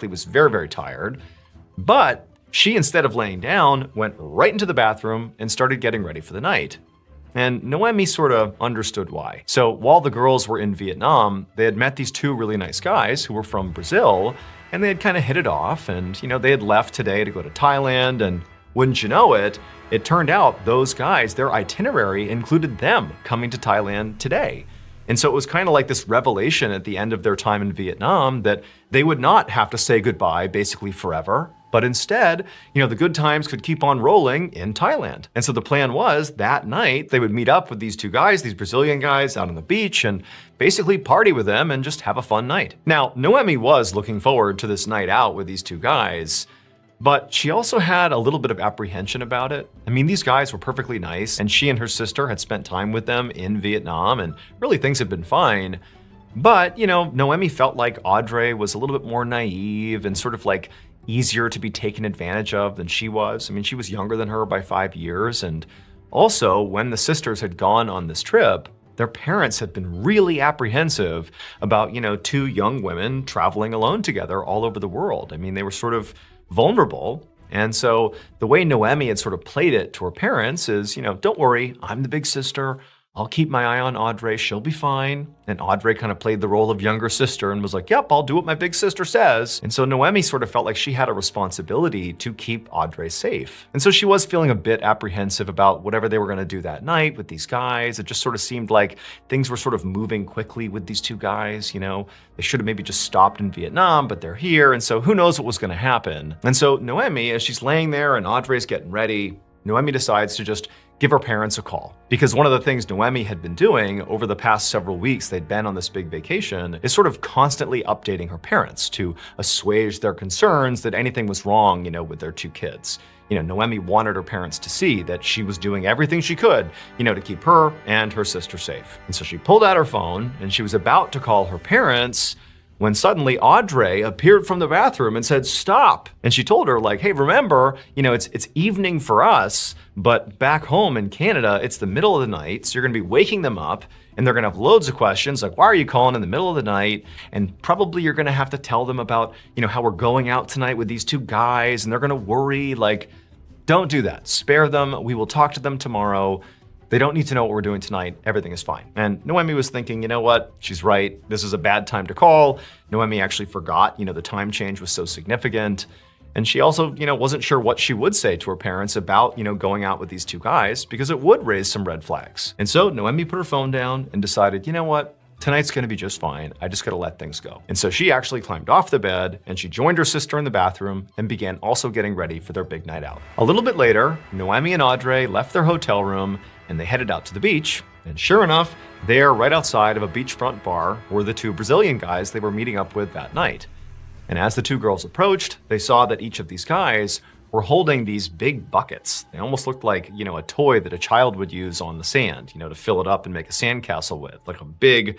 He was very, very tired. But she, instead of laying down, went right into the bathroom and started getting ready for the night. And Noemi sort of understood why. So while the girls were in Vietnam, they had met these two really nice guys who were from Brazil, and they had kind of hit it off. And, they had left today to go to Thailand. And wouldn't you know it, it turned out those guys, their itinerary included them coming to Thailand today. And so it was kind of like this revelation at the end of their time in Vietnam that they would not have to say goodbye basically forever. But instead, the good times could keep on rolling in Thailand. And so the plan was that night they would meet up with these two guys, these Brazilian guys out on the beach, and basically party with them and just have a fun night. Now, Noemi was looking forward to this night out with these two guys, but she also had a little bit of apprehension about it. I mean, these guys were perfectly nice, and she and her sister had spent time with them in Vietnam, and really things had been fine. But, Noemi felt like Audrey was a little bit more naive and sort of like easier to be taken advantage of than she was. I mean, she was younger than her by 5 years. And also, when the sisters had gone on this trip, their parents had been really apprehensive about, two young women traveling alone together all over the world. I mean, they were sort of vulnerable. And so the way Noemi had sort of played it to her parents is, don't worry, I'm the big sister. I'll keep my eye on Audrey, she'll be fine. And Audrey kind of played the role of younger sister and was like, yep, I'll do what my big sister says. And so Noemi sort of felt like she had a responsibility to keep Audrey safe. And so she was feeling a bit apprehensive about whatever they were gonna do that night with these guys. It just sort of seemed like things were sort of moving quickly with these two guys, They should have maybe just stopped in Vietnam, but they're here. And so who knows what was gonna happen. And so Noemi, as she's laying there and Audrey's getting ready, Noemi decides to just give her parents a call. Because one of the things Noemi had been doing over the past several weeks, they'd been on this big vacation, is sort of constantly updating her parents to assuage their concerns that anything was wrong, with their two kids. Noemi wanted her parents to see that she was doing everything she could, to keep her and her sister safe. And so she pulled out her phone and she was about to call her parents when suddenly Audrey appeared from the bathroom and said, stop. And she told her like, hey, remember, it's evening for us, but back home in Canada, it's the middle of the night. So you're gonna be waking them up and they're gonna have loads of questions like, why are you calling in the middle of the night? And probably you're gonna have to tell them about, how we're going out tonight with these two guys and they're gonna worry. Like, don't do that. Spare them. We will talk to them tomorrow. They don't need to know what we're doing tonight. Everything is fine. And Noemi was thinking, you know what? She's right. This is a bad time to call. Noemi actually forgot, the time change was so significant. And she also, wasn't sure what she would say to her parents about, going out with these two guys because it would raise some red flags. And so Noemi put her phone down and decided, you know what? Tonight's gonna be just fine. I just gotta let things go. And so she actually climbed off the bed and she joined her sister in the bathroom and began also getting ready for their big night out. A little bit later, Noemi and Audrey left their hotel room and they headed out to the beach. And sure enough, there right outside of a beachfront bar were the two Brazilian guys they were meeting up with that night. And as the two girls approached, they saw that each of these guys were holding these big buckets. They almost looked like, a toy that a child would use on the sand, to fill it up and make a sandcastle with, like a big,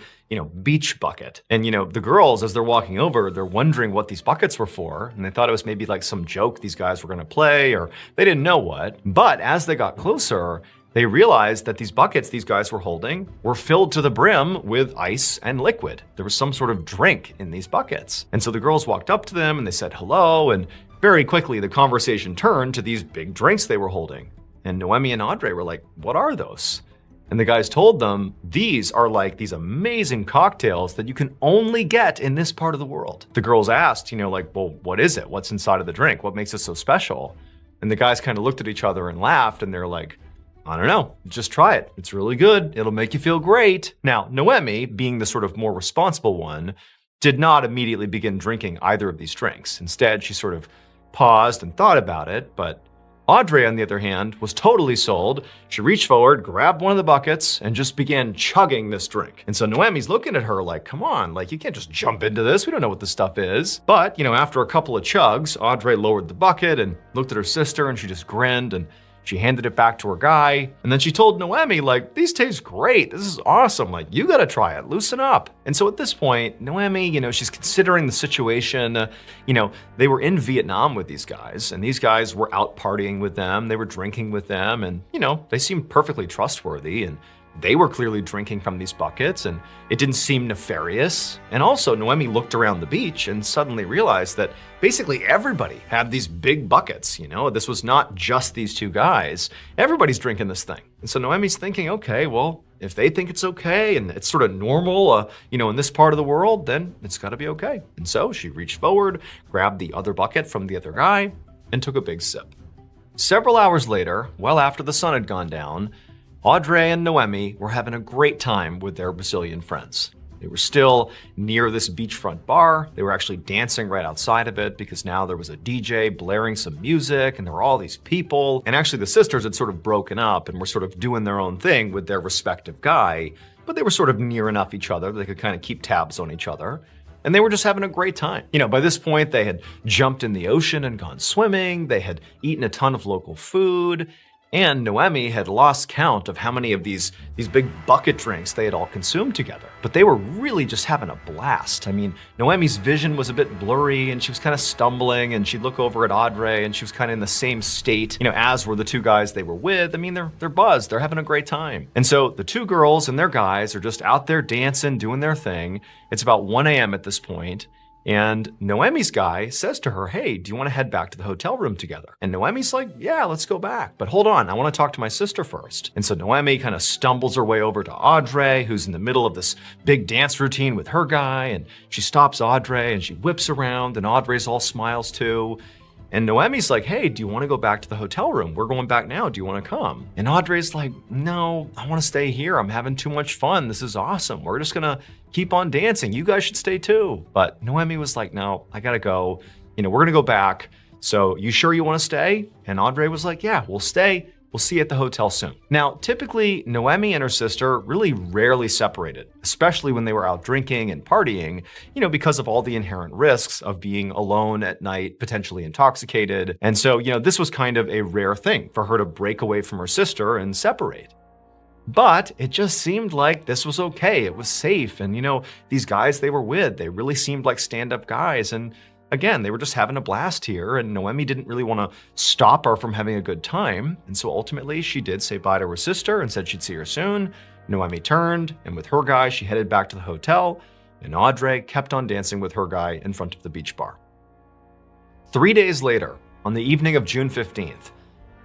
beach bucket. And, the girls, as they're walking over, they're wondering what these buckets were for. And they thought it was maybe like some joke these guys were gonna play, or they didn't know what. But as they got closer, they realized that these buckets these guys were holding were filled to the brim with ice and liquid. There was some sort of drink in these buckets. And so the girls walked up to them and they said hello, and very quickly the conversation turned to these big drinks they were holding. And Noemi and Audrey were like, what are those? And the guys told them, these are like these amazing cocktails that you can only get in this part of the world. The girls asked, well, what is it? What's inside of the drink? What makes it so special? And the guys kind of looked at each other and laughed, and they're like, I don't know, just try it. It's really good. It'll make you feel great. Now, Noemi, being the sort of more responsible one, did not immediately begin drinking either of these drinks. Instead, she sort of paused and thought about it, but Audrey, on the other hand, was totally sold. She reached forward, grabbed one of the buckets, and just began chugging this drink. And so Noemi's looking at her like, come on, like you can't just jump into this. We don't know what this stuff is. But, after a couple of chugs, Audrey lowered the bucket and looked at her sister and she just grinned and she handed it back to her guy. And then she told Noemi, like, these taste great. This is awesome. Like, you gotta try it. Loosen up. And so at this point, Noemi, she's considering the situation. They were in Vietnam with these guys, and these guys were out partying with them. They were drinking with them, and, they seemed perfectly trustworthy. And They were clearly drinking from these buckets, and it didn't seem nefarious. And also, Noemi looked around the beach and suddenly realized that basically everybody had these big buckets. This was not just these two guys. Everybody's drinking this thing. And so Noemi's thinking, okay, well, if they think it's okay and it's sort of normal, in this part of the world, then it's got to be okay. And so she reached forward, grabbed the other bucket from the other guy, and took a big sip. Several hours later, well after the sun had gone down, Audrey and Noemi were having a great time with their Brazilian friends. They were still near this beachfront bar. They were actually dancing right outside of it because now there was a DJ blaring some music and there were all these people. And actually the sisters had sort of broken up and were sort of doing their own thing with their respective guy, but they were sort of near enough each other that they could kind of keep tabs on each other. And they were just having a great time. By this point, they had jumped in the ocean and gone swimming. They had eaten a ton of local food. And Noemi had lost count of how many of these big bucket drinks they had all consumed together. But they were really just having a blast. Noemi's vision was a bit blurry and she was kind of stumbling, and she'd look over at Audrey and she was kind of in the same state, as were the two guys they were with. They're buzzed, they're having a great time. And so the two girls and their guys are just out there dancing, doing their thing. It's about 1 a.m. at this point. And Noemi's guy says to her, hey, do you want to head back to the hotel room together? And Noemi's like, yeah, let's go back. But hold on, I want to talk to my sister first. And so Noemi kind of stumbles her way over to Audrey, who's in the middle of this big dance routine with her guy. And she stops Audrey and she whips around, and Audrey's all smiles too. And Noemi's like, hey, do you want to go back to the hotel room? We're going back now. Do you want to come? And Audrey's like, no, I want to stay here. I'm having too much fun. This is awesome. We're just going to keep on dancing. You guys should stay too. But Noemi was like, no, I got to go. We're going to go back. So you sure you want to stay? And Audrey was like, yeah, we'll stay. We'll see you at the hotel soon. Now, typically, Noemi and her sister really rarely separated, especially when they were out drinking and partying, because of all the inherent risks of being alone at night, potentially intoxicated. And so, this was kind of a rare thing for her to break away from her sister and separate. But it just seemed like this was okay. It was safe. And, these guys they were with, they really seemed like stand-up guys. And again, they were just having a blast here, and Noemi didn't really want to stop her from having a good time. And so ultimately, she did say bye to her sister and said she'd see her soon. Noemi turned, and with her guy, she headed back to the hotel, and Audrey kept on dancing with her guy in front of the beach bar. 3 days later, on the evening of June 15th,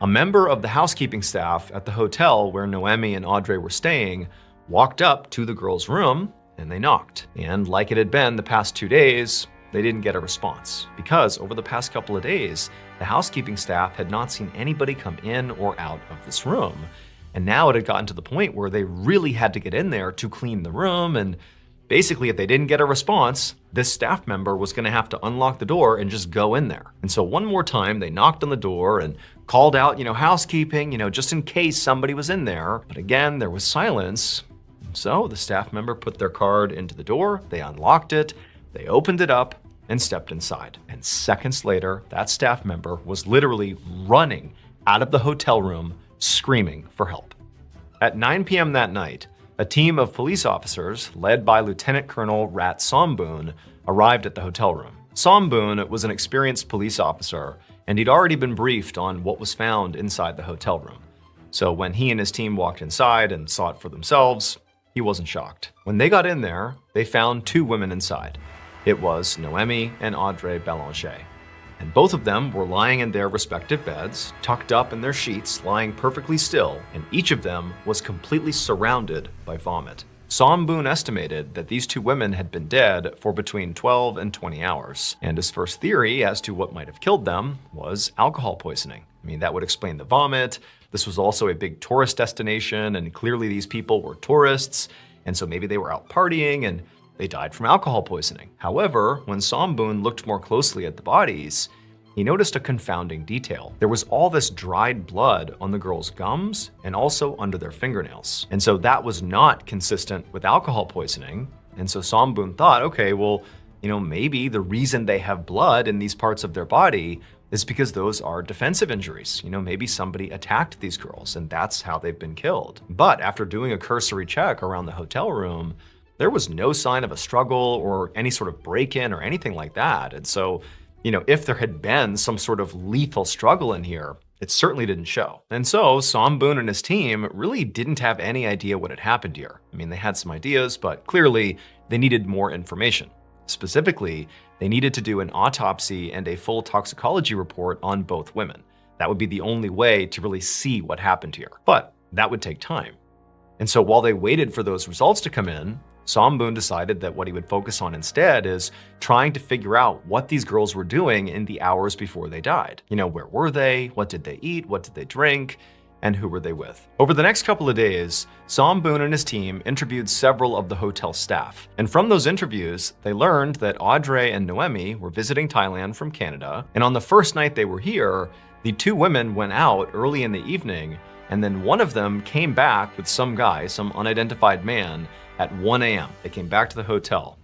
a member of the housekeeping staff at the hotel where Noemi and Audrey were staying walked up to the girls' room, and they knocked. And like it had been the past 2 days, they didn't get a response because over the past couple of days, the housekeeping staff had not seen anybody come in or out of this room. And now it had gotten to the point where they really had to get in there to clean the room. And basically, if they didn't get a response, this staff member was going to have to unlock the door and just go in there. And so one more time, they knocked on the door and called out, housekeeping, just in case somebody was in there. But again, there was silence. So the staff member put their card into the door, they unlocked it, they opened it up and stepped inside. And seconds later, that staff member was literally running out of the hotel room, screaming for help. At 9 p.m. that night, a team of police officers, led by Lieutenant Colonel Rat Somboon, arrived at the hotel room. Somboon was an experienced police officer, and he'd already been briefed on what was found inside the hotel room. So when he and his team walked inside and saw it for themselves, he wasn't shocked. When they got in there, they found two women inside. It was Noemi and Audrey Ballen. And both of them were lying in their respective beds, tucked up in their sheets, lying perfectly still, and each of them was completely surrounded by vomit. Somboon estimated that these two women had been dead for between 12 and 20 hours. And his first theory as to what might have killed them was alcohol poisoning. That would explain the vomit. This was also a big tourist destination, and clearly these people were tourists, and so maybe they were out partying and they died from alcohol poisoning. However, when Somboon looked more closely at the bodies, he noticed a confounding detail. There was all this dried blood on the girls' gums and also under their fingernails. And so that was not consistent with alcohol poisoning. And so Somboon thought, okay, well, maybe the reason they have blood in these parts of their body is because those are defensive injuries. Maybe somebody attacked these girls and that's how they've been killed. But after doing a cursory check around the hotel room, there was no sign of a struggle or any sort of break-in or anything like that. And so if there had been some sort of lethal struggle in here, it certainly didn't show. And so Somboon and his team really didn't have any idea what had happened here. I mean, they had some ideas, but clearly they needed more information. Specifically, they needed to do an autopsy and a full toxicology report on both women. That would be the only way to really see what happened here. But that would take time. And so while they waited for those results to come in, Somboon decided that what he would focus on instead is trying to figure out what these girls were doing in the hours before they died. Where were they? What did they eat? What did they drink? And who were they with? Over the next couple of days, Somboon and his team interviewed several of the hotel staff. And from those interviews, they learned that Audrey and Noemi were visiting Thailand from Canada. And on the first night they were here, the two women went out early in the evening, and then one of them came back with some guy, some unidentified man, at 1 a.m. They came back to the hotel.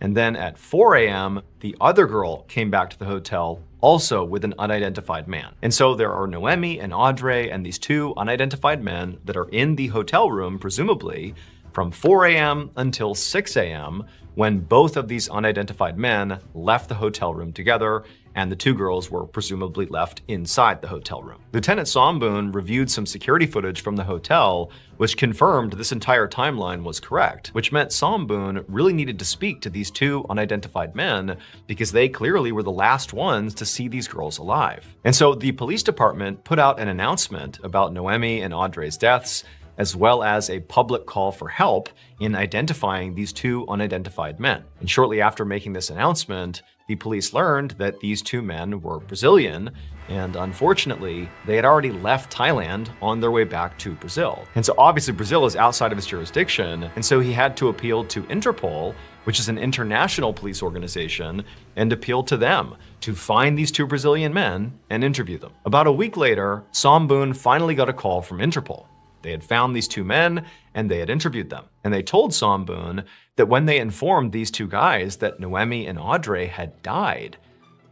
And then at 4 a.m., the other girl came back to the hotel, also with an unidentified man. And so there are Noemi and Audrey and these two unidentified men that are in the hotel room, presumably, from 4 a.m. until 6 a.m., when both of these unidentified men left the hotel room together, and the two girls were presumably left inside the hotel room. Lieutenant Somboon reviewed some security footage from the hotel, which confirmed this entire timeline was correct, which meant Somboon really needed to speak to these two unidentified men because they clearly were the last ones to see these girls alive. And so the police department put out an announcement about Noemi and Audrey's deaths, as well as a public call for help in identifying these two unidentified men. And shortly after making this announcement, the police learned that these two men were Brazilian, and unfortunately, they had already left Thailand on their way back to Brazil. And so obviously Brazil is outside of his jurisdiction, and so he had to appeal to Interpol, which is an international police organization, and appeal to them to find these two Brazilian men and interview them. About a week later, Somboon finally got a call from Interpol. They had found these two men and they had interviewed them. And they told Somboon that when they informed these two guys that Noemi and Audrey had died,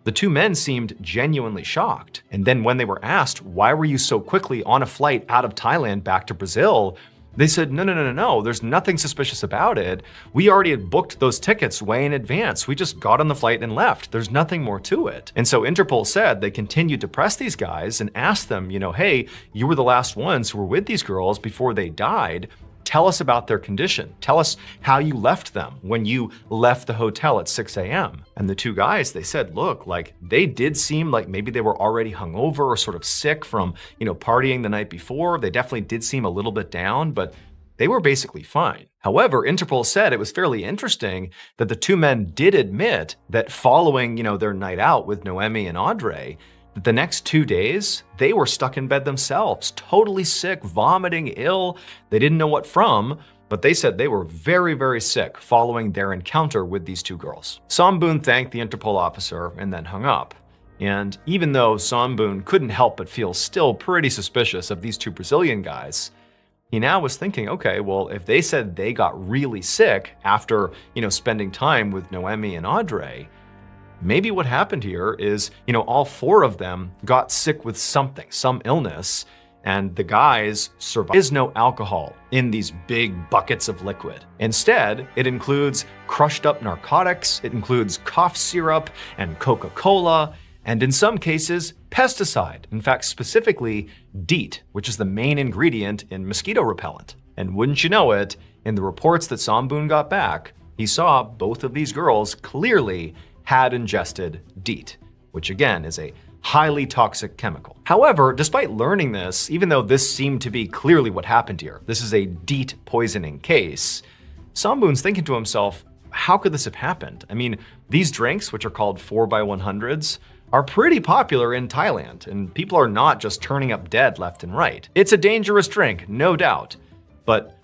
the two men seemed genuinely shocked. And then when they were asked, why were you so quickly on a flight out of Thailand back to Brazil? They said, no, there's nothing suspicious about it. We already had booked those tickets way in advance. We just got on the flight and left. There's nothing more to it. And so Interpol said they continued to press these guys and asked them, hey, you were the last ones who were with these girls before they died. Tell us about their condition. Tell us how you left them when you left the hotel at 6 a.m. And the two guys, they said, look, they did seem like maybe they were already hungover or sort of sick from, partying the night before. They definitely did seem a little bit down, but they were basically fine. However, Interpol said it was fairly interesting that the two men did admit that following, their night out with Noemi and Audrey, the next 2 days, they were stuck in bed themselves, totally sick, vomiting, ill. They didn't know what from, but they said they were very, very sick following their encounter with these two girls. Somboon thanked the Interpol officer and then hung up. And even though Somboon couldn't help but feel still pretty suspicious of these two Brazilian guys, he now was thinking, okay, well, if they said they got really sick after, spending time with Noemi and Audrey, maybe what happened here is, all four of them got sick with something, some illness, and the guys survived. There is no alcohol in these big buckets of liquid. Instead, it includes crushed up narcotics, it includes cough syrup and Coca-Cola, and in some cases, pesticide. In fact, specifically DEET, which is the main ingredient in mosquito repellent. And wouldn't you know it, in the reports that Somboon got back, he saw both of these girls clearly had ingested DEET, which again is a highly toxic chemical. However, despite learning this, even though this seemed to be clearly what happened here, this is a DEET poisoning case, Somboon's thinking to himself, how could this have happened? I mean, these drinks, which are called 4x100s, are pretty popular in Thailand, and people are not just turning up dead left and right. It's a dangerous drink, no doubt, but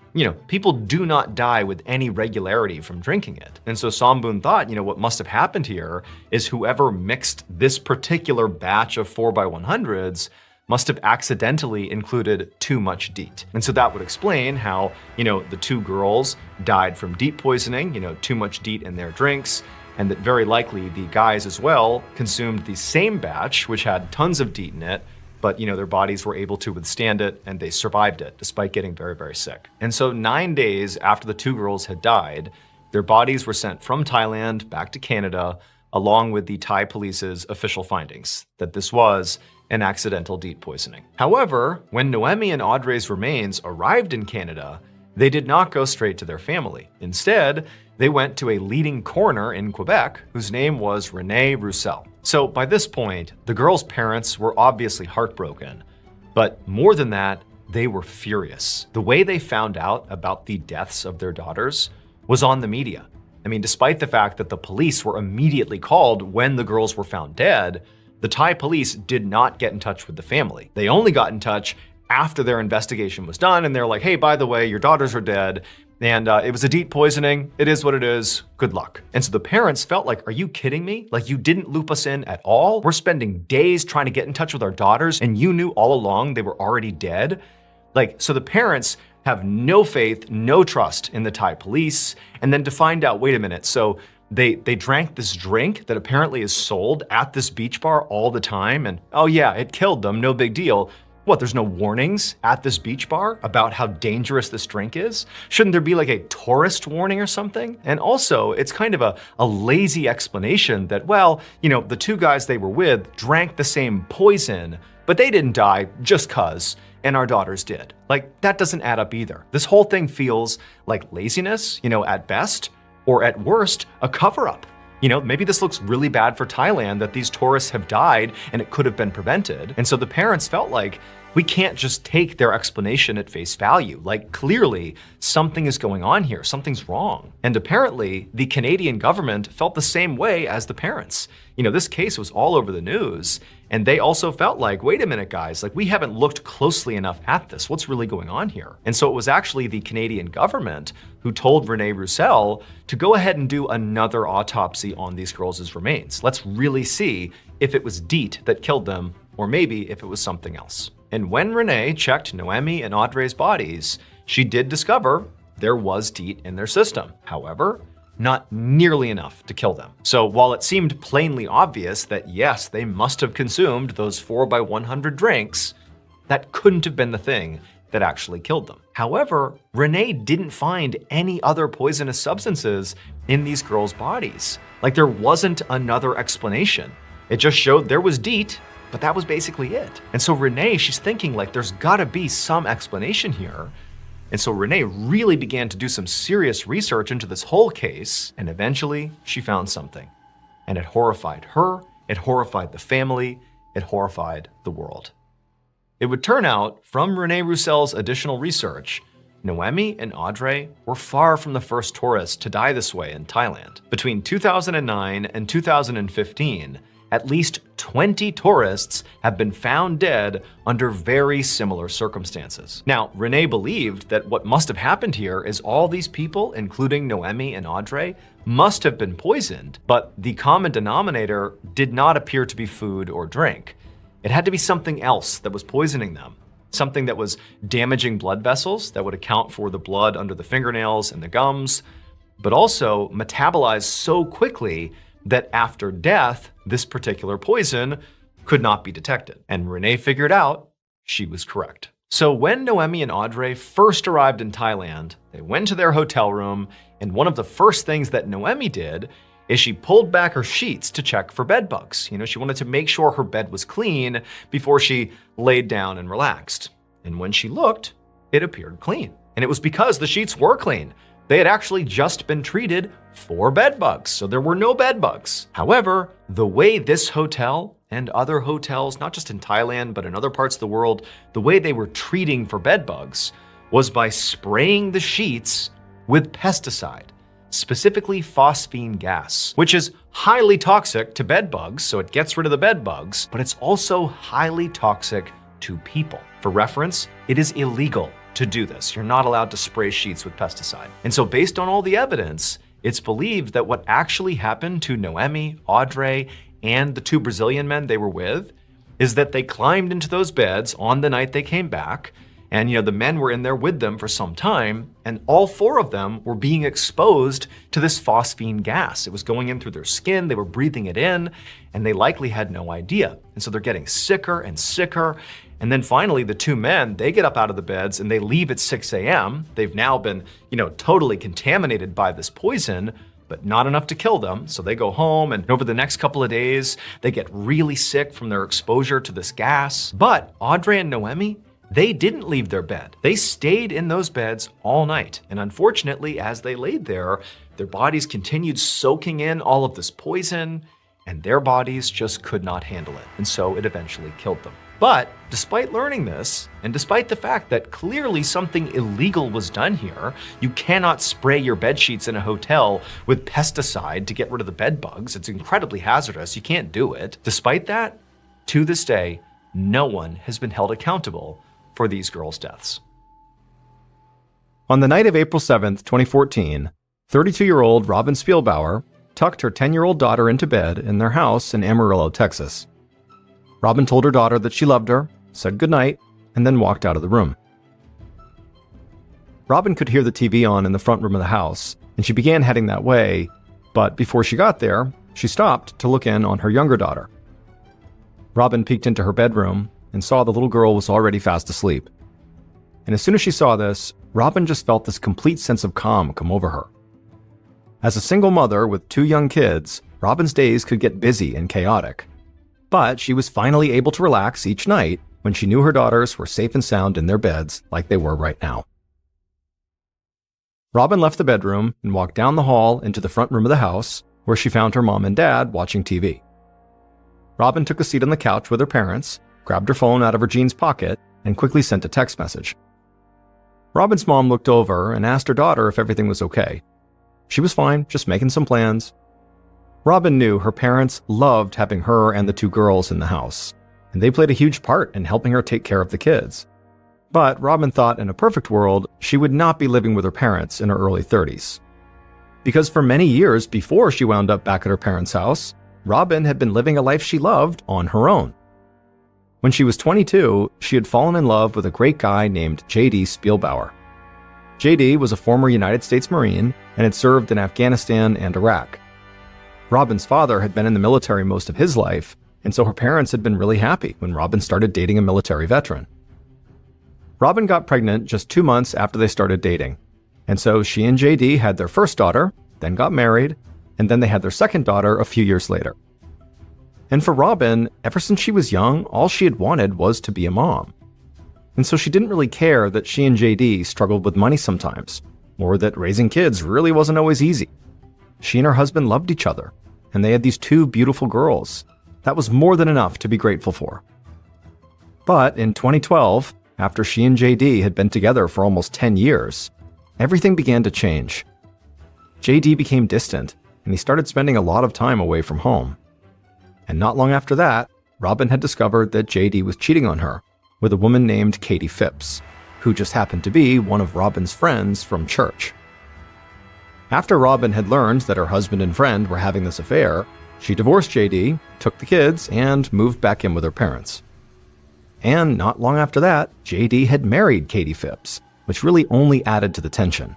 people do not die with any regularity from drinking it. And so Somboon thought, what must have happened here is whoever mixed this particular batch of 4x100s must have accidentally included too much DEET. And so that would explain how, the two girls died from DEET poisoning, too much DEET in their drinks, and that very likely the guys as well consumed the same batch, which had tons of DEET in it, but their bodies were able to withstand it and they survived it despite getting very, very sick. And so 9 days after the two girls had died, their bodies were sent from Thailand back to Canada, along with the Thai police's official findings, that this was an accidental DEET poisoning. However, when Noemi and Audrey's remains arrived in Canada, they did not go straight to their family. Instead, they went to a leading coroner in Quebec whose name was René Roussel. So by this point, the girls' parents were obviously heartbroken. But more than that, they were furious. The way they found out about the deaths of their daughters was on the media. I mean, despite the fact that the police were immediately called when the girls were found dead, the Thai police did not get in touch with the family. They only got in touch after their investigation was done, and they're like, hey, by the way, your daughters are dead, and it was a DEET poisoning. It is what it is. Good luck. And so the parents felt like, are you kidding me? Like, you didn't loop us in at all? We're spending days trying to get in touch with our daughters, and you knew all along they were already dead? Like, so the parents have no faith, no trust in the Thai police, and then to find out, wait a minute, so they drank this drink that apparently is sold at this beach bar all the time, and oh yeah, it killed them, no big deal. What, there's no warnings at this beach bar about how dangerous this drink is? Shouldn't there be like a tourist warning or something? And also, it's kind of a lazy explanation that, well, you know, the two guys they were with drank the same poison, but they didn't die just 'cause, and our daughters did. Like, that doesn't add up either. This whole thing feels like laziness, you know, at best, or at worst, a cover-up. You know, maybe this looks really bad for Thailand that these tourists have died and it could have been prevented. And so the parents felt like, we can't just take their explanation at face value. Like, clearly something is going on here, something's wrong. And apparently the Canadian government felt the same way as the parents. You know, this case was all over the news, and they also felt like, wait a minute, guys, like, we haven't looked closely enough at this. What's really going on here? And so it was actually the Canadian government who told René Roussel to go ahead and do another autopsy on these girls' remains. Let's really see if it was DEET that killed them, or maybe if it was something else. And when René checked Noemi and Audrey's bodies, she did discover there was DEET in their system. However, not nearly enough to kill them. So while it seemed plainly obvious that yes, they must have consumed those 4x100 drinks, that couldn't have been the thing that actually killed them. However, René didn't find any other poisonous substances in these girls' bodies. Like, there wasn't another explanation. It just showed there was DEET, but that was basically it. And so René, she's thinking like, there's gotta be some explanation here. And so René really began to do some serious research into this whole case, and eventually she found something. And it horrified her, it horrified the family, it horrified the world. It would turn out, from René Roussel's additional research, Noemi and Audrey were far from the first tourists to die this way in Thailand. Between 2009 and 2015, at least 20 tourists have been found dead under very similar circumstances. Now, René believed that what must have happened here is all these people, including Noemi and Audrey, must have been poisoned, but the common denominator did not appear to be food or drink. It had to be something else that was poisoning them. Something that was damaging blood vessels that would account for the blood under the fingernails and the gums, but also metabolized so quickly that after death, this particular poison could not be detected. And René figured out she was correct. So when Noemi and Audrey first arrived in Thailand, they went to their hotel room, and one of the first things that Noemi did is she pulled back her sheets to check for bed bugs. You know, she wanted to make sure her bed was clean before she laid down and relaxed. And when she looked, it appeared clean. And it was because the sheets were clean. They had actually just been treated for bed bugs, so there were no bed bugs. However, the way this hotel and other hotels, not just in Thailand, but in other parts of the world, the way they were treating for bed bugs was by spraying the sheets with pesticide, specifically phosphine gas, which is highly toxic to bed bugs, so it gets rid of the bed bugs, but it's also highly toxic to people. For reference, it is illegal to do this. You're not allowed to spray sheets with pesticide. And so based on all the evidence, it's believed that what actually happened to Noemi, Audrey, and the two Brazilian men they were with is that they climbed into those beds on the night they came back, and the men were in there with them for some time, and all four of them were being exposed to this phosphine gas. It was going in through their skin, they were breathing it in, and they likely had no idea. And so they're getting sicker and sicker. And then finally, the two men, they get up out of the beds and they leave at 6 a.m. They've now been, totally contaminated by this poison, but not enough to kill them. So they go home, and over the next couple of days, they get really sick from their exposure to this gas. But Audrey and Noemi, they didn't leave their bed. They stayed in those beds all night. And unfortunately, as they laid there, their bodies continued soaking in all of this poison, and their bodies just could not handle it. And so it eventually killed them. But despite learning this, and despite the fact that clearly something illegal was done here, you cannot spray your bed sheets in a hotel with pesticide to get rid of the bed bugs. It's incredibly hazardous. You can't do it. Despite that, to this day, no one has been held accountable for these girls' deaths. On the night of April 7th, 2014, 32-year-old Robin Spielbauer tucked her 10-year-old daughter into bed in their house in Amarillo, Texas. Robin told her daughter that she loved her, said goodnight, and then walked out of the room. Robin could hear the TV on in the front room of the house, and she began heading that way, but before she got there, she stopped to look in on her younger daughter. Robin peeked into her bedroom and saw the little girl was already fast asleep. And as soon as she saw this, Robin just felt this complete sense of calm come over her. As a single mother with 2 young kids, Robin's days could get busy and chaotic. But she was finally able to relax each night when she knew her daughters were safe and sound in their beds like they were right now. Robin left the bedroom and walked down the hall into the front room of the house, where she found her mom and dad watching TV. Robin took a seat on the couch with her parents, grabbed her phone out of her jeans pocket, and quickly sent a text message. Robin's mom looked over and asked her daughter if everything was okay. She was fine, just making some plans. Robin knew her parents loved having her and the 2 girls in the house, and they played a huge part in helping her take care of the kids. But Robin thought in a perfect world, she would not be living with her parents in her early 30s. Because for many years before she wound up back at her parents' house, Robin had been living a life she loved on her own. When she was 22, she had fallen in love with a great guy named J.D. Spielbauer. J.D. was a former United States Marine and had served in Afghanistan and Iraq. Robin's father had been in the military most of his life, and so her parents had been really happy when Robin started dating a military veteran. Robin got pregnant just 2 months after they started dating, and so she and JD had their first daughter, then got married, and then they had their second daughter a few years later. And for Robin, ever since she was young, all she had wanted was to be a mom. And so she didn't really care that she and JD struggled with money sometimes, or that raising kids really wasn't always easy. She and her husband loved each other, and they had these 2 beautiful girls. That was more than enough to be grateful for. But in 2012, after she and JD had been together for almost 10 years, everything began to change. JD became distant, and he started spending a lot of time away from home. And not long after that, Robin had discovered that JD was cheating on her with a woman named Katie Phipps, who just happened to be one of Robin's friends from church. After Robin had learned that her husband and friend were having this affair, she divorced JD, took the kids, and moved back in with her parents. And not long after that, JD had married Katie Phipps, which really only added to the tension.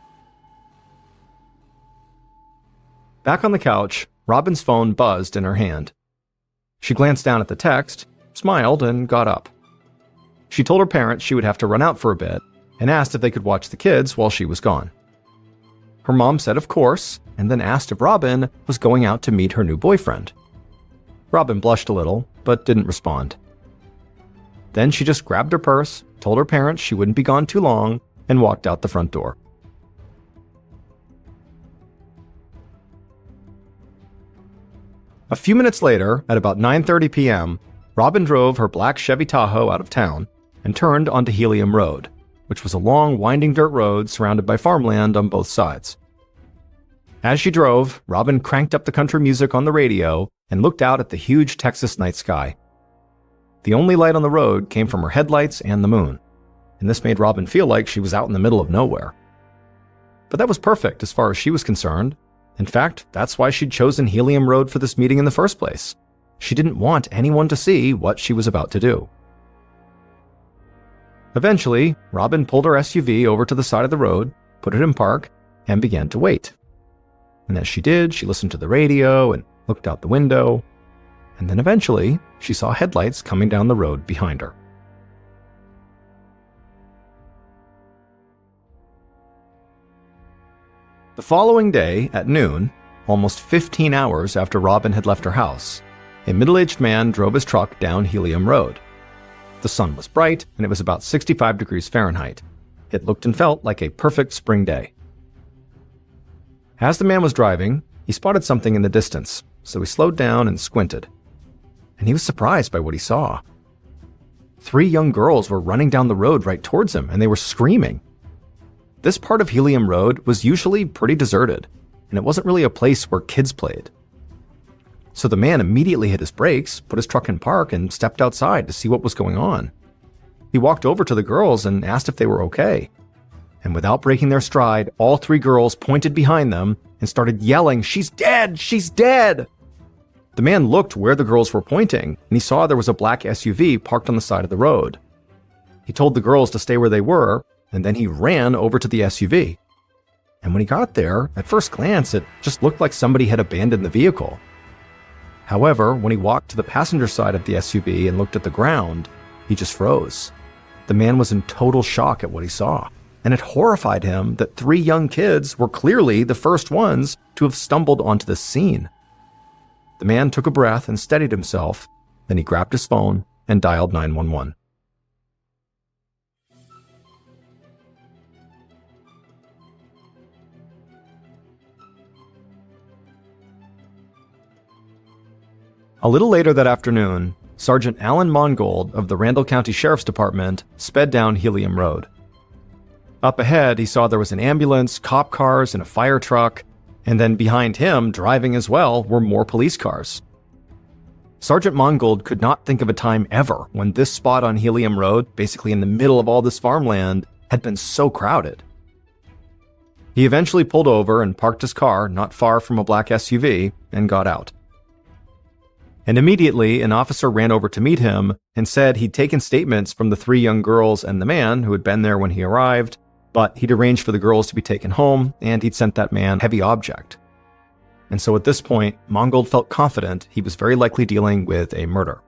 Back on the couch, Robin's phone buzzed in her hand. She glanced down at the text, smiled, and got up. She told her parents she would have to run out for a bit, and asked if they could watch the kids while she was gone. Her mom said of course, and then asked if Robin was going out to meet her new boyfriend. Robin blushed a little, but didn't respond. Then she just grabbed her purse, told her parents she wouldn't be gone too long, and walked out the front door. A few minutes later, at about 9:30 p.m., Robin drove her black Chevy Tahoe out of town and turned onto Helium Road, which was a long, winding dirt road surrounded by farmland on both sides. As she drove, Robin cranked up the country music on the radio and looked out at the huge Texas night sky. The only light on the road came from her headlights and the moon, and this made Robin feel like she was out in the middle of nowhere. But that was perfect as far as she was concerned. In fact, that's why she'd chosen Helium Road for this meeting in the first place. She didn't want anyone to see what she was about to do. Eventually, Robin pulled her SUV over to the side of the road, put it in park, and began to wait. And as she did, she listened to the radio and looked out the window. And then eventually, she saw headlights coming down the road behind her. The following day, at noon, almost 15 hours after Robin had left her house, a middle-aged man drove his truck down Helium Road. The sun was bright, and it was about 65 degrees Fahrenheit. It looked and felt like a perfect spring day. As the man was driving, he spotted something in the distance, so he slowed down and squinted. And he was surprised by what he saw. 3 young girls were running down the road right towards him, and they were screaming. This part of Helium Road was usually pretty deserted, and it wasn't really a place where kids played. So the man immediately hit his brakes, put his truck in park, and stepped outside to see what was going on. He walked over to the girls and asked if they were okay. And without breaking their stride, all 3 girls pointed behind them and started yelling, "She's dead! She's dead!" The man looked where the girls were pointing, and he saw there was a black SUV parked on the side of the road. He told the girls to stay where they were, and then he ran over to the SUV. And when he got there, at first glance, it just looked like somebody had abandoned the vehicle. However, when he walked to the passenger side of the SUV and looked at the ground, he just froze. The man was in total shock at what he saw, and it horrified him that 3 young kids were clearly the first ones to have stumbled onto the scene. The man took a breath and steadied himself, then he grabbed his phone and dialed 911. A little later that afternoon, Sergeant Alan Mongold of the Randall County Sheriff's Department sped down Helium Road. Up ahead, he saw there was an ambulance, cop cars, and a fire truck, and then behind him, driving as well, were more police cars. Sergeant Mongold could not think of a time ever when this spot on Helium Road, basically in the middle of all this farmland, had been so crowded. He eventually pulled over and parked his car not far from a black SUV and got out. And immediately, an officer ran over to meet him and said he'd taken statements from the 3 young girls and the man who had been there when he arrived, but he'd arranged for the girls to be taken home, and he'd sent that man a heavy object. And so at this point, Mongold felt confident he was very likely dealing with a murder.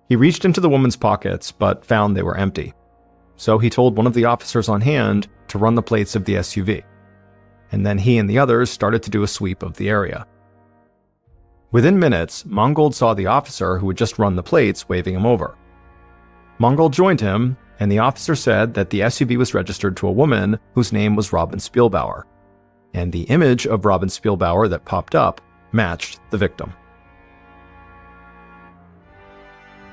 He reached into the woman's pockets, but found they were empty. So he told one of the officers on hand to run the plates of the SUV. And then he and the others started to do a sweep of the area. Within minutes, Mongold saw the officer who had just run the plates waving him over. Mongold joined him, and the officer said that the SUV was registered to a woman whose name was Robin Spielbauer, and the image of Robin Spielbauer that popped up matched the victim.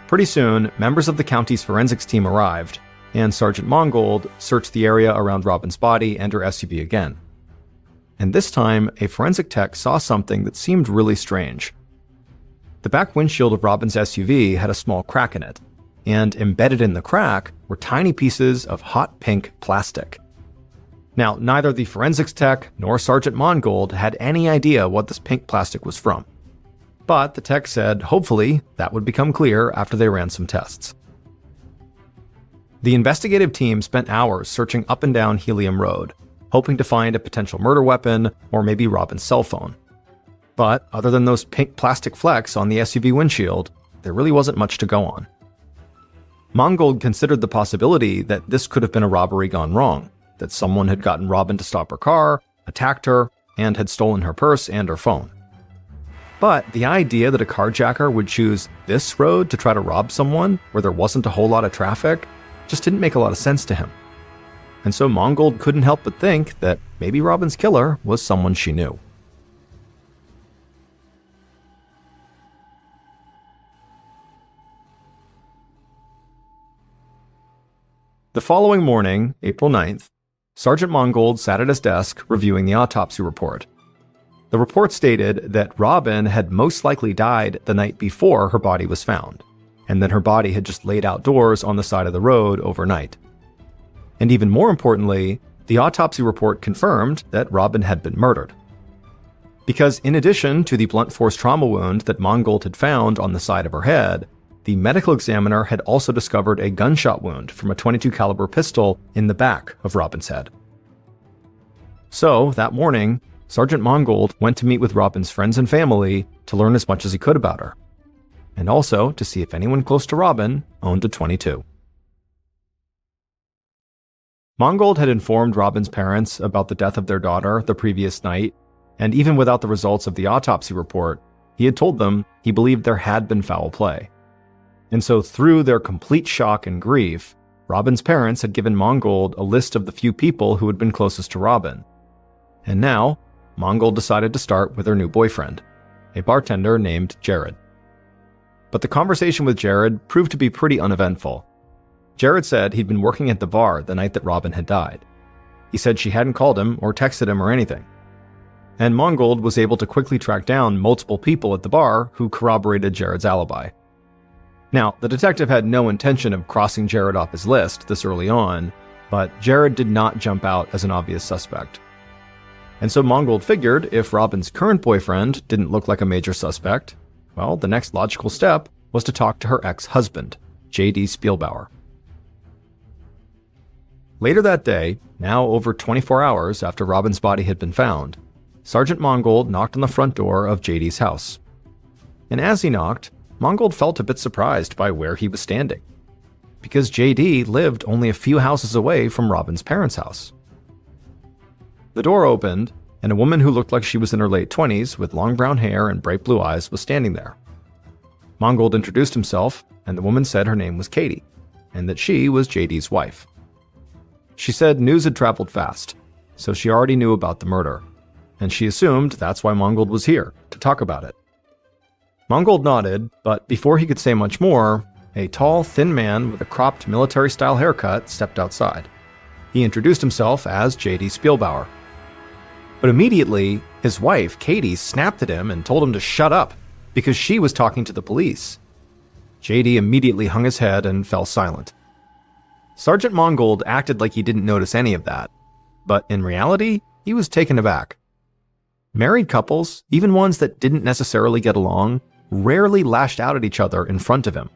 Pretty soon, members of the county's forensics team arrived, and Sergeant Mongold searched the area around Robin's body and her SUV again. And this time, a forensic tech saw something that seemed really strange. The back windshield of Robin's SUV had a small crack in it, and embedded in the crack were tiny pieces of hot pink plastic. Now, neither the forensics tech nor Sergeant Mongold had any idea what this pink plastic was from. But the tech said hopefully that would become clear after they ran some tests. The investigative team spent hours searching up and down Helium Road, hoping to find a potential murder weapon or maybe Robin's cell phone. But other than those pink plastic flecks on the SUV windshield, there really wasn't much to go on. Mongold considered the possibility that this could have been a robbery gone wrong, that someone had gotten Robin to stop her car, attacked her, and had stolen her purse and her phone. But the idea that a carjacker would choose this road to try to rob someone where there wasn't a whole lot of traffic just didn't make a lot of sense to him. And so Mongold couldn't help but think that maybe Robin's killer was someone she knew. The following morning, April 9th, Sergeant Mongold sat at his desk reviewing the autopsy report. The report stated that Robin had most likely died the night before her body was found, and then her body had just laid outdoors on the side of the road overnight. And even more importantly, the autopsy report confirmed that Robin had been murdered. Because in addition to the blunt force trauma wound that Mongold had found on the side of her head, the medical examiner had also discovered a gunshot wound from a .22 caliber pistol in the back of Robin's head. So, that morning, Sergeant Mongold went to meet with Robin's friends and family to learn as much as he could about her, and also to see if anyone close to Robin owned a .22. Mongold had informed Robin's parents about the death of their daughter the previous night, and even without the results of the autopsy report, he had told them he believed there had been foul play. And so through their complete shock and grief, Robin's parents had given Mongold a list of the few people who had been closest to Robin. And now, Mongold decided to start with her new boyfriend, a bartender named Jared. But the conversation with Jared proved to be pretty uneventful. Jared said he'd been working at the bar the night that Robin had died. He said she hadn't called him or texted him or anything. And Mongold was able to quickly track down multiple people at the bar who corroborated Jared's alibi. Now, the detective had no intention of crossing Jared off his list this early on, but Jared did not jump out as an obvious suspect. And so Mongold figured if Robin's current boyfriend didn't look like a major suspect, well, the next logical step was to talk to her ex-husband, J.D. Spielbauer. Later that day, now over 24 hours after Robin's body had been found, Sergeant Mongold knocked on the front door of J.D.'s house. And as he knocked, Mongold felt a bit surprised by where he was standing, because J.D. lived only a few houses away from Robin's parents' house. The door opened, and a woman who looked like she was in her late 20s with long brown hair and bright blue eyes was standing there. Mongold introduced himself, and the woman said her name was Katie, and that she was J.D.'s wife. She said news had traveled fast, so she already knew about the murder, and she assumed that's why Mongold was here, to talk about it. Mongold nodded, but before he could say much more, a tall, thin man with a cropped military-style haircut stepped outside. He introduced himself as J.D. Spielbauer. But immediately, his wife, Katie, snapped at him and told him to shut up, because she was talking to the police. J.D. immediately hung his head and fell silent. Sergeant Mongold acted like he didn't notice any of that, but in reality, he was taken aback. Married couples, even ones that didn't necessarily get along, rarely lashed out at each other in front of him,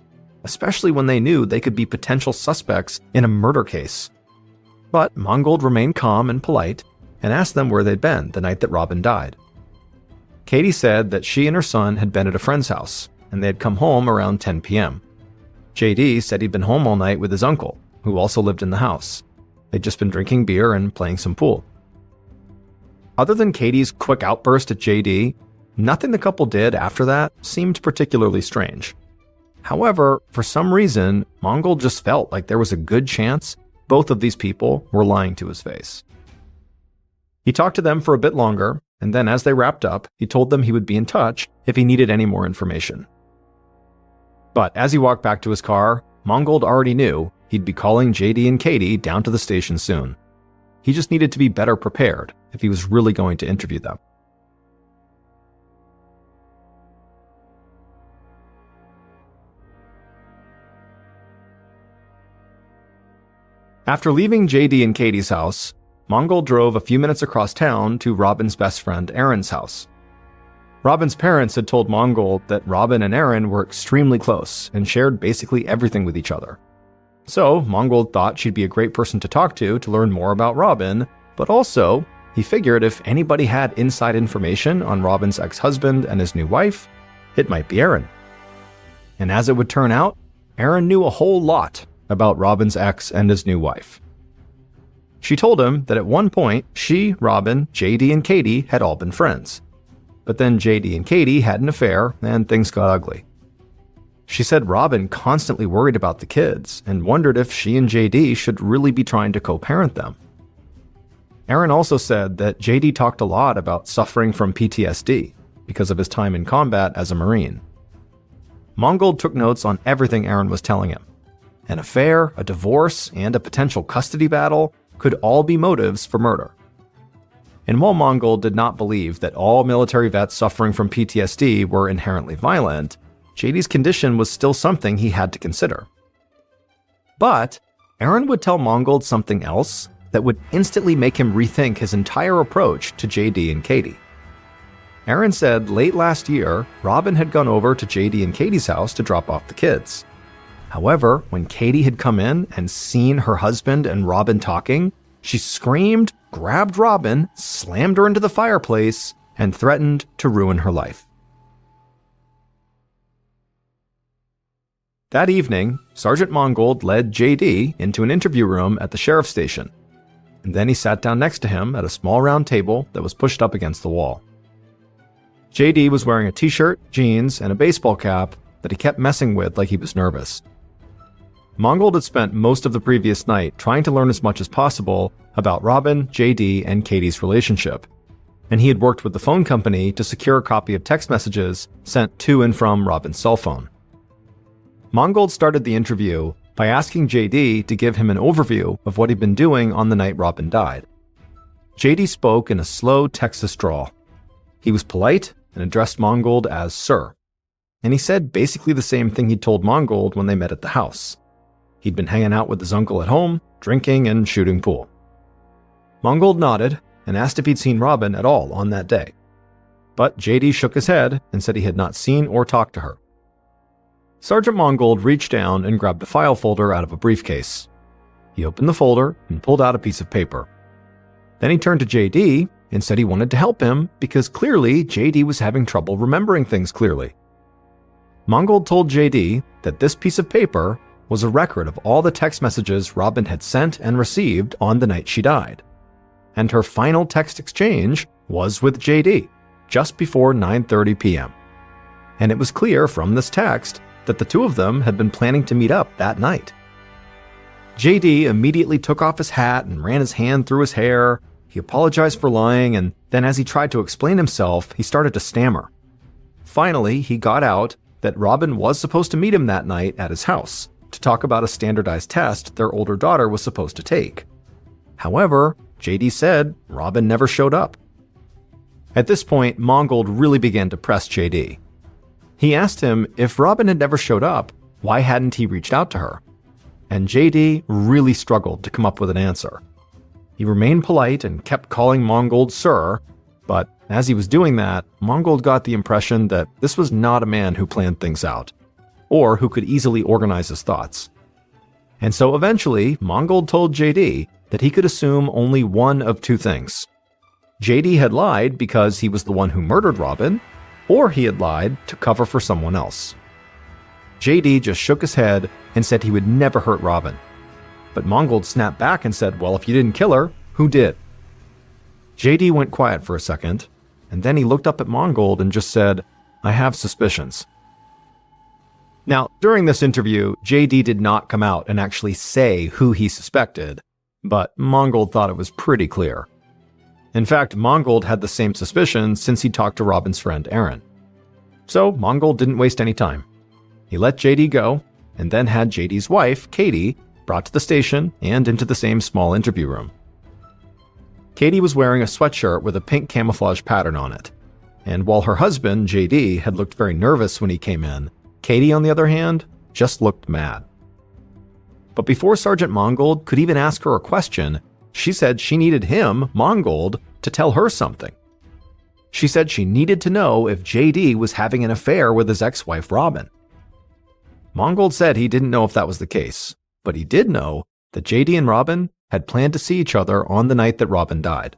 especially when they knew they could be potential suspects in a murder case. But Mongold remained calm and polite and asked them where they'd been the night that Robin died. Katie said that she and her son had been at a friend's house, and they had come home around 10 p.m. JD said he'd been home all night with his uncle, who also lived in the house. They'd just been drinking beer and playing some pool. Other than Katie's quick outburst at JD, nothing the couple did after that seemed particularly strange. However, for some reason, Mongold just felt like there was a good chance both of these people were lying to his face. He talked to them for a bit longer, and then as they wrapped up, he told them he would be in touch if he needed any more information. But as he walked back to his car, Mongold already knew he'd be calling JD and Katie down to the station soon. He just needed to be better prepared if he was really going to interview them. After leaving JD and Katie's house, Mongold drove a few minutes across town to Robin's best friend Aaron's house. Robin's parents had told Mongold that Robin and Aaron were extremely close and shared basically everything with each other. So Mongold thought she'd be a great person to talk to learn more about Robin, but also he figured if anybody had inside information on Robin's ex-husband and his new wife, it might be Aaron. And as it would turn out, Aaron knew a whole lot about Robin's ex and his new wife. She told him that at one point, she, Robin, JD, and Katie had all been friends. But then JD and Katie had an affair, and things got ugly. She said Robin constantly worried about the kids and wondered if she and JD should really be trying to co-parent them. Aaron also said that JD talked a lot about suffering from PTSD because of his time in combat as a Marine. Mongold took notes on everything Aaron was telling him. An affair, a divorce, and a potential custody battle could all be motives for murder. And while Mongold did not believe that all military vets suffering from PTSD were inherently violent, JD's condition was still something he had to consider. But Aaron would tell Mongold something else that would instantly make him rethink his entire approach to JD and Katie. Aaron said late last year, Robin had gone over to JD and Katie's house to drop off the kids. However, when Katie had come in and seen her husband and Robin talking, she screamed, grabbed Robin, slammed her into the fireplace, and threatened to ruin her life. That evening, Sergeant Mongold led JD into an interview room at the sheriff's station and then he sat down next to him at a small round table that was pushed up against the wall. JD was wearing a t-shirt, jeans, and a baseball cap that he kept messing with like he was nervous. Mongold had spent most of the previous night trying to learn as much as possible about Robin, JD, and Katie's relationship, and he had worked with the phone company to secure a copy of text messages sent to and from Robin's cell phone. Mongold started the interview by asking JD to give him an overview of what he'd been doing on the night Robin died. JD spoke in a slow Texas drawl. He was polite and addressed Mongold as Sir, and he said basically the same thing he'd told Mongold when they met at the house. He'd been hanging out with his uncle at home, drinking and shooting pool. Mongold nodded and asked if he'd seen Robin at all on that day. But JD shook his head and said he had not seen or talked to her. Sergeant Mongold reached down and grabbed a file folder out of a briefcase. He opened the folder and pulled out a piece of paper. Then he turned to JD and said he wanted to help him because clearly JD was having trouble remembering things clearly. Mongold told JD that this piece of paper was a record of all the text messages Robin had sent and received on the night she died. And her final text exchange was with JD, just before 9:30 p.m. And it was clear from this text that the two of them had been planning to meet up that night. JD immediately took off his hat and ran his hand through his hair. He apologized for lying, and then as he tried to explain himself, he started to stammer. Finally, he got out that Robin was supposed to meet him that night at his house to talk about a standardized test their older daughter was supposed to take. However, JD said Robin never showed up. At this point, Mongold really began to press JD. He asked him if Robin had never showed up, why hadn't he reached out to her? And JD really struggled to come up with an answer. He remained polite and kept calling Mongold Sir, but as he was doing that, Mongold got the impression that this was not a man who planned things out, or who could easily organize his thoughts. And so eventually, Mongold told JD that he could assume only one of two things. JD had lied because he was the one who murdered Robin, or he had lied to cover for someone else. JD just shook his head and said he would never hurt Robin. But Mongold snapped back and said, well, if you didn't kill her, who did? JD went quiet for a second, and then he looked up at Mongold and just said, I have suspicions. Now, during this interview, JD did not come out and actually say who he suspected, but Mongold thought it was pretty clear. In fact, Mongold had the same suspicion since he talked to Robin's friend Aaron. So Mongold didn't waste any time. He let JD go, and then had JD's wife, Katie, brought to the station and into the same small interview room. Katie was wearing a sweatshirt with a pink camouflage pattern on it, and while her husband, JD, had looked very nervous when he came in, Katie, on the other hand, just looked mad. But before Sergeant Mongold could even ask her a question, she said she needed him, Mongold, to tell her something. She said she needed to know if JD was having an affair with his ex-wife, Robin. Mongold said he didn't know if that was the case, but he did know that JD and Robin had planned to see each other on the night that Robin died.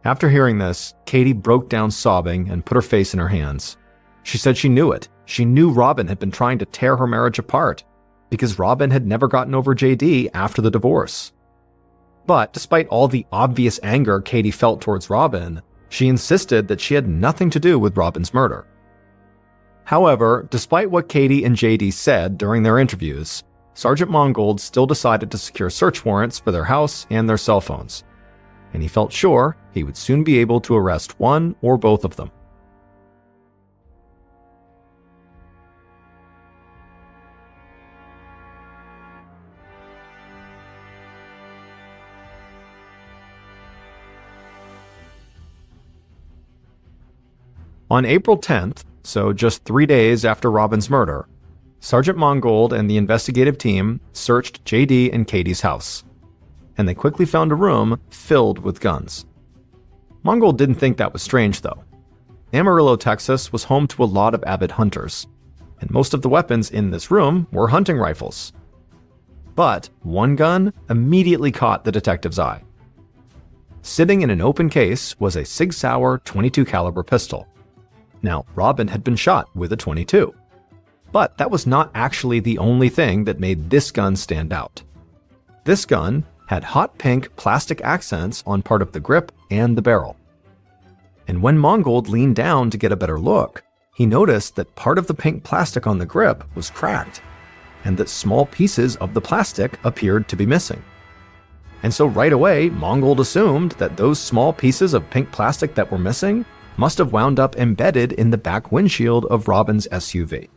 After hearing this, Katie broke down sobbing and put her face in her hands. She said she knew it. She knew Robin had been trying to tear her marriage apart because Robin had never gotten over JD after the divorce. But despite all the obvious anger Katie felt towards Robin, she insisted that she had nothing to do with Robin's murder. However, despite what Katie and JD said during their interviews, Sergeant Mongold still decided to secure search warrants for their house and their cell phones, and he felt sure he would soon be able to arrest one or both of them. On April 10th, so just 3 days after Robin's murder, Sergeant Mongold and the investigative team searched JD and Katie's house, and they quickly found a room filled with guns. Mongold didn't think that was strange, though. Amarillo, Texas was home to a lot of avid hunters, and most of the weapons in this room were hunting rifles. But one gun immediately caught the detective's eye. Sitting in an open case was a Sig Sauer .22 caliber pistol. Now, Robin had been shot with a .22. But that was not actually the only thing that made this gun stand out. This gun had hot pink plastic accents on part of the grip and the barrel. And when Mongold leaned down to get a better look, he noticed that part of the pink plastic on the grip was cracked, and that small pieces of the plastic appeared to be missing. And so right away, Mongold assumed that those small pieces of pink plastic that were missing must have wound up embedded in the back windshield of Robin's SUV.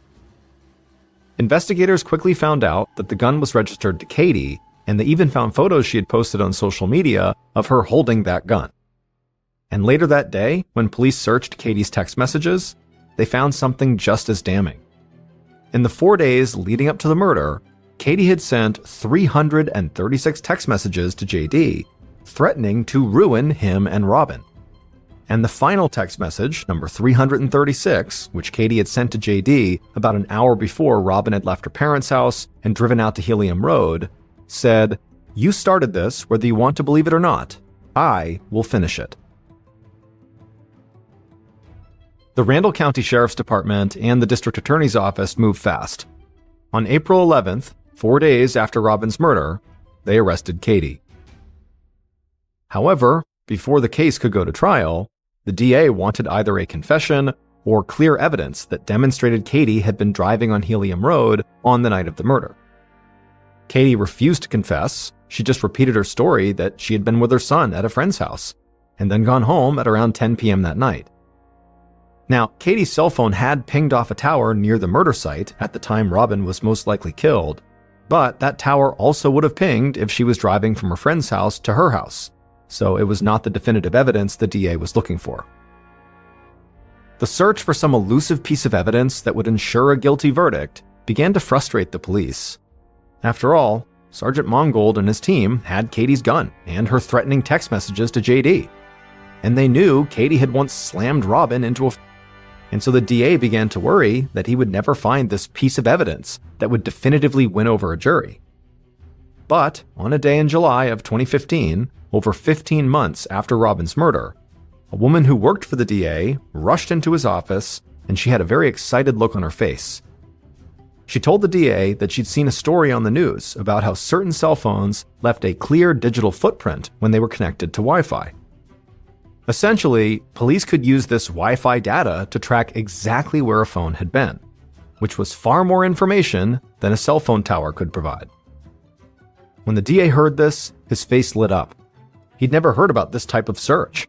Investigators quickly found out that the gun was registered to Katie, and they even found photos she had posted on social media of her holding that gun. And later that day, when police searched Katie's text messages, they found something just as damning. In the 4 days leading up to the murder, Katie had sent 336 text messages to JD, threatening to ruin him and Robin. And the final text message, number 336, which Katie had sent to JD about an hour before Robin had left her parents' house and driven out to Helium Road, said, "You started this, whether you want to believe it or not. I will finish it." The Randall County Sheriff's Department and the District Attorney's Office moved fast. On April 11th, 4 days after Robin's murder, they arrested Katie. However, before the case could go to trial, the DA wanted either a confession or clear evidence that demonstrated Katie had been driving on Helium Road on the night of the murder. Katie refused to confess. She just repeated her story that she had been with her son at a friend's house and then gone home at around 10 p.m. that night. Now, Katie's cell phone had pinged off a tower near the murder site at the time Robin was most likely killed, but that tower also would have pinged if she was driving from her friend's house to her house, so it was not the definitive evidence the DA was looking for. The search for some elusive piece of evidence that would ensure a guilty verdict began to frustrate the police. After all, Sergeant Mongold and his team had Katie's gun and her threatening text messages to JD, and they knew Katie had once slammed Robin into a... And so the DA began to worry that he would never find this piece of evidence that would definitively win over a jury. But on a day in July of 2015, over 15 months after Robin's murder, a woman who worked for the DA rushed into his office, and she had a very excited look on her face. She told the DA that she'd seen a story on the news about how certain cell phones left a clear digital footprint when they were connected to Wi-Fi. Essentially, police could use this Wi-Fi data to track exactly where a phone had been, which was far more information than a cell phone tower could provide. When the DA heard this, his face lit up. He'd never heard about this type of search.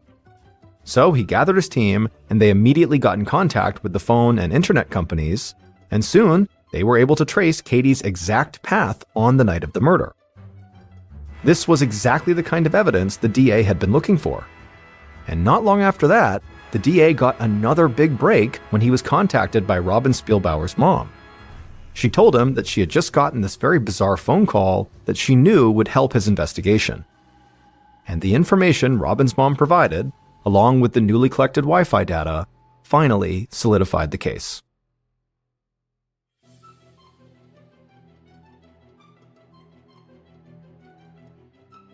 So he gathered his team, and they immediately got in contact with the phone and internet companies, and soon they were able to trace Katie's exact path on the night of the murder. This was exactly the kind of evidence the DA had been looking for. And not long after that, the DA got another big break when he was contacted by Robin Spielbauer's mom. She told him that she had just gotten this very bizarre phone call that she knew would help his investigation. And the information Robin's mom provided, along with the newly collected Wi-Fi data, finally solidified the case.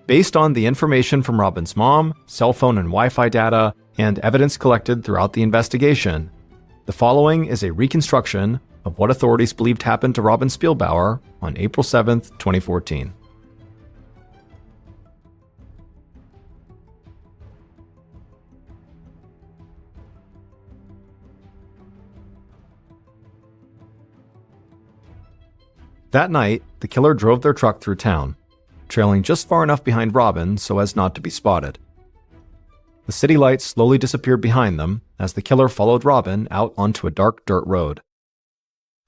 Based on the information from Robin's mom, cell phone and Wi-Fi data, and evidence collected throughout the investigation, the following is a reconstruction of what authorities believed happened to Robin Spielbauer on April 7, 2014. That night, the killer drove their truck through town, trailing just far enough behind Robin so as not to be spotted. The city lights slowly disappeared behind them as the killer followed Robin out onto a dark dirt road.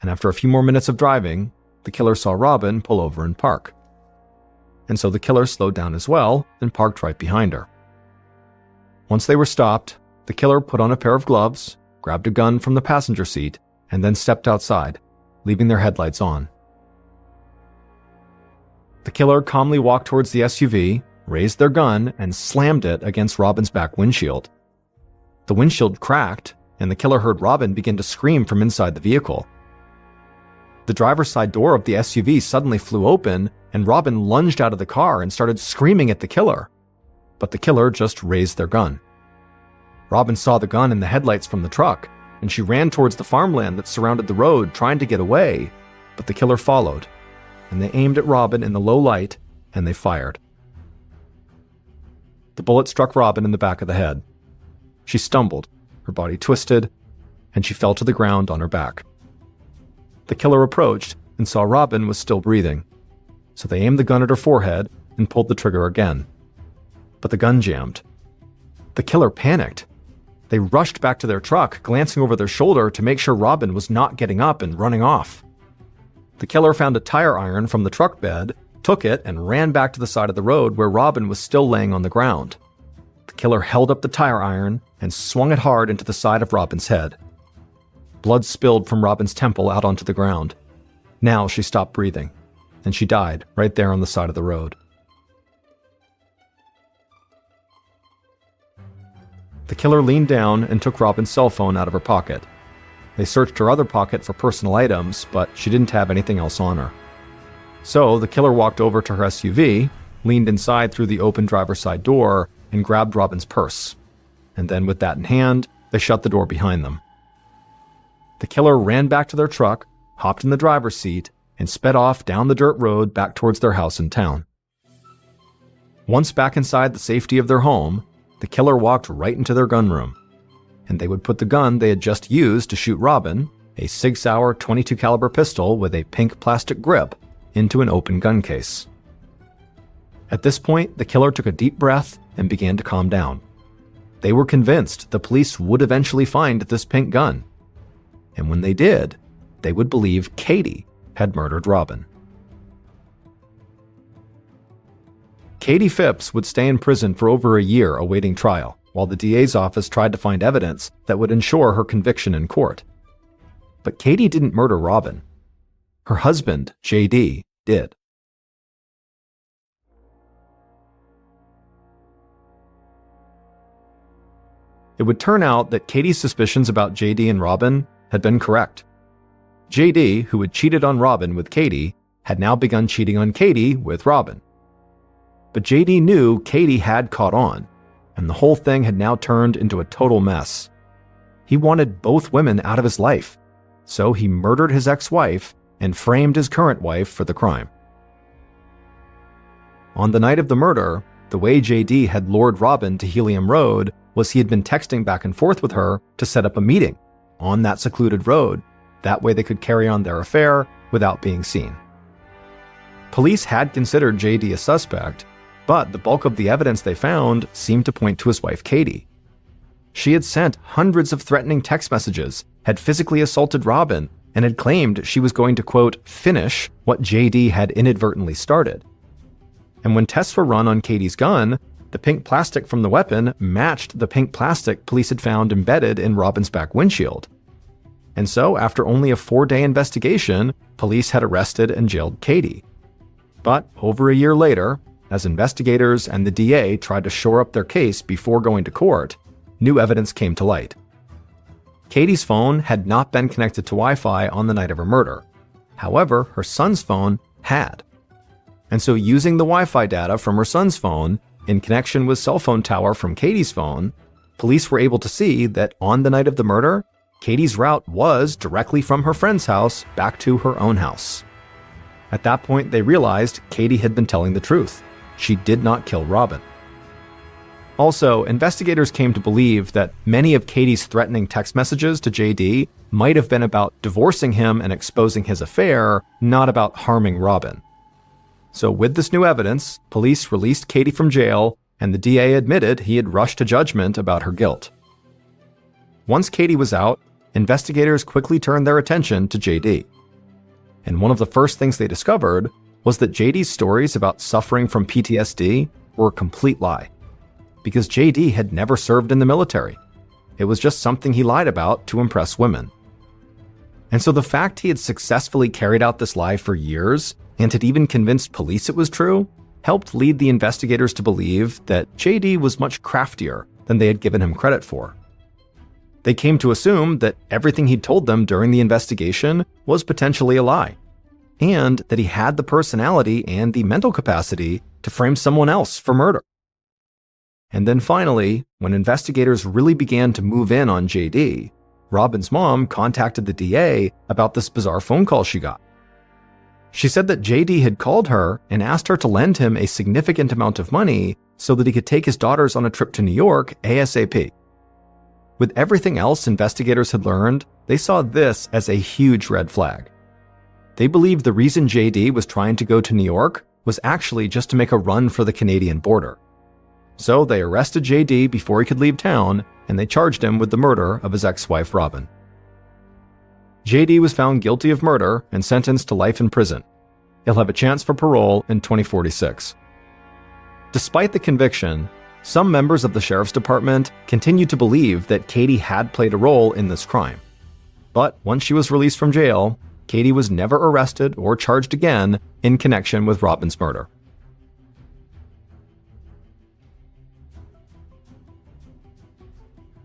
And after a few more minutes of driving, the killer saw Robin pull over and park. And so the killer slowed down as well and parked right behind her. Once they were stopped, the killer put on a pair of gloves, grabbed a gun from the passenger seat, and then stepped outside, leaving their headlights on. The killer calmly walked towards the SUV, raised their gun, and slammed it against Robin's back windshield. The windshield cracked, and the killer heard Robin begin to scream from inside the vehicle. The driver's side door of the SUV suddenly flew open, and Robin lunged out of the car and started screaming at the killer. But the killer just raised their gun. Robin saw the gun in the headlights from the truck, and she ran towards the farmland that surrounded the road, trying to get away, but the killer followed, and they aimed at Robin in the low light, and they fired. the bullet struck Robin in the back of the head. She stumbled, her body twisted, and she fell to the ground on her back. The killer approached and saw Robin was still breathing, so they aimed the gun at her forehead and pulled the trigger again. But the gun jammed. The killer panicked. They rushed back to their truck, glancing over their shoulder to make sure Robin was not getting up and running off. The killer found a tire iron from the truck bed, took it, and ran back to the side of the road where Robin was still laying on the ground. The killer held up the tire iron and swung it hard into the side of Robin's head. Blood spilled from Robin's temple out onto the ground. Now she stopped breathing, and she died right there on the side of the road. The killer leaned down and took Robin's cell phone out of her pocket. They searched her other pocket for personal items, but she didn't have anything else on her. So the killer walked over to her SUV, leaned inside through the open driver's side door, and grabbed Robin's purse. And then with that in hand, they shut the door behind them. The killer ran back to their truck, hopped in the driver's seat, and sped off down the dirt road back towards their house in town. Once back inside the safety of their home, the killer walked right into their gun room, and they would put the gun they had just used to shoot Robin, a Sig Sauer .22 caliber pistol with a pink plastic grip, into an open gun case. At this point, the killer took a deep breath and began to calm down. They were convinced the police would eventually find this pink gun. And when they did, they would believe Katie had murdered Robin. Katie Phipps would stay in prison for over a year awaiting trial, while the DA's office tried to find evidence that would ensure her conviction in court. But Katie didn't murder Robin. Her husband, JD, did. It would turn out that Katie's suspicions about JD and Robin had been correct. JD, who had cheated on Robin with Katie, had now begun cheating on Katie with Robin. But JD knew Katie had caught on, and the whole thing had now turned into a total mess. He wanted both women out of his life, so he murdered his ex-wife and framed his current wife for the crime. On the night of the murder, the way JD had lured Robin to Helium Road was he had been texting back and forth with her to set up a meeting on that secluded road. That way they could carry on their affair without being seen. Police had considered JD a suspect, but the bulk of the evidence they found seemed to point to his wife Katie. She had sent hundreds of threatening text messages, had physically assaulted Robin, and had claimed she was going to, quote, finish what JD had inadvertently started. And when tests were run on Katie's gun, the pink plastic from the weapon matched the pink plastic police had found embedded in Robin's back windshield. And so, after only a 4-day investigation, police had arrested and jailed Katie. But over a year later, as investigators and the DA tried to shore up their case before going to court, new evidence came to light. Katie's phone had not been connected to Wi-Fi on the night of her murder. However, her son's phone had. And so using the Wi-Fi data from her son's phone in connection with cell phone tower from Katie's phone, police were able to see that on the night of the murder, Katie's route was directly from her friend's house back to her own house. At that point, they realized Katie had been telling the truth. She did not kill Robin. Also, investigators came to believe that many of Katie's threatening text messages to JD might have been about divorcing him and exposing his affair, not about harming Robin. So with this new evidence, police released Katie from jail, and the DA admitted he had rushed to judgment about her guilt. Once Katie was out, investigators quickly turned their attention to JD. And one of the first things they discovered was that JD's stories about suffering from PTSD were a complete lie. Because JD had never served in the military. It was just something he lied about to impress women. And so the fact he had successfully carried out this lie for years and had even convinced police it was true helped lead the investigators to believe that JD was much craftier than they had given him credit for. They came to assume that everything he'd told them during the investigation was potentially a lie, and that he had the personality and the mental capacity to frame someone else for murder. And then finally, when investigators really began to move in on JD, Robin's mom contacted the DA about this bizarre phone call she got. She said that JD had called her and asked her to lend him a significant amount of money so that he could take his daughters on a trip to New York ASAP. With everything else investigators had learned, they saw this as a huge red flag. They believed the reason JD was trying to go to New York was actually just to make a run for the Canadian border. So they arrested JD before he could leave town, and they charged him with the murder of his ex-wife Robin. JD was found guilty of murder and sentenced to life in prison. He'll have a chance for parole in 2046. Despite the conviction, some members of the sheriff's department continued to believe that Katie had played a role in this crime. But once she was released from jail, Katie was never arrested or charged again in connection with Robin's murder.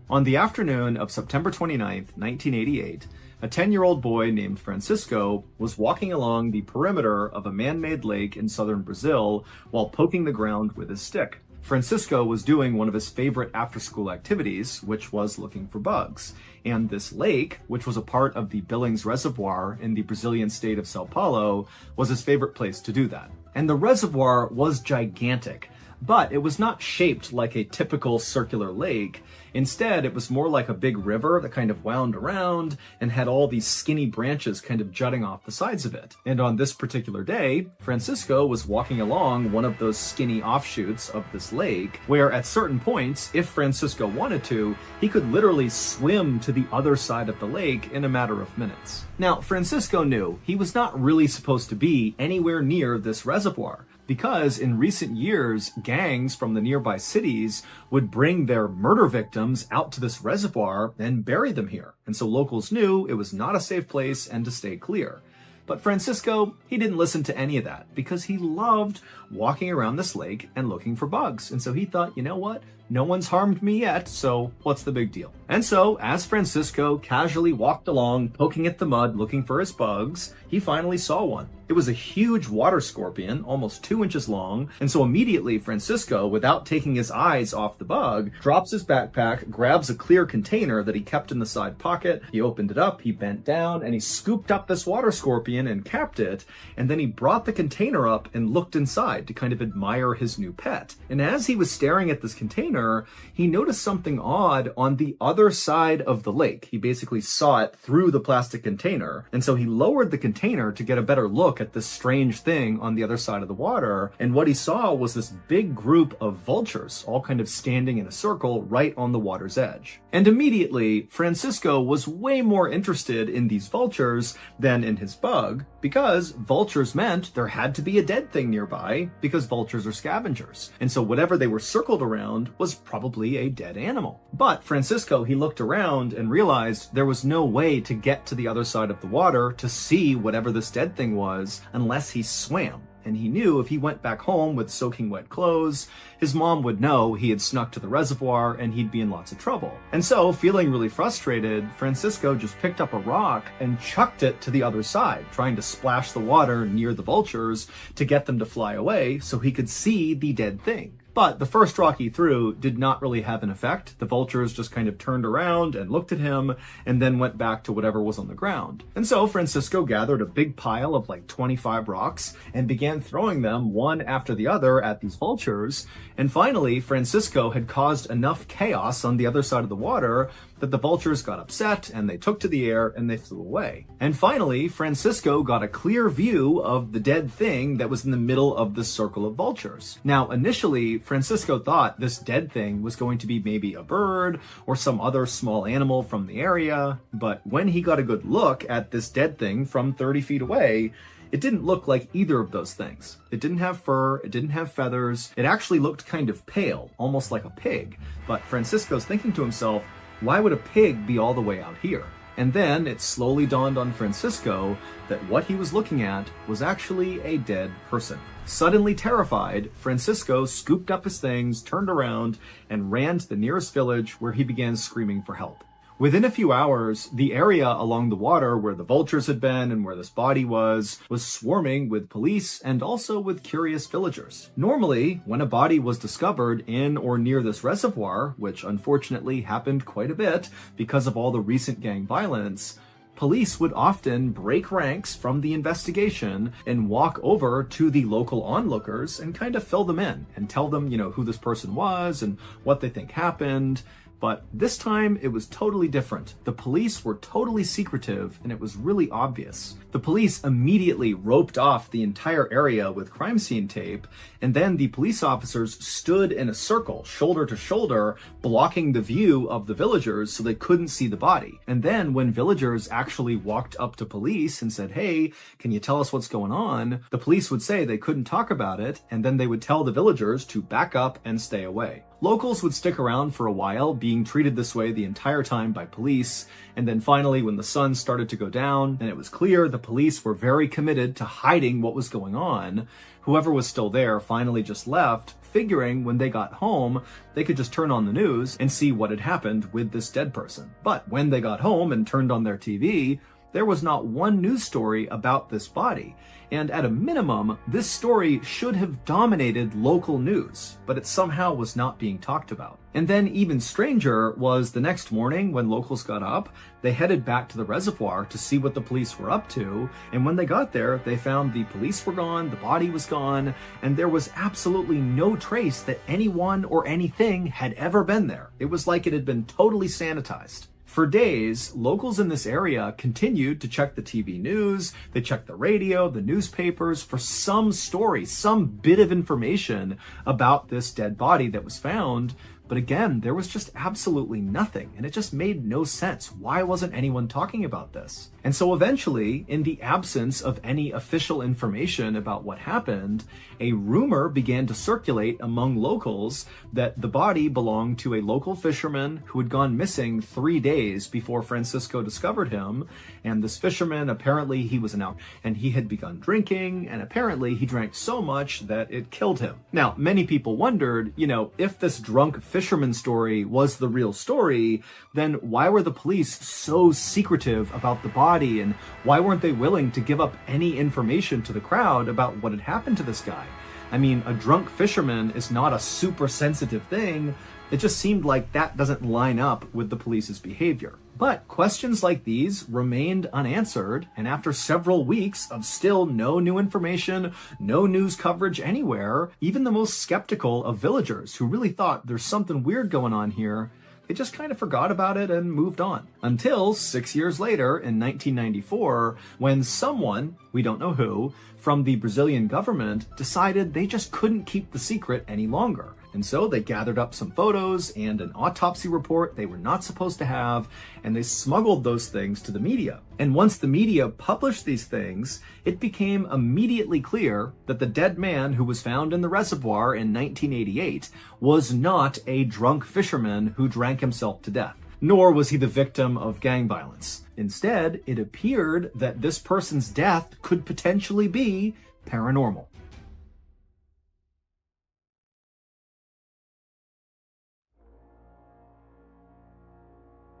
On the afternoon of September 29, 1988, a 10-year-old boy named Francisco was walking along the perimeter of a man-made lake in southern Brazil while poking the ground with his stick. Francisco was doing one of his favorite after-school activities, which was looking for bugs. And this lake, which was a part of the Billings Reservoir in the Brazilian state of Sao Paulo, was his favorite place to do that. And the reservoir was gigantic, but it was not shaped like a typical circular lake. Instead, it was more like a big river that kind of wound around and had all these skinny branches kind of jutting off the sides of it. And on this particular day, Francisco was walking along one of those skinny offshoots of this lake, where at certain points, if Francisco wanted to, he could literally swim to the other side of the lake in a matter of minutes. Now, Francisco knew he was not really supposed to be anywhere near this reservoir, because in recent years, gangs from the nearby cities would bring their murder victims out to this reservoir and bury them here. And so locals knew it was not a safe place and to stay clear. But Francisco, he didn't listen to any of that because he loved walking around this lake and looking for bugs. And so he thought, you know what? No one's harmed me yet, so what's the big deal? And so, as Francisco casually walked along, poking at the mud, looking for his bugs, he finally saw one. It was a huge water scorpion, almost 2 inches long, and so immediately Francisco, without taking his eyes off the bug, drops his backpack, grabs a clear container that he kept in the side pocket, he opened it up, he bent down, and he scooped up this water scorpion and capped it, and then he brought the container up and looked inside to kind of admire his new pet. And as he was staring at this container, he noticed something odd on the other side of the lake. He basically saw it through the plastic container, and so he lowered the container to get a better look at this strange thing on the other side of the water, and what he saw was this big group of vultures, all kind of standing in a circle right on the water's edge. And immediately, Francisco was way more interested in these vultures than in his bug, because vultures meant there had to be a dead thing nearby, because vultures are scavengers. And so whatever they were circled around was probably a dead animal. But Francisco, he looked around and realized there was no way to get to the other side of the water to see whatever this dead thing was unless he swam. And he knew if he went back home with soaking wet clothes, his mom would know he had snuck to the reservoir and he'd be in lots of trouble. And so, feeling really frustrated, Francisco just picked up a rock and chucked it to the other side, trying to splash the water near the vultures to get them to fly away so he could see the dead thing. But the first rock he threw did not really have an effect. The vultures just kind of turned around and looked at him and then went back to whatever was on the ground. And so Francisco gathered a big pile of like 25 rocks and began throwing them one after the other at these vultures. And finally, Francisco had caused enough chaos on the other side of the water that the vultures got upset and they took to the air and they flew away. And finally, Francisco got a clear view of the dead thing that was in the middle of the circle of vultures. Now, initially, Francisco thought this dead thing was going to be maybe a bird or some other small animal from the area, but when he got a good look at this dead thing from 30 feet away, it didn't look like either of those things. It didn't have fur, it didn't have feathers, it actually looked kind of pale, almost like a pig. But Francisco's thinking to himself, why would a pig be all the way out here? And then it slowly dawned on Francisco that what he was looking at was actually a dead person. Suddenly terrified, Francisco scooped up his things, turned around, and ran to the nearest village where he began screaming for help. Within a few hours, the area along the water where the vultures had been and where this body was swarming with police and also with curious villagers. Normally, when a body was discovered in or near this reservoir, which unfortunately happened quite a bit because of all the recent gang violence, Police would often break ranks from the investigation and walk over to the local onlookers and kind of fill them in and tell them, who this person was and what they think happened. But this time, it was totally different. The police were totally secretive, and it was really obvious. The police immediately roped off the entire area with crime scene tape, and then the police officers stood in a circle, shoulder to shoulder, blocking the view of the villagers so they couldn't see the body. And then when villagers actually walked up to police and said, "Hey, can you tell us what's going on?" the police would say they couldn't talk about it, and then they would tell the villagers to back up and stay away. Locals would stick around for a while, being treated this way the entire time by police, and then finally when the sun started to go down and it was clear the police were very committed to hiding what was going on, whoever was still there finally just left, figuring when they got home they could just turn on the news and see what had happened with this dead person. But when they got home and turned on their TV, there was not one news story about this body. And at a minimum, this story should have dominated local news, but it somehow was not being talked about. And then even stranger was the next morning when locals got up, they headed back to the reservoir to see what the police were up to. And when they got there, they found the police were gone, the body was gone, and there was absolutely no trace that anyone or anything had ever been there. It was like it had been totally sanitized. For days, locals in this area continued to check the TV news, they checked the radio, the newspapers for some story, some bit of information about this dead body that was found. But again, there was just absolutely nothing, and it just made no sense. Why wasn't anyone talking about this? And so eventually, in the absence of any official information about what happened, a rumor began to circulate among locals that the body belonged to a local fisherman who had gone missing 3 days before Francisco discovered him. And this fisherman, apparently he was an alcoholic, and he had begun drinking, and apparently he drank so much that it killed him. Now, many people wondered, if this drunk fisherman story was the real story, then why were the police so secretive about the body, and why weren't they willing to give up any information to the crowd about what had happened to this guy? I mean, a drunk fisherman is not a super sensitive thing. It just seemed like that doesn't line up with the police's behavior. But questions like these remained unanswered, and after several weeks of still no new information, no news coverage anywhere, even the most skeptical of villagers who really thought there's something weird going on here, they just kind of forgot about it and moved on. Until 6 years later, in 1994, when someone, we don't know who, from the Brazilian government decided they just couldn't keep the secret any longer. And so they gathered up some photos and an autopsy report they were not supposed to have, and they smuggled those things to the media. And once the media published these things, it became immediately clear that the dead man who was found in the reservoir in 1988 was not a drunk fisherman who drank himself to death, nor was he the victim of gang violence. Instead, it appeared that this person's death could potentially be paranormal.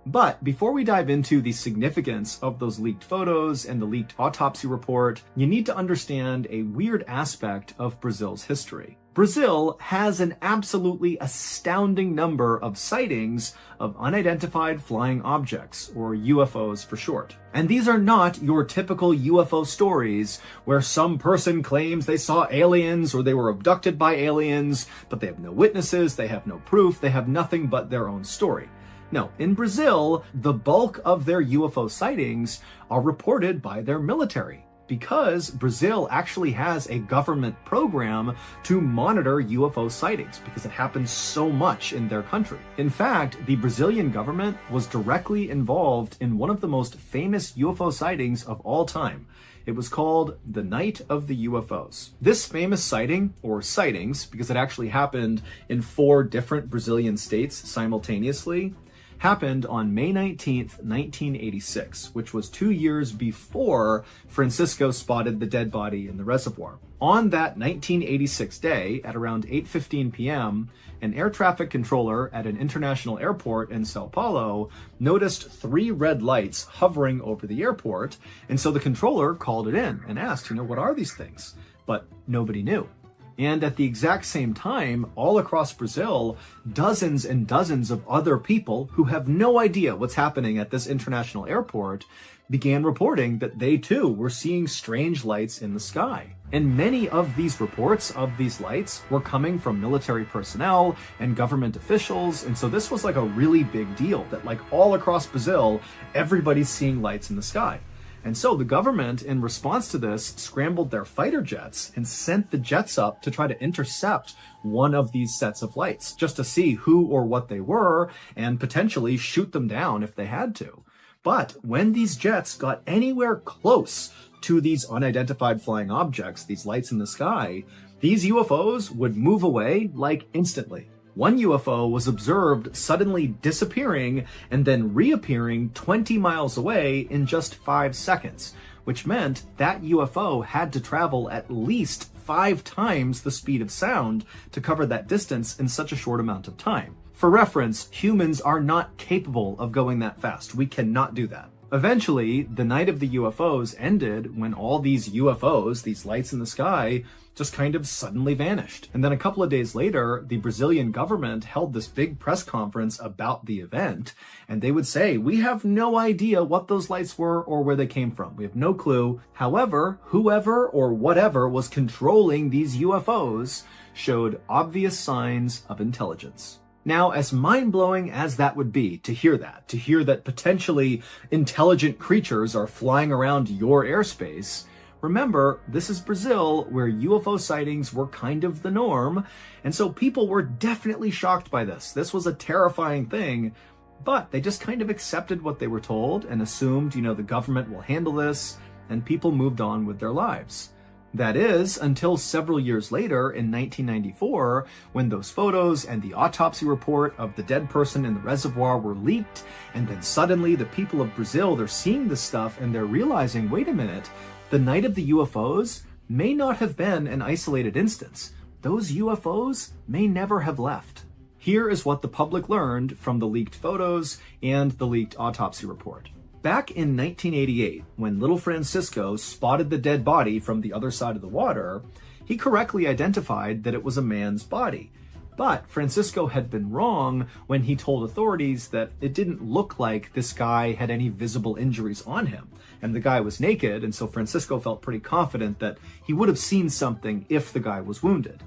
But before we dive into the significance of those leaked photos and the leaked autopsy report, you need to understand a weird aspect of Brazil's history. Brazil has an absolutely astounding number of sightings of unidentified flying objects, or UFOs for short. And these are not your typical UFO stories where some person claims they saw aliens or they were abducted by aliens, but they have no witnesses, they have no proof, they have nothing but their own story. No, in Brazil, the bulk of their UFO sightings are reported by their military, because Brazil actually has a government program to monitor UFO sightings because it happens so much in their country. In fact, the Brazilian government was directly involved in one of the most famous UFO sightings of all time. It was called the Night of the UFOs. This famous sighting, or sightings, because it actually happened in 4 different Brazilian states simultaneously, happened on May 19th, 1986, which was 2 years before Francisco spotted the dead body in the reservoir. On that 1986 day, at around 8:15 p.m., an air traffic controller at an international airport in Sao Paulo noticed 3 red lights hovering over the airport, and so the controller called it in and asked, what are these things? But nobody knew. And at the exact same time, all across Brazil, dozens and dozens of other people who have no idea what's happening at this international airport began reporting that they too were seeing strange lights in the sky. And many of these reports of these lights were coming from military personnel and government officials. And so this was like a really big deal that like all across Brazil, everybody's seeing lights in the sky. And so the government, in response to this, scrambled their fighter jets and sent the jets up to try to intercept one of these sets of lights, just to see who or what they were and potentially shoot them down if they had to. But when these jets got anywhere close to these unidentified flying objects, these lights in the sky, these UFOs would move away like instantly. One UFO was observed suddenly disappearing and then reappearing 20 miles away in just 5 seconds, which meant that UFO had to travel at least 5 times the speed of sound to cover that distance in such a short amount of time. For reference, humans are not capable of going that fast. We cannot do that. Eventually, the night of the UFOs ended when all these UFOs, these lights in the sky, just kind of suddenly vanished. And then a couple of days later, the Brazilian government held this big press conference about the event, and they would say, we have no idea what those lights were or where they came from. We have no clue. However, whoever or whatever was controlling these UFOs showed obvious signs of intelligence. Now, as mind-blowing as that would be to hear that potentially intelligent creatures are flying around your airspace, remember, this is Brazil, where UFO sightings were kind of the norm, and so people were definitely shocked by this. This was a terrifying thing, but they just kind of accepted what they were told and assumed, the government will handle this, and people moved on with their lives. That is, until several years later in 1994, when those photos and the autopsy report of the dead person in the reservoir were leaked, and then suddenly the people of Brazil, they're seeing this stuff and they're realizing, wait a minute, the night of the UFOs may not have been an isolated instance. Those UFOs may never have left. Here is what the public learned from the leaked photos and the leaked autopsy report. Back in 1988, when little Francisco spotted the dead body from the other side of the water, he correctly identified that it was a man's body. But Francisco had been wrong when he told authorities that it didn't look like this guy had any visible injuries on him. And the guy was naked, and so Francisco felt pretty confident that he would have seen something if the guy was wounded.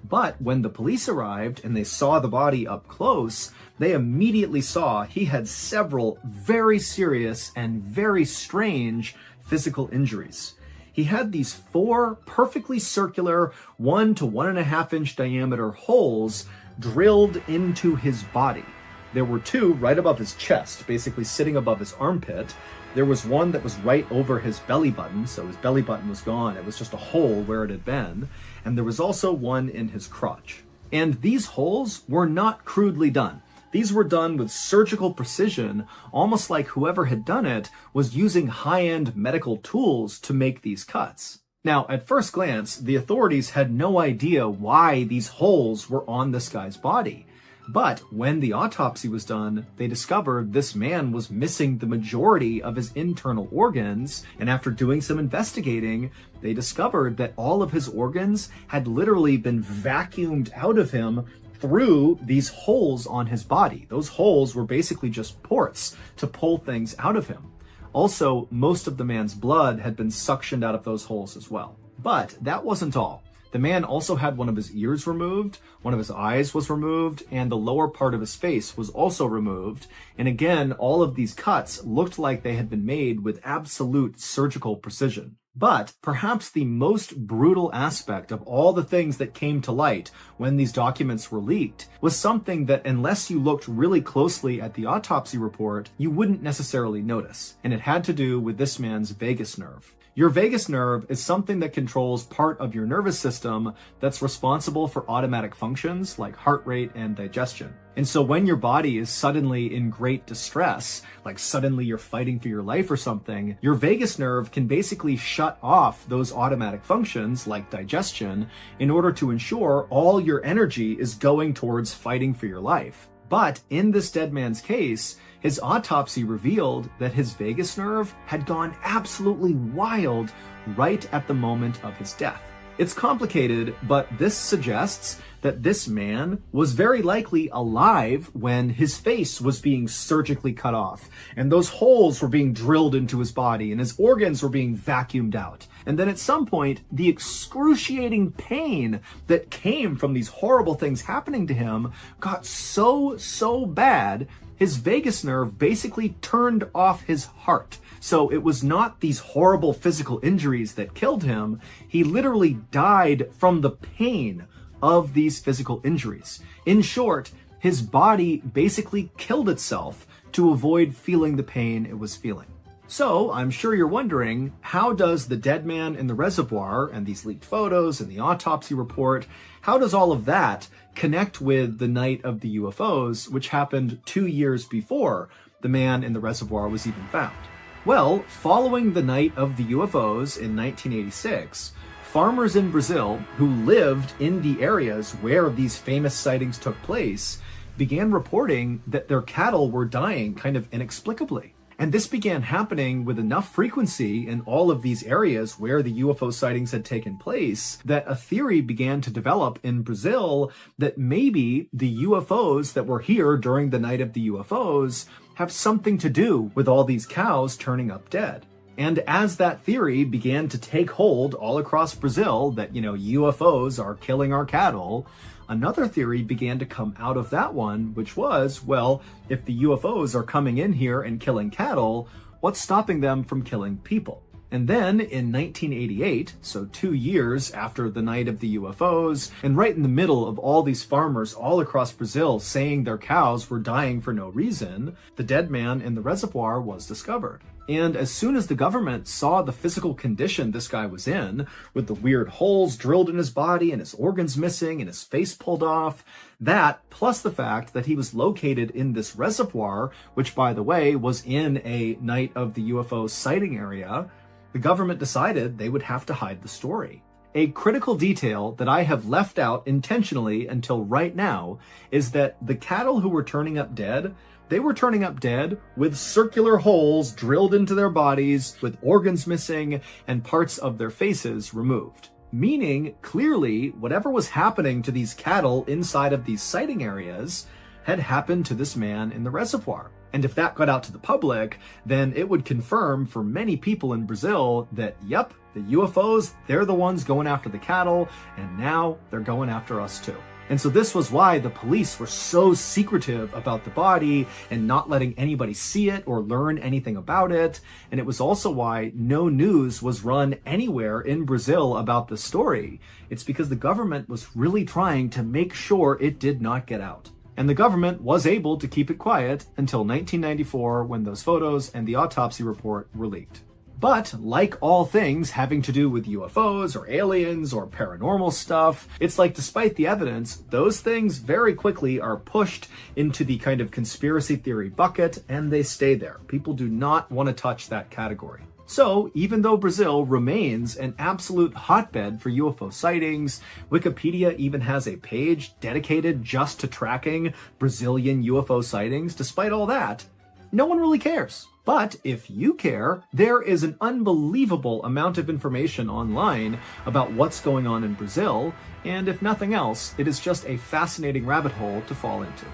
But when the police arrived and they saw the body up close, they immediately saw he had several very serious and very strange physical injuries. He had these 4 perfectly circular 1 to 1.5 inch diameter holes drilled into his body. There were 2 right above his chest, basically sitting above his armpit. There was one that was right over his belly button, so his belly button was gone. It was just a hole where it had been. And there was also one in his crotch. And these holes were not crudely done. These were done with surgical precision, almost like whoever had done it was using high-end medical tools to make these cuts. Now, at first glance, the authorities had no idea why these holes were on this guy's body. But when the autopsy was done, they discovered this man was missing the majority of his internal organs, and after doing some investigating, they discovered that all of his organs had literally been vacuumed out of him through these holes on his body. Those holes were basically just ports to pull things out of him. Also, most of the man's blood had been suctioned out of those holes as well. But that wasn't all. The man also had one of his ears removed, one of his eyes was removed, and the lower part of his face was also removed. And again, all of these cuts looked like they had been made with absolute surgical precision. But perhaps the most brutal aspect of all the things that came to light when these documents were leaked was something that, unless you looked really closely at the autopsy report, you wouldn't necessarily notice. And it had to do with this man's vagus nerve. Your vagus nerve is something that controls part of your nervous system that's responsible for automatic functions like heart rate and digestion. And so when your body is suddenly in great distress, like suddenly you're fighting for your life or something, your vagus nerve can basically shut off those automatic functions like digestion in order to ensure all your energy is going towards fighting for your life. But in this dead man's case, his autopsy revealed that his vagus nerve had gone absolutely wild right at the moment of his death. It's complicated, but this suggests that this man was very likely alive when his face was being surgically cut off, and those holes were being drilled into his body, and his organs were being vacuumed out. And then at some point, the excruciating pain that came from these horrible things happening to him got so bad, his vagus nerve basically turned off his heart. So it was not these horrible physical injuries that killed him. He literally died from the pain of these physical injuries. In short, his body basically killed itself to avoid feeling the pain it was feeling. So I'm sure you're wondering, how does the dead man in the reservoir and these leaked photos and the autopsy report, how does all of that connect with the night of the UFOs, which happened 2 years before the man in the reservoir was even found? Well, following the night of the UFOs in 1986, farmers in Brazil who lived in the areas where these famous sightings took place began reporting that their cattle were dying kind of inexplicably. And this began happening with enough frequency in all of these areas where the UFO sightings had taken place that a theory began to develop in Brazil that maybe the UFOs that were here during the night of the UFOs have something to do with all these cows turning up dead. And as that theory began to take hold all across Brazil, that, UFOs are killing our cattle, another theory began to come out of that one, which was, well, if the UFOs are coming in here and killing cattle, what's stopping them from killing people? And then in 1988, so 2 years after the night of the UFOs, and right in the middle of all these farmers all across Brazil saying their cows were dying for no reason, the dead man in the reservoir was discovered. And as soon as the government saw the physical condition this guy was in, with the weird holes drilled in his body and his organs missing and his face pulled off, that, plus the fact that he was located in this reservoir, which by the way was in a night of the UFO sighting area, the government decided they would have to hide the story. A critical detail that I have left out intentionally until right now is that the cattle who were turning up dead, they were turning up dead with circular holes drilled into their bodies, with organs missing and parts of their faces removed. Meaning, clearly, whatever was happening to these cattle inside of these sighting areas had happened to this man in the reservoir. And if that got out to the public, then it would confirm for many people in Brazil that, yep, the UFOs, they're the ones going after the cattle, and now they're going after us too. And so this was why the police were so secretive about the body and not letting anybody see it or learn anything about it. And it was also why no news was run anywhere in Brazil about the story. It's because the government was really trying to make sure it did not get out. And the government was able to keep it quiet until 1994 when those photos and the autopsy report were leaked. But like all things having to do with UFOs or aliens or paranormal stuff, it's like despite the evidence, those things very quickly are pushed into the kind of conspiracy theory bucket and they stay there. People do not want to touch that category. So even though Brazil remains an absolute hotbed for UFO sightings, Wikipedia even has a page dedicated just to tracking Brazilian UFO sightings, despite all that, no one really cares. But if you care, there is an unbelievable amount of information online about what's going on in Brazil, and if nothing else, it is just a fascinating rabbit hole to fall into.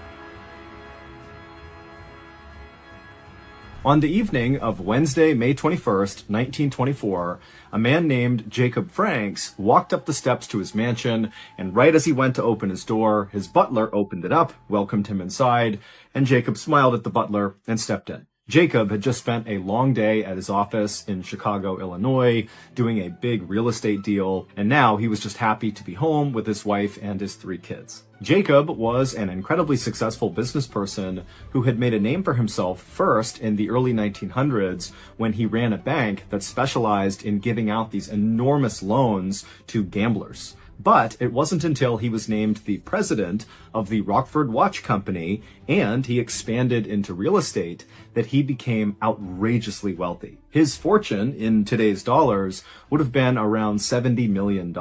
On the evening of Wednesday, May 21st, 1924, a man named Jacob Franks walked up the steps to his mansion, and right as he went to open his door, his butler opened it up, welcomed him inside, and Jacob smiled at the butler and stepped in. Jacob had just spent a long day at his office in Chicago, Illinois, doing a big real estate deal, and now he was just happy to be home with his wife and his 3 kids. Jacob was an incredibly successful business person who had made a name for himself first in the early 1900s when he ran a bank that specialized in giving out these enormous loans to gamblers. But it wasn't until he was named the president of the Rockford Watch Company and he expanded into real estate that he became outrageously wealthy. His fortune in today's dollars would have been around $70 million.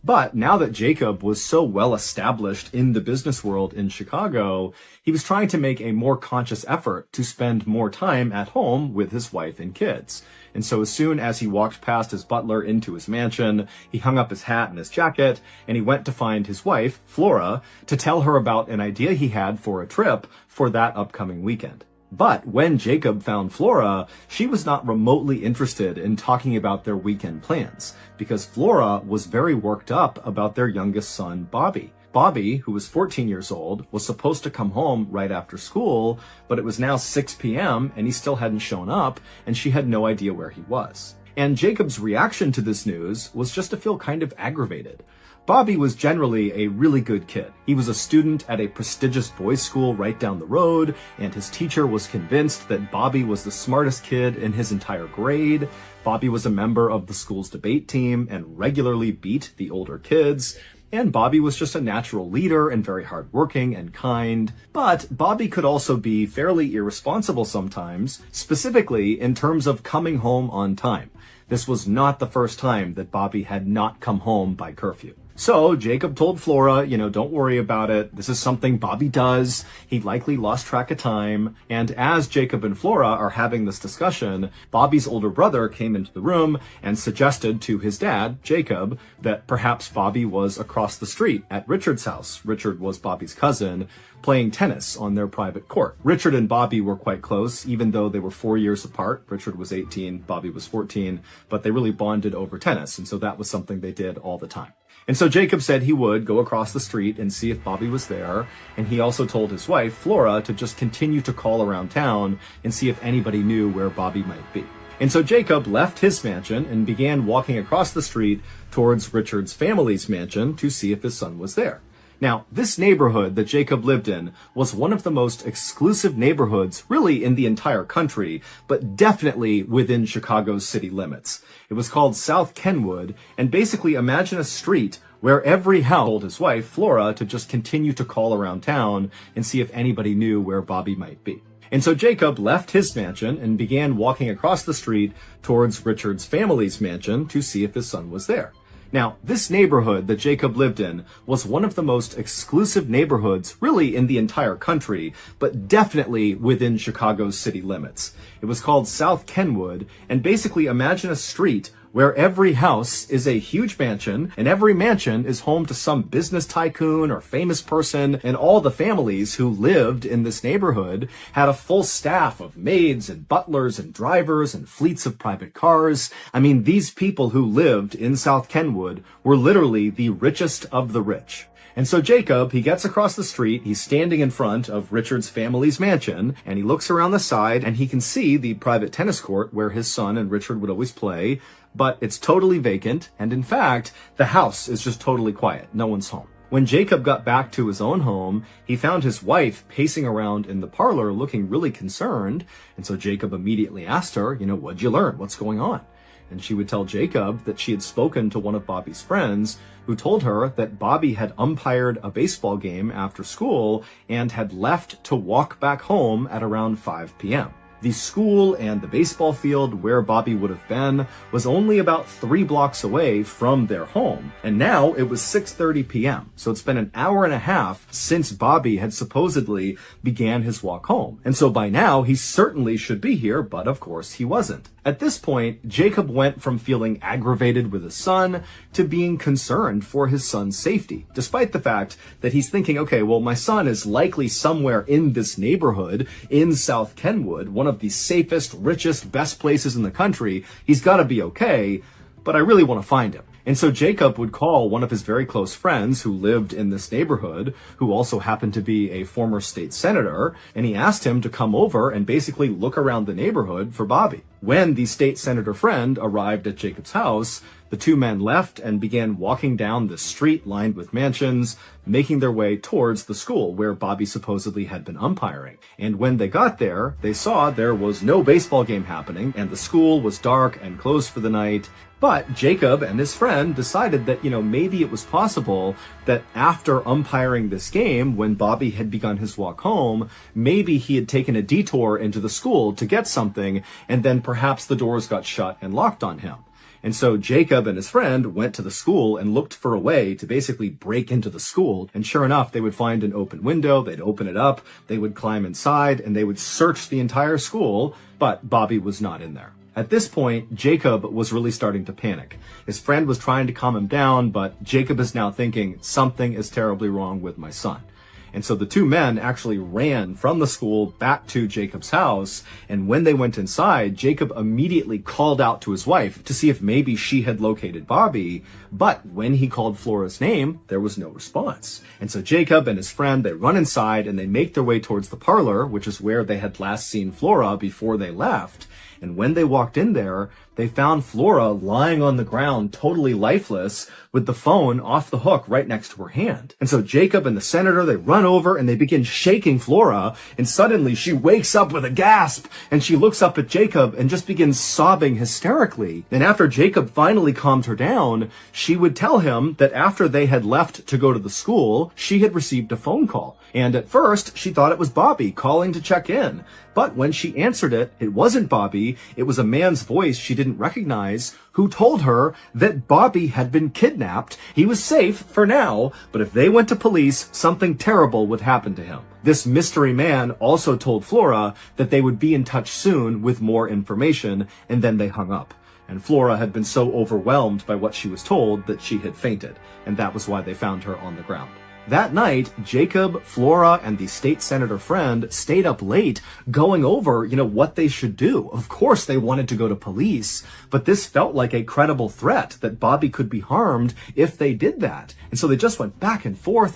But now that Jacob was so well established in the business world in Chicago, he was trying to make a more conscious effort to spend more time at home with his wife and kids. And so as soon as he walked past his butler into his mansion, he hung up his hat and his jacket, and he went to find his wife, Flora, to tell her about an idea he had for a trip for that upcoming weekend. But when Jacob found Flora, she was not remotely interested in talking about their weekend plans, because Flora was very worked up about their youngest son, Bobby. Bobby, who was 14 years old, was supposed to come home right after school, but it was now 6 p.m. and he still hadn't shown up, and she had no idea where he was. And Jacob's reaction to this news was just to feel kind of aggravated. Bobby was generally a really good kid. He was a student at a prestigious boys' school right down the road, and his teacher was convinced that Bobby was the smartest kid in his entire grade. Bobby was a member of the school's debate team and regularly beat the older kids. And Bobby was just a natural leader and very hardworking and kind. But Bobby could also be fairly irresponsible sometimes, specifically in terms of coming home on time. This was not the first time that Bobby had not come home by curfew. So Jacob told Flora, don't worry about it. This is something Bobby does. He likely lost track of time. And as Jacob and Flora are having this discussion, Bobby's older brother came into the room and suggested to his dad, Jacob, that perhaps Bobby was across the street at Richard's house. Richard was Bobby's cousin, playing tennis on their private court. Richard and Bobby were quite close, even though they were 4 years apart. Richard was 18, Bobby was 14, but they really bonded over tennis. And so that was something they did all the time. And so Jacob said he would go across the street and see if Bobby was there. And he also told his wife, Flora, to just continue to call around town and see if anybody knew where Bobby might be. And so Jacob left his mansion and began walking across the street towards Richard's family's mansion to see if his son was there. Now, this neighborhood that Jacob lived in was one of the most exclusive neighborhoods really in the entire country, but definitely within Chicago's city limits. It was called South Kenwood, and basically imagine a street where every house told his wife, Flora, to just continue to call around town and see if anybody knew where Bobby might be. And so Jacob left his mansion and began walking across the street towards Richard's family's mansion to see if his son was there. Now, this neighborhood that Jacob lived in was one of the most exclusive neighborhoods really in the entire country, but definitely within Chicago's city limits. It was called South Kenwood, and basically imagine a street where every house is a huge mansion, and every mansion is home to some business tycoon or famous person, and all the families who lived in this neighborhood had a full staff of maids and butlers and drivers and fleets of private cars. I mean, these people who lived in South Kenwood were literally the richest of the rich. And so Jacob, he gets across the street, he's standing in front of Richard's family's mansion, and he looks around the side, and he can see the private tennis court where his son and Richard would always play, but it's totally vacant, and in fact, the house is just totally quiet. No one's home. When Jacob got back to his own home, he found his wife pacing around in the parlor looking really concerned, and so Jacob immediately asked her, what'd you learn? What's going on? And she would tell Jacob that she had spoken to one of Bobby's friends who told her that Bobby had umpired a baseball game after school and had left to walk back home at around 5 p.m. The school and the baseball field where Bobby would have been was only about 3 blocks away from their home. And now it was 6:30 p.m. So it's been an hour and a half since Bobby had supposedly began his walk home. And so by now he certainly should be here, but of course he wasn't. At this point, Jacob went from feeling aggravated with his son to being concerned for his son's safety, despite the fact that he's thinking, okay, well, my son is likely somewhere in this neighborhood in South Kenwood, one of the safest, richest, best places in the country. He's got to be okay, but I really want to find him. And so Jacob would call one of his very close friends who lived in this neighborhood, who also happened to be a former state senator, and he asked him to come over and basically look around the neighborhood for Bobby. When the state senator friend arrived at Jacob's house, the two men left and began walking down the street lined with mansions, making their way towards the school where Bobby supposedly had been umpiring. And when they got there, they saw there was no baseball game happening, and the school was dark and closed for the night. But Jacob and his friend decided that, maybe it was possible that after umpiring this game, when Bobby had begun his walk home, maybe he had taken a detour into the school to get something, and then perhaps the doors got shut and locked on him. And so Jacob and his friend went to the school and looked for a way to basically break into the school. And sure enough, they would find an open window, they'd open it up, they would climb inside, and they would search the entire school, but Bobby was not in there. At this point, Jacob was really starting to panic. His friend was trying to calm him down, but Jacob is now thinking, something is terribly wrong with my son. And so the two men actually ran from the school back to Jacob's house. And when they went inside, Jacob immediately called out to his wife to see if maybe she had located Bobby. But when he called Flora's name, there was no response. And so Jacob and his friend, they run inside and they make their way towards the parlor, which is where they had last seen Flora before they left. And when they walked in there, they found Flora lying on the ground, totally lifeless, with the phone off the hook right next to her hand. And so Jacob and the senator, they run over and they begin shaking Flora. And suddenly she wakes up with a gasp and she looks up at Jacob and just begins sobbing hysterically. And after Jacob finally calmed her down, she would tell him that after they had left to go to the school, she had received a phone call. And at first, she thought it was Bobby calling to check in. But when she answered it, it wasn't Bobby. It was a man's voice she didn't recognize who told her that Bobby had been kidnapped. He was safe for now, but if they went to police, something terrible would happen to him. This mystery man also told Flora that they would be in touch soon with more information, and then they hung up. And Flora had been so overwhelmed by what she was told that she had fainted, and that was why they found her on the ground. That night, Jacob, Flora, and the state senator friend stayed up late going over, what they should do. Of course, they wanted to go to police, but this felt like a credible threat that Bobby could be harmed if they did that. And so they just went back and forth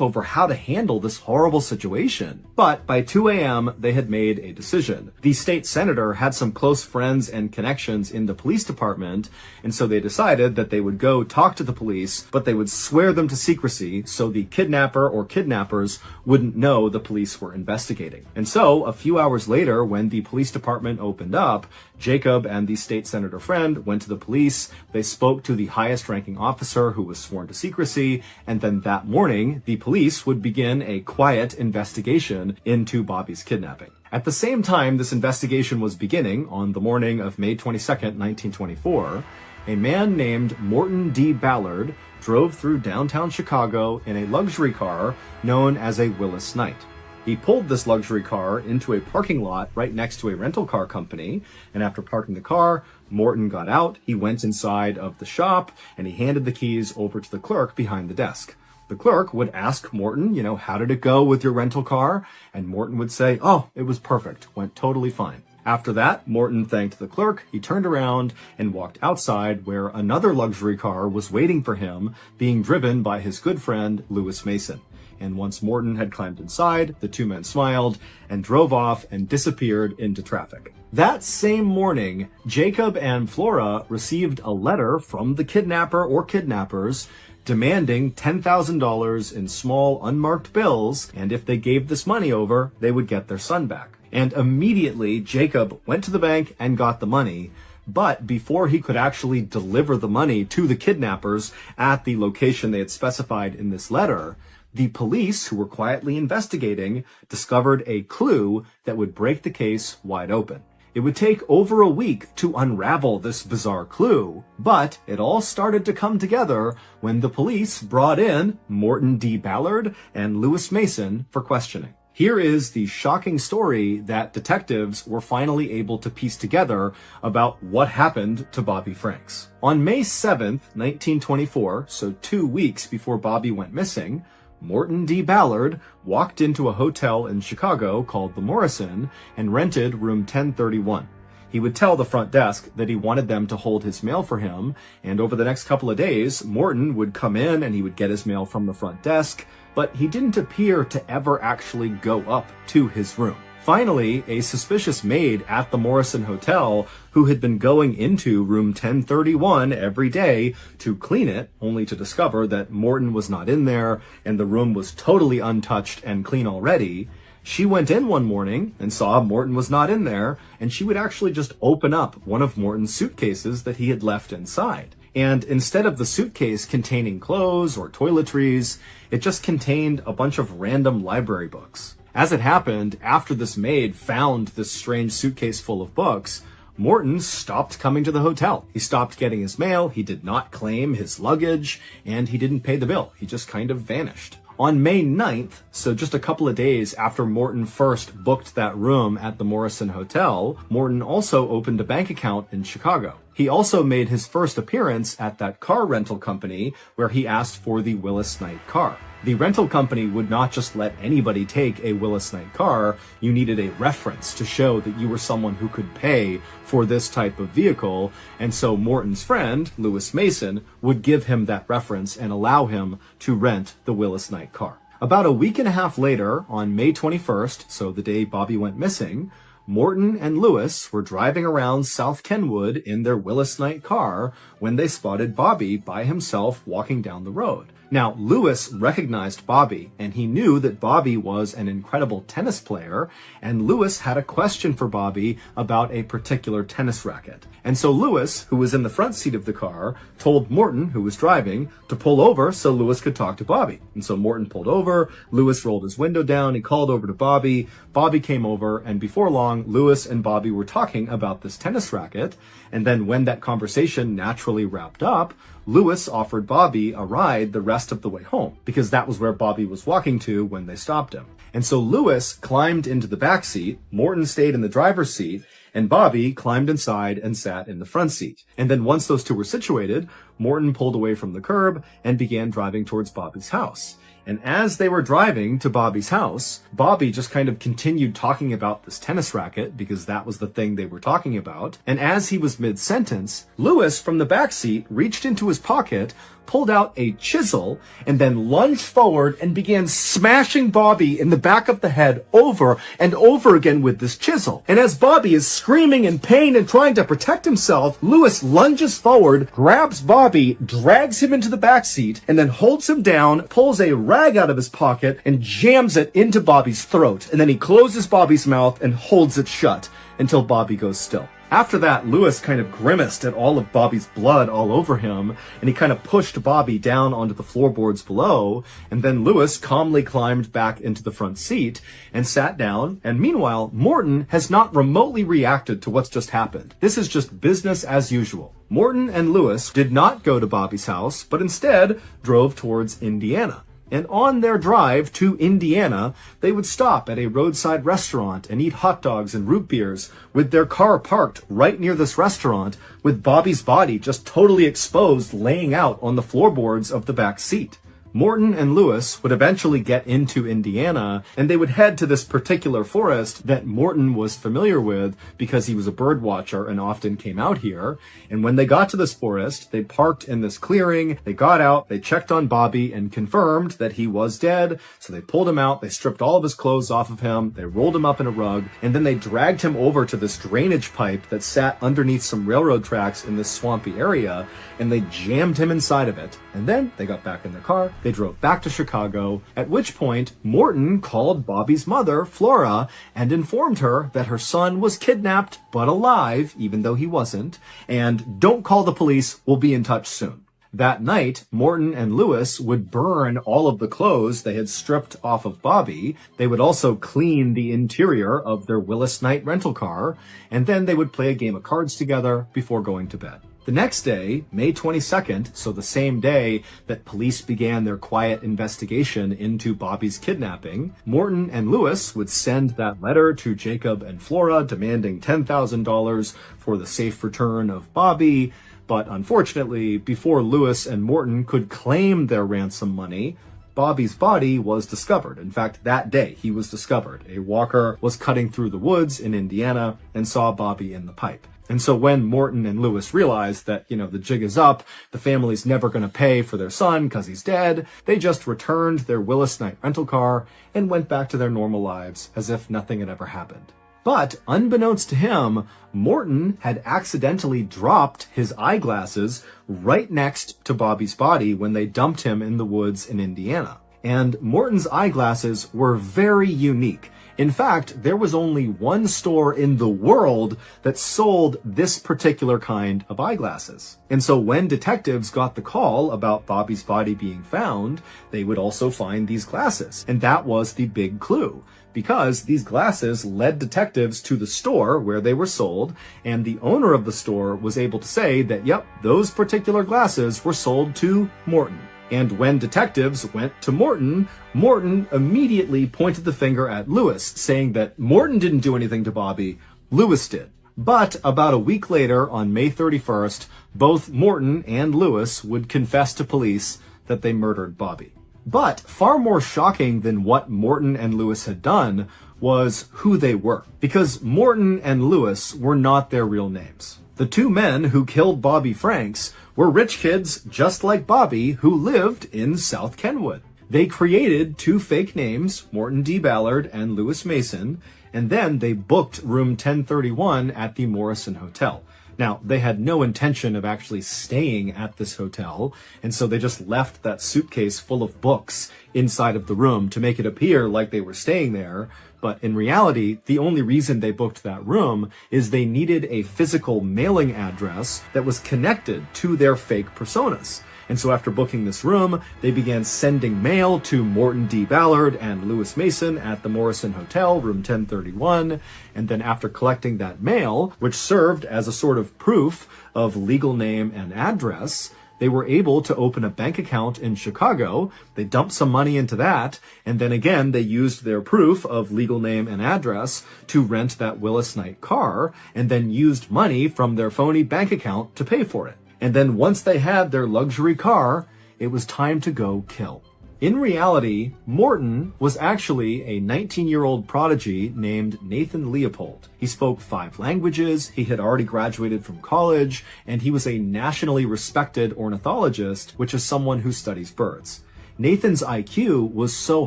over how to handle this horrible situation. But by 2 a.m., they had made a decision. The state senator had some close friends and connections in the police department, and so they decided that they would go talk to the police, but they would swear them to secrecy so the kidnapper or kidnappers wouldn't know the police were investigating. And so, a few hours later, when the police department opened up, Jacob and the state senator friend went to the police. They spoke to the highest ranking officer who was sworn to secrecy, and then that morning, the police would begin a quiet investigation into Bobby's kidnapping. At the same time this investigation was beginning, on the morning of May 22nd, 1924, a man named Morton D. Ballard drove through downtown Chicago in a luxury car known as a Willis Knight. He pulled this luxury car into a parking lot right next to a rental car company, and after parking the car, Morton got out, he went inside of the shop, and he handed the keys over to the clerk behind the desk. The clerk would ask Morton, how did it go with your rental car? And Morton would say, oh, it was perfect, went totally fine. After that, Morton thanked the clerk, he turned around and walked outside where another luxury car was waiting for him, being driven by his good friend, Lewis Mason. And once Morton had climbed inside, the two men smiled and drove off and disappeared into traffic. That same morning, Jacob and Flora received a letter from the kidnapper or kidnappers demanding $10,000 in small unmarked bills, and if they gave this money over, they would get their son back. And immediately, Jacob went to the bank and got the money, but before he could actually deliver the money to the kidnappers at the location they had specified in this letter, the police, who were quietly investigating, discovered a clue that would break the case wide open. It would take over a week to unravel this bizarre clue, but it all started to come together when the police brought in Morton D. Ballard and Lewis Mason for questioning. Here is the shocking story that detectives were finally able to piece together about what happened to Bobby Franks. On May 7th, 1924, so 2 weeks before Bobby went missing, Morton D. Ballard walked into a hotel in Chicago called the Morrison and rented room 1031. He would tell the front desk that he wanted them to hold his mail for him, and over the next couple of days, Morton would come in and he would get his mail from the front desk, but he didn't appear to ever actually go up to his room. Finally, a suspicious maid at the Morrison Hotel, who had been going into room 1031 every day to clean it, only to discover that Morton was not in there and the room was totally untouched and clean already, she went in one morning and saw Morton was not in there, and she would actually just open up one of Morton's suitcases that he had left inside. And instead of the suitcase containing clothes or toiletries, it just contained a bunch of random library books. As it happened, after this maid found this strange suitcase full of books, Morton stopped coming to the hotel. He stopped getting his mail, he did not claim his luggage, and he didn't pay the bill. He just kind of vanished. On May 9th, so just a couple of days after Morton first booked that room at the Morrison Hotel, Morton also opened a bank account in Chicago. He also made his first appearance at that car rental company where he asked for the Willis Knight car. The rental company would not just let anybody take a Willis Knight car. You needed a reference to show that you were someone who could pay for this type of vehicle. And so Morton's friend, Lewis Mason, would give him that reference and allow him to rent the Willis Knight car. About a week and a half later, on May 21st, so the day Bobby went missing, Morton and Lewis were driving around South Kenwood in their Willis Knight car when they spotted Bobby by himself walking down the road. Now, Lewis recognized Bobby, and he knew that Bobby was an incredible tennis player, and Lewis had a question for Bobby about a particular tennis racket. And so Lewis, who was in the front seat of the car, told Morton, who was driving, to pull over so Lewis could talk to Bobby. And so Morton pulled over, Lewis rolled his window down, he called over to Bobby, Bobby came over, and before long, Lewis and Bobby were talking about this tennis racket. And then when that conversation naturally wrapped up, Lewis offered Bobby a ride the rest of the way home, because that was where Bobby was walking to when they stopped him. And so Lewis climbed into the back seat, Morton stayed in the driver's seat, and Bobby climbed inside and sat in the front seat. And then once those two were situated, Morton pulled away from the curb and began driving towards Bobby's house. And as they were driving to Bobby's house, Bobby just kind of continued talking about this tennis racket because that was the thing they were talking about. And as he was mid-sentence, Lewis from the back seat reached into his pocket, pulled out a chisel, and then lunged forward and began smashing Bobby in the back of the head over and over again with this chisel. And as Bobby is screaming in pain and trying to protect himself, Lewis lunges forward, grabs Bobby, drags him into the back seat, and then holds him down, pulls a rag out of his pocket, and jams it into Bobby's throat. And then he closes Bobby's mouth and holds it shut until Bobby goes still. After that, Lewis kind of grimaced at all of Bobby's blood all over him, and he kind of pushed Bobby down onto the floorboards below, and then Lewis calmly climbed back into the front seat and sat down, and meanwhile, Morton has not remotely reacted to what's just happened. This is just business as usual. Morton and Lewis did not go to Bobby's house, but instead drove towards Indiana. And on their drive to Indiana, they would stop at a roadside restaurant and eat hot dogs and root beers with their car parked right near this restaurant with Bobby's body just totally exposed laying out on the floorboards of the back seat. Morton and Lewis would eventually get into Indiana, and they would head to this particular forest that Morton was familiar with because he was a bird watcher and often came out here. And when they got to this forest, they parked in this clearing, they got out, they checked on Bobby and confirmed that he was dead. So they pulled him out, they stripped all of his clothes off of him, they rolled him up in a rug, and then they dragged him over to this drainage pipe that sat underneath some railroad tracks in this swampy area, and they jammed him inside of it. And then they got back in their car, they drove back to Chicago, at which point Morton called Bobby's mother, Flora, and informed her that her son was kidnapped but alive, even though he wasn't, and don't call the police, we'll be in touch soon. That night, Morton and Lewis would burn all of the clothes they had stripped off of Bobby. They would also clean the interior of their Willis Knight rental car, and then they would play a game of cards together before going to bed. The next day, May 22nd, so the same day that police began their quiet investigation into Bobby's kidnapping, Morton and Lewis would send that letter to Jacob and Flora demanding $10,000 for the safe return of Bobby. But unfortunately, before Lewis and Morton could claim their ransom money, Bobby's body was discovered. In fact, that day he was discovered. A walker was cutting through the woods in Indiana and saw Bobby in the pipe. And so when Morton and Lewis realized that, the jig is up, the family's never going to pay for their son because he's dead, they just returned their Willis Knight rental car and went back to their normal lives as if nothing had ever happened. But unbeknownst to him, Morton had accidentally dropped his eyeglasses right next to Bobby's body when they dumped him in the woods in Indiana. And Morton's eyeglasses were very unique. In fact, there was only one store in the world that sold this particular kind of eyeglasses. And so when detectives got the call about Bobby's body being found, they would also find these glasses. And that was the big clue, because these glasses led detectives to the store where they were sold, and the owner of the store was able to say that, yep, those particular glasses were sold to Morton. And when detectives went to Morton, Morton immediately pointed the finger at Lewis, saying that Morton didn't do anything to Bobby, Lewis did. But about a week later, on May 31st, both Morton and Lewis would confess to police that they murdered Bobby. But far more shocking than what Morton and Lewis had done was who they were, because Morton and Lewis were not their real names. The two men who killed Bobby Franks were rich kids just like Bobby who lived in South Kenwood. They created two fake names, Morton D. Ballard and Lewis Mason, and then they booked room 1031 at the Morrison Hotel. Now, they had no intention of actually staying at this hotel, and so they just left that suitcase full of books inside of the room to make it appear like they were staying there. But in reality, the only reason they booked that room is they needed a physical mailing address that was connected to their fake personas. And so after booking this room, they began sending mail to Morton D. Ballard and Lewis Mason at the Morrison Hotel, room 1031. And then after collecting that mail, which served as a sort of proof of legal name and address, they were able to open a bank account in Chicago. They dumped some money into that, and then again, they used their proof of legal name and address to rent that Willis Knight car, and then used money from their phony bank account to pay for it. And then once they had their luxury car, it was time to go kill. In reality, Morton was actually a 19-year-old prodigy named Nathan Leopold. He spoke 5 languages, he had already graduated from college, and he was a nationally respected ornithologist, which is someone who studies birds. Nathan's IQ was so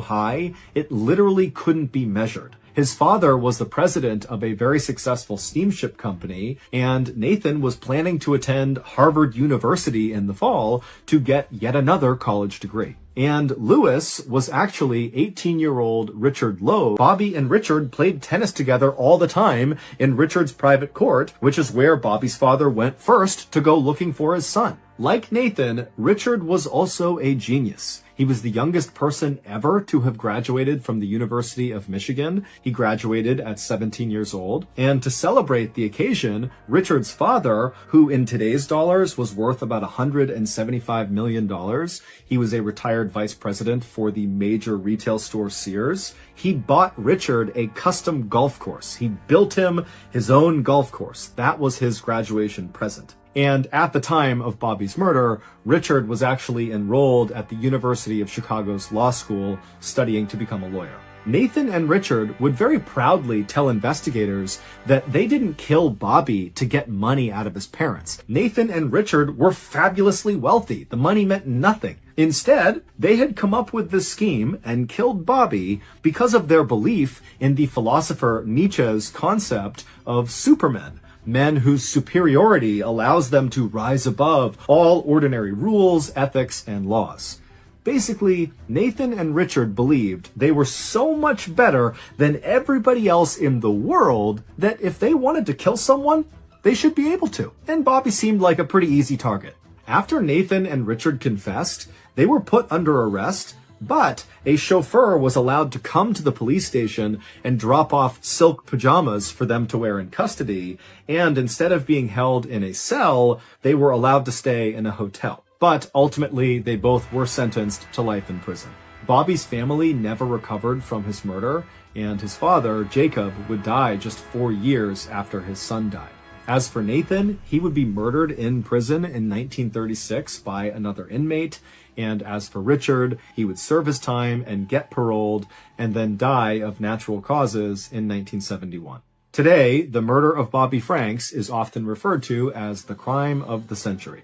high, it literally couldn't be measured. His father was the president of a very successful steamship company, and Nathan was planning to attend Harvard University in the fall to get yet another college degree. And Lewis was actually 18-year-old Richard Lowe. Bobby and Richard played tennis together all the time in Richard's private court, which is where Bobby's father went first to go looking for his son. Like Nathan, Richard was also a genius. He was the youngest person ever to have graduated from the University of Michigan. He graduated at 17 years old. And to celebrate the occasion, Richard's father, who in today's dollars was worth about $175 million, he was a retired vice president for the major retail store Sears. He bought Richard a custom golf course. He built him his own golf course. That was his graduation present. And at the time of Bobby's murder, Richard was actually enrolled at the University of Chicago's law school, studying to become a lawyer. Nathan and Richard would very proudly tell investigators that they didn't kill Bobby to get money out of his parents. Nathan and Richard were fabulously wealthy. The money meant nothing. Instead, they had come up with this scheme and killed Bobby because of their belief in the philosopher Nietzsche's concept of supermen. Men whose superiority allows them to rise above all ordinary rules, ethics, and laws. Basically, Nathan and Richard believed they were so much better than everybody else in the world that if they wanted to kill someone, they should be able to. And Bobby seemed like a pretty easy target. After Nathan and Richard confessed, they were put under arrest, but a chauffeur was allowed to come to the police station and drop off silk pajamas for them to wear in custody, and instead of being held in a cell, they were allowed to stay in a hotel. But ultimately, they both were sentenced to life in prison. Bobby's family never recovered from his murder, and his father, Jacob, would die just 4 years after his son died. As for Nathan, he would be murdered in prison in 1936 by another inmate. And as for Richard, he would serve his time and get paroled and then die of natural causes in 1971. Today, the murder of Bobby Franks is often referred to as the crime of the century.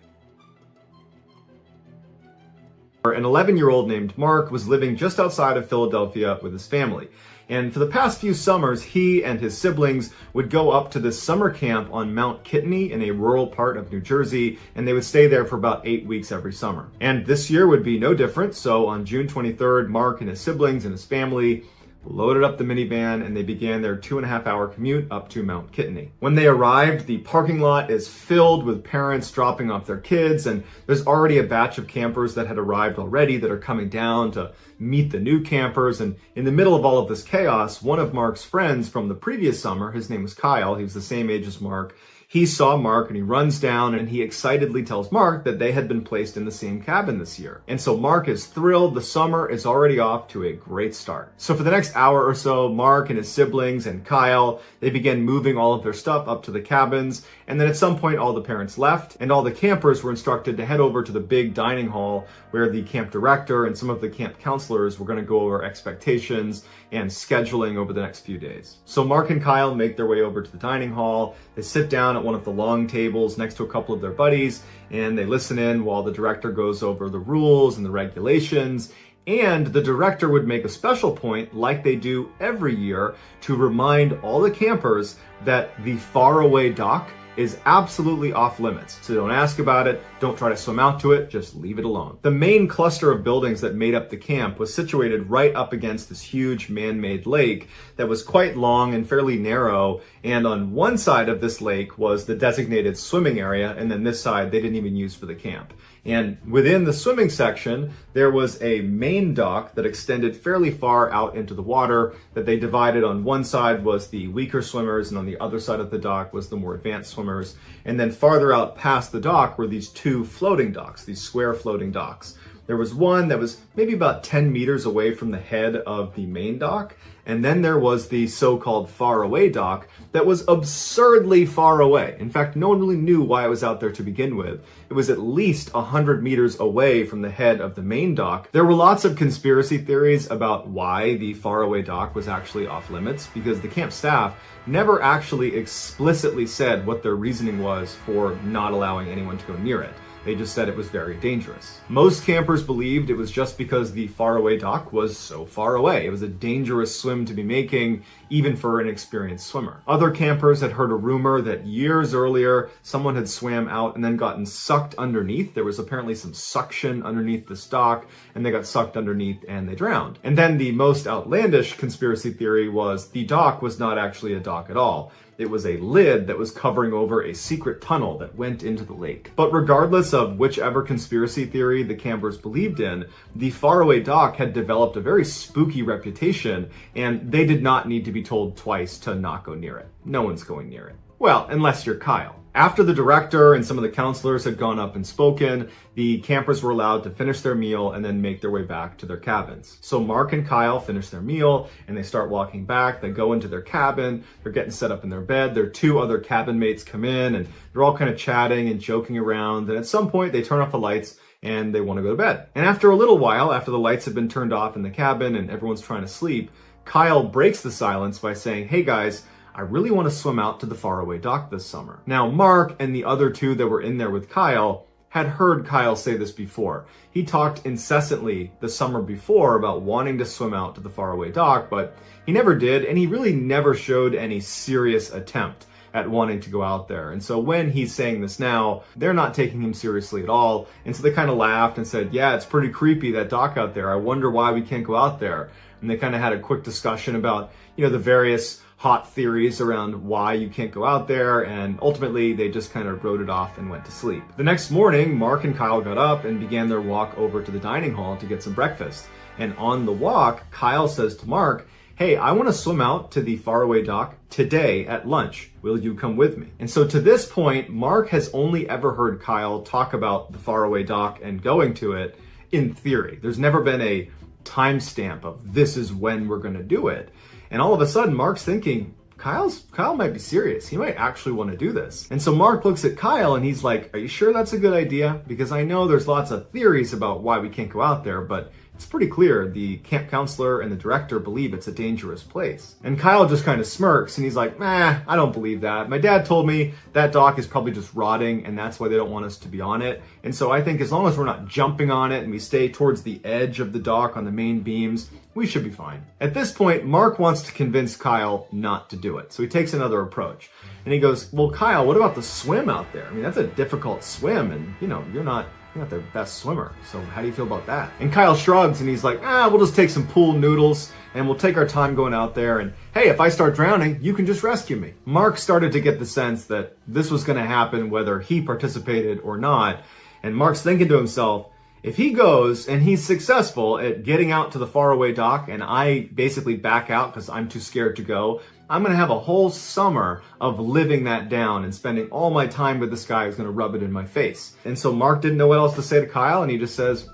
An 11-year-old named Mark was living just outside of Philadelphia with his family. And for the past few summers, he and his siblings would go up to this summer camp on Mount Kitney in a rural part of New Jersey, and they would stay there for about 8 weeks every summer. And this year would be no different, so on June 23rd, Mark and his siblings and his family loaded up the minivan, and they began their 2.5-hour commute up to Mount Kitney. When they arrived, the parking lot is filled with parents dropping off their kids, and there's already a batch of campers that had arrived already that are coming down to meet the new campers. And in the middle of all of this chaos, one of Mark's friends from the previous summer, his name was Kyle, he was the same age as Mark, he saw Mark and he runs down and he excitedly tells Mark that they had been placed in the same cabin this year. And so Mark is thrilled. The summer is already off to a great start. So for the next hour or so, Mark and his siblings and Kyle, they began moving all of their stuff up to the cabins. And then at some point, all the parents left and all the campers were instructed to head over to the big dining hall where the camp director and some of the camp counselors were going to go over expectations and scheduling over the next few days. So Mark and Kyle make their way over to the dining hall. They sit down at one of the long tables next to a couple of their buddies, and they listen in while the director goes over the rules and the regulations. And the director would make a special point, like they do every year, to remind all the campers that the faraway dock is absolutely off limits. So don't ask about it, don't try to swim out to it, just leave it alone. The main cluster of buildings that made up the camp was situated right up against this huge man-made lake that was quite long and fairly narrow. And on one side of this lake was the designated swimming area, and then this side they didn't even use for the camp. And within the swimming section, there was a main dock that extended fairly far out into the water that they divided. On one side was the weaker swimmers, and on the other side of the dock was the more advanced swimmers. And then farther out past the dock were these two floating docks, these square floating docks. There was one that was maybe about 10 meters away from the head of the main dock. And then there was the so-called faraway dock that was absurdly far away. In fact, no one really knew why it was out there to begin with. It was at least 100 meters away from the head of the main dock. There were lots of conspiracy theories about why the faraway dock was actually off limits, because the camp staff never actually explicitly said what their reasoning was for not allowing anyone to go near it. They just said it was very dangerous. Most campers believed it was just because the faraway dock was so far away. It was a dangerous swim to be making, even for an experienced swimmer. Other campers had heard a rumor that years earlier, someone had swam out and then gotten sucked underneath. There was apparently some suction underneath this dock, and they got sucked underneath and they drowned. And then the most outlandish conspiracy theory was the dock was not actually a dock at all. It was a lid that was covering over a secret tunnel that went into the lake. But regardless of whichever conspiracy theory the campers believed in, the faraway dock had developed a very spooky reputation, and they did not need to be told twice to not go near it. No one's going near it. Well, unless you're Kyle. After the director and some of the counselors had gone up and spoken, the campers were allowed to finish their meal and then make their way back to their cabins. So Mark and Kyle finish their meal and they start walking back. They go into their cabin. They're getting set up in their bed. Their two other cabin mates come in and they're all kind of chatting and joking around. And at some point they turn off the lights and they want to go to bed. And after a little while, after the lights have been turned off in the cabin and everyone's trying to sleep, Kyle breaks the silence by saying, "Hey guys, I really want to swim out to the faraway dock this summer." Now, Mark and the other two that were in there with Kyle had heard Kyle say this before. He talked incessantly the summer before about wanting to swim out to the faraway dock, but he never did, and he really never showed any serious attempt at wanting to go out there. And so when he's saying this now, they're not taking him seriously at all. And so they kind of laughed and said, "Yeah, it's pretty creepy, that dock out there. I wonder why we can't go out there." And they kind of had a quick discussion about, the various hot theories around why you can't go out there, and ultimately they just kind of wrote it off and went to sleep. The next morning, Mark and Kyle got up and began their walk over to the dining hall to get some breakfast. And on the walk, Kyle says to Mark, "Hey, I want to swim out to the faraway dock today at lunch. Will you come with me?" And so to this point, Mark has only ever heard Kyle talk about the faraway dock and going to it in theory. There's never been a timestamp of this is when we're going to do it. And all of a sudden, Mark's thinking, Kyle might be serious. He might actually want to do this. And so Mark looks at Kyle and he's like, "Are you sure that's a good idea? Because I know there's lots of theories about why we can't go out there, but it's pretty clear the camp counselor and the director believe it's a dangerous place." And Kyle just kind of smirks and he's like, "I don't believe that. My dad told me that dock is probably just rotting and that's why they don't want us to be on it. And so I think as long as we're not jumping on it and we stay towards the edge of the dock on the main beams, we should be fine." At this point, Mark wants to convince Kyle not to do it. So he takes another approach and he goes, "Well, Kyle, what about the swim out there? I mean, that's a difficult swim and you're not you're not their best swimmer. So how do you feel about that? And Kyle shrugs and he's like, we'll just take some pool noodles and we'll take our time going out there. And hey, if I start drowning, you can just rescue me. Mark started to get the sense that this was going to happen whether he participated or not. And Mark's thinking to himself, if he goes and he's successful at getting out to the faraway dock and I basically back out because I'm too scared to go, I'm going to have a whole summer of living that down and spending all my time with this guy who's going to rub it in my face. And so Mark didn't know what else to say to Kyle, and he just says,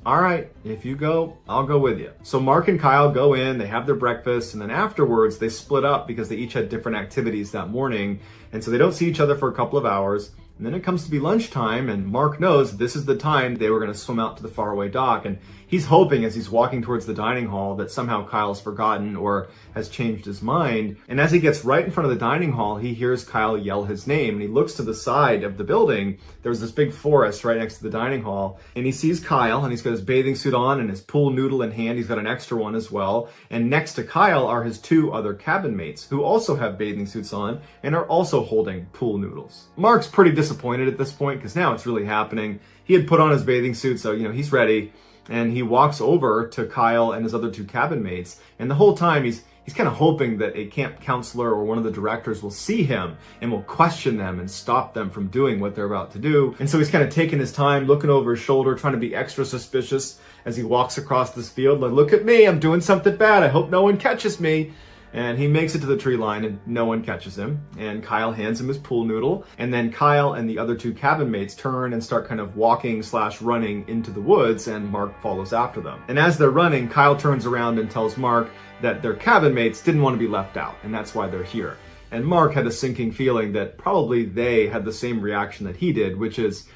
all right, if you go, I'll go with you. So Mark and Kyle go in, they have their breakfast, and then afterwards they split up because they each had different activities that morning. And so they don't see each other for a couple of hours. And then it comes to be lunchtime, and Mark knows this is the time they were going to swim out to the faraway dock. And he's hoping as he's walking towards the dining hall that somehow Kyle's forgotten or has changed his mind. And as he gets right in front of the dining hall, he hears Kyle yell his name. And he looks to the side of the building. There's this big forest right next to the dining hall. And he sees Kyle, and he's got his bathing suit on and his pool noodle in hand. He's got an extra one as well. And next to Kyle are his two other cabin mates who also have bathing suits on and are also holding pool noodles. Mark's pretty disappointed at this point because now it's really happening. He had put on his bathing suit, so he's ready, and he walks over to Kyle and his other two cabin mates, and the whole time he's kind of hoping that a camp counselor or one of the directors will see him and will question them and stop them from doing what they're about to do. And so he's kind of taking his time, looking over his shoulder, trying to be extra suspicious as he walks across this field, like, look at me, I'm doing something bad, I hope no one catches me. And he makes it to the tree line and no one catches him. And Kyle hands him his pool noodle. And then Kyle and the other two cabin mates turn and start kind of walking/running into the woods, and Mark follows after them. And as they're running, Kyle turns around and tells Mark that their cabin mates didn't want to be left out, and that's why they're here. And Mark had a sinking feeling that probably they had the same reaction that he did, which is,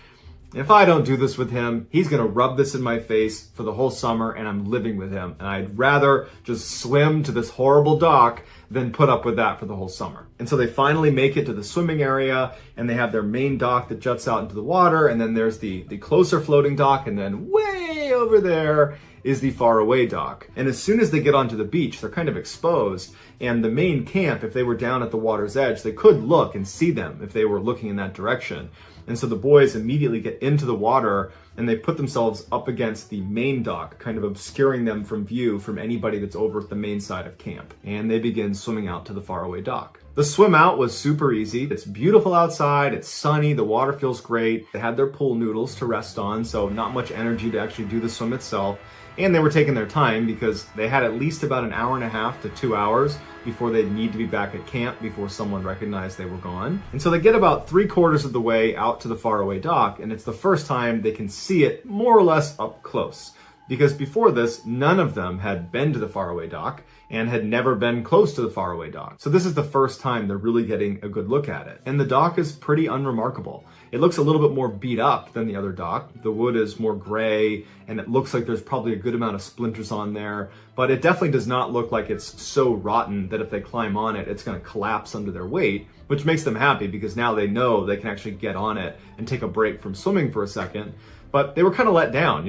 if I don't do this with him, he's going to rub this in my face for the whole summer, and I'm living with him. And I'd rather just swim to this horrible dock than put up with that for the whole summer. And so they finally make it to the swimming area, and they have their main dock that juts out into the water, and then there's the closer floating dock, and then way over there is the faraway dock. And as soon as they get onto the beach, they're kind of exposed, and the main camp, if they were down at the water's edge, they could look and see them if they were looking in that direction. And so the boys immediately get into the water and they put themselves up against the main dock, kind of obscuring them from view from anybody that's over at the main side of camp. And they begin swimming out to the faraway dock. The swim out was super easy. It's beautiful outside, it's sunny, the water feels great. They had their pool noodles to rest on, so not much energy to actually do the swim itself. And they were taking their time because they had at least about an hour and a half to 2 hours before they'd need to be back at camp before someone recognized they were gone. And so they get about 3/4 of the way out to the faraway dock, and it's the first time they can see it more or less up close. Because before this, none of them had been to the faraway dock and had never been close to the faraway dock. So this is the first time they're really getting a good look at it. And the dock is pretty unremarkable. It looks a little bit more beat up than the other dock. The wood is more gray, and it looks like there's probably a good amount of splinters on there, but it definitely does not look like it's so rotten that if they climb on it, it's going to collapse under their weight, which makes them happy because now they know they can actually get on it and take a break from swimming for a second. But they were kind of let down.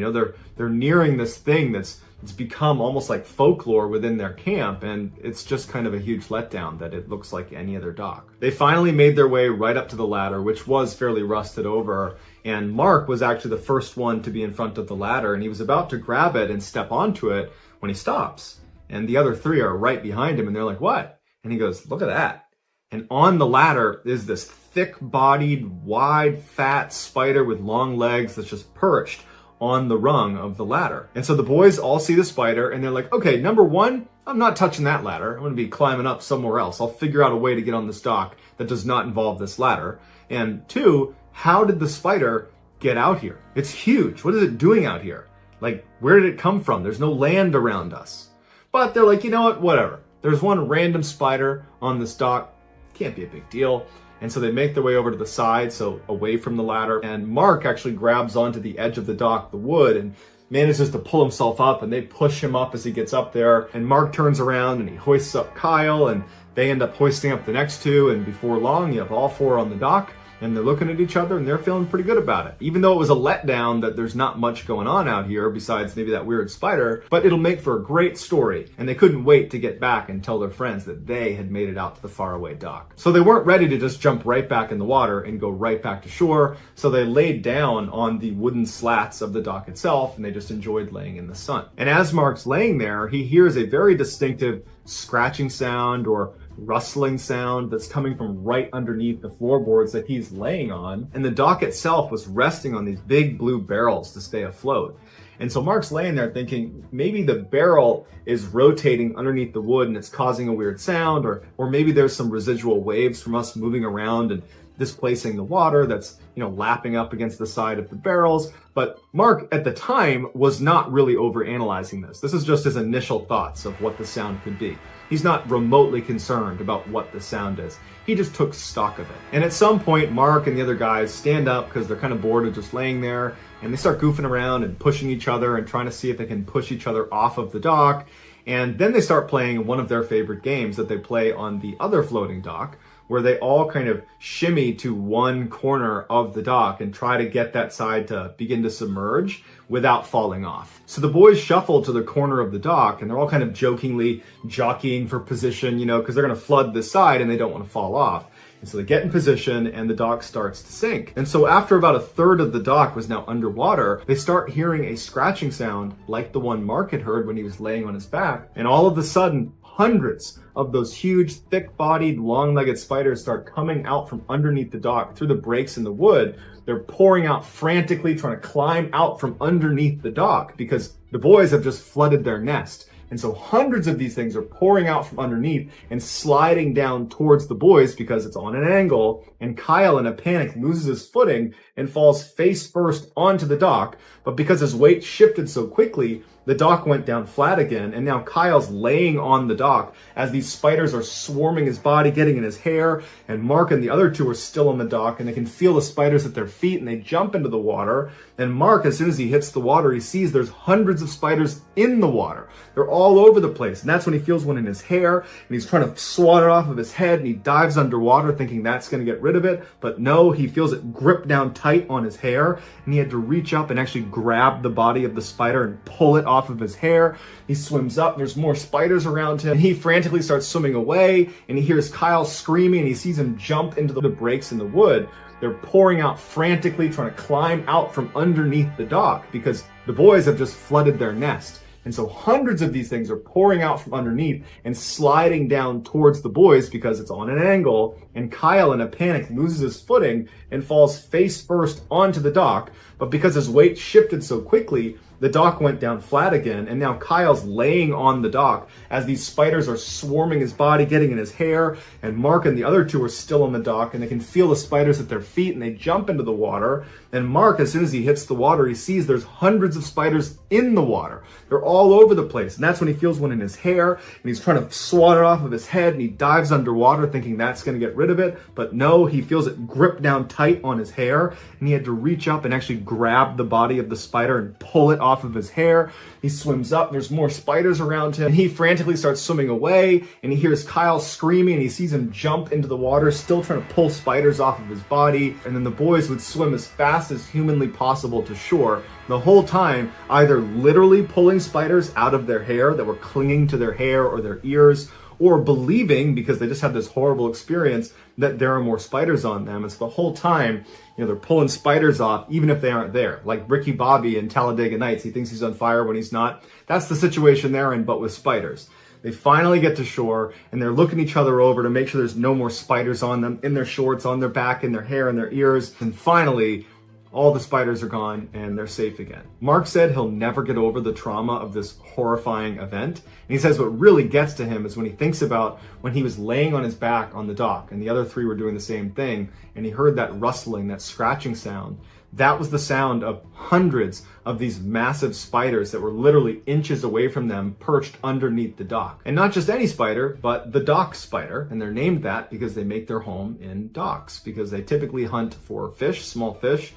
They're nearing this thing that's become almost like folklore within their camp, and it's just kind of a huge letdown that it looks like any other dock. They finally made their way right up to the ladder, which was fairly rusted over, and Mark was actually the first one to be in front of the ladder, and he was about to grab it and step onto it when he stops. And the other three are right behind him, and they're like, what? And he goes, look at that. And on the ladder is this thick-bodied, wide, fat spider with long legs that's just perched on the rung of the ladder. And so the boys all see the spider and they're like, okay, number one, I'm not touching that ladder. I'm going to be climbing up somewhere else. I'll figure out a way to get on this dock that does not involve this ladder. And two, how did the spider get out here? It's huge. What is it doing out here? Like, where did it come from? There's no land around us. But they're like, you know what? Whatever. There's one random spider on this dock. Can't be a big deal. And so they make their way over to the side, so away from the ladder. And Mark actually grabs onto the edge of the dock, the wood, and manages to pull himself up, and they push him up as he gets up there. And Mark turns around and he hoists up Kyle, and they end up hoisting up the next two. And before long, you have all four on the dock. And they're looking at each other and they're feeling pretty good about it. Even though it was a letdown that there's not much going on out here besides maybe that weird spider, but it'll make for a great story. And they couldn't wait to get back and tell their friends that they had made it out to the faraway dock. So they weren't ready to just jump right back in the water and go right back to shore. So they laid down on the wooden slats of the dock itself and they just enjoyed laying in the sun. And as Mark's laying there, he hears a very distinctive scratching sound or rustling sound that's coming from right underneath the floorboards that he's laying on. And the dock itself was resting on these big blue barrels to stay afloat. And so Mark's laying there thinking maybe the barrel is rotating underneath the wood and it's causing a weird sound, or maybe there's some residual waves from us moving around and displacing the water that's, lapping up against the side of the barrels. But Mark at the time was not really overanalyzing this. This is just his initial thoughts of what the sound could be. He's not remotely concerned about what the sound is. He just took stock of it. And at some point, Mark and the other guys stand up because they're kind of bored of just laying there, and they start goofing around and pushing each other and trying to see if they can push each other off of the dock. And then they start playing one of their favorite games that they play on the other floating dock, where they all kind of shimmy to one corner of the dock and try to get that side to begin to submerge without falling off. So the boys shuffle to the corner of the dock and they're all kind of jokingly jockeying for position, because they're going to flood this side and they don't want to fall off. And so they get in position and the dock starts to sink. And so after about a third of the dock was now underwater, they start hearing a scratching sound like the one Mark had heard when he was laying on his back. And all of a sudden, hundreds of those huge, thick-bodied, long-legged spiders start coming out from underneath the dock through the breaks in the wood. They're pouring out frantically, trying to climb out from underneath the dock because the boys have just flooded their nest. And so hundreds of these things are pouring out from underneath and sliding down towards the boys because it's on an angle. And Kyle, in a panic, loses his footing and falls face first onto the dock. But because his weight shifted so quickly, the dock went down flat again. And now Kyle's laying on the dock as these spiders are swarming his body, getting in his hair. And Mark and the other two are still on the dock and they can feel the spiders at their feet and they jump into the water. And Mark, as soon as he hits the water, he sees there's hundreds of spiders in the water. They're all over the place. And that's when he feels one in his hair and he's trying to swat it off of his head and he dives underwater thinking that's going to get rid of it. But no, he feels it grip down tight on his hair and he had to reach up and actually grab the body of the spider and pull it off of his hair. He swims up, there's more spiders around him, and he frantically starts swimming away, and he hears Kyle screaming, and he sees him jump into the breaks in the wood. They're pouring out frantically, trying to climb out from underneath the dock because the boys have just flooded their nest. And so hundreds of these things are pouring out from underneath and sliding down towards the boys because it's on an angle. And Kyle, in a panic, loses his footing and falls face first onto the dock. But because his weight shifted so quickly, the dock went down flat again. And now Kyle's laying on the dock as these spiders are swarming his body, getting in his hair. And Mark and the other two are still on the dock and they can feel the spiders at their feet and they jump into the water. And Mark, as soon as he hits the water, he sees there's hundreds of spiders in the water. They're all over the place. And that's when he feels one in his hair and he's trying to swat it off of his head and he dives underwater thinking that's going to get rid of it. But no, he feels it grip down tight on his hair and he had to reach up and actually grab the body of the spider and pull it off of his hair. He swims up, there's more spiders around him, and he frantically starts swimming away, and he hears Kyle screaming, and he sees him jump into the water, still trying to pull spiders off of his body, and then the boys would swim as fast as humanly possible to shore, the whole time either literally pulling spiders out of their hair that were clinging to their hair or their ears, or believing, because they just had this horrible experience, that there are more spiders on them. And so the whole time, they're pulling spiders off, even if they aren't there. Like Ricky Bobby in Talladega Nights, he thinks he's on fire when he's not. That's the situation they're in, but with spiders. They finally get to shore, and they're looking each other over to make sure there's no more spiders on them, in their shorts, on their back, in their hair, in their ears. And finally, all the spiders are gone and they're safe again. Mark said he'll never get over the trauma of this horrifying event. And he says what really gets to him is when he thinks about when he was laying on his back on the dock and the other three were doing the same thing and he heard that rustling, that scratching sound. That was the sound of hundreds of these massive spiders that were literally inches away from them, perched underneath the dock. And not just any spider, but the dock spider. And they're named that because they make their home in docks, because they typically hunt for fish, small fish,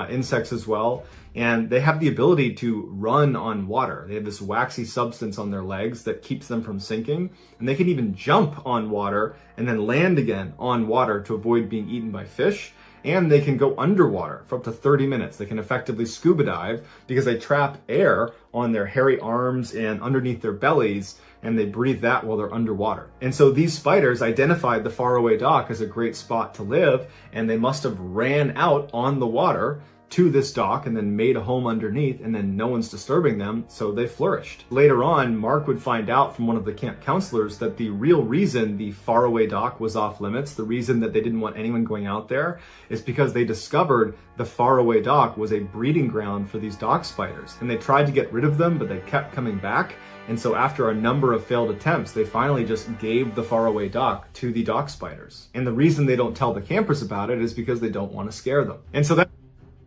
insects as well, and they have the ability to run on water. They have this waxy substance on their legs that keeps them from sinking, and they can even jump on water and then land again on water to avoid being eaten by fish. and they can go underwater for up to 30 minutes. They can effectively scuba dive because they trap air on their hairy arms and underneath their bellies, and they breathe that while they're underwater. And so these spiders identified the faraway dock as a great spot to live, and they must have ran out on the water to this dock and then made a home underneath, and then no one's disturbing them, so they flourished. Later on, Mark would find out from one of the camp counselors that the real reason the faraway dock was off limits, the reason that they didn't want anyone going out there, is because they discovered the faraway dock was a breeding ground for these dock spiders. And they tried to get rid of them, but they kept coming back. And so after a number of failed attempts, they finally just gave the faraway dock to the dock spiders. And the reason they don't tell the campers about it is because they don't want to scare them. And so that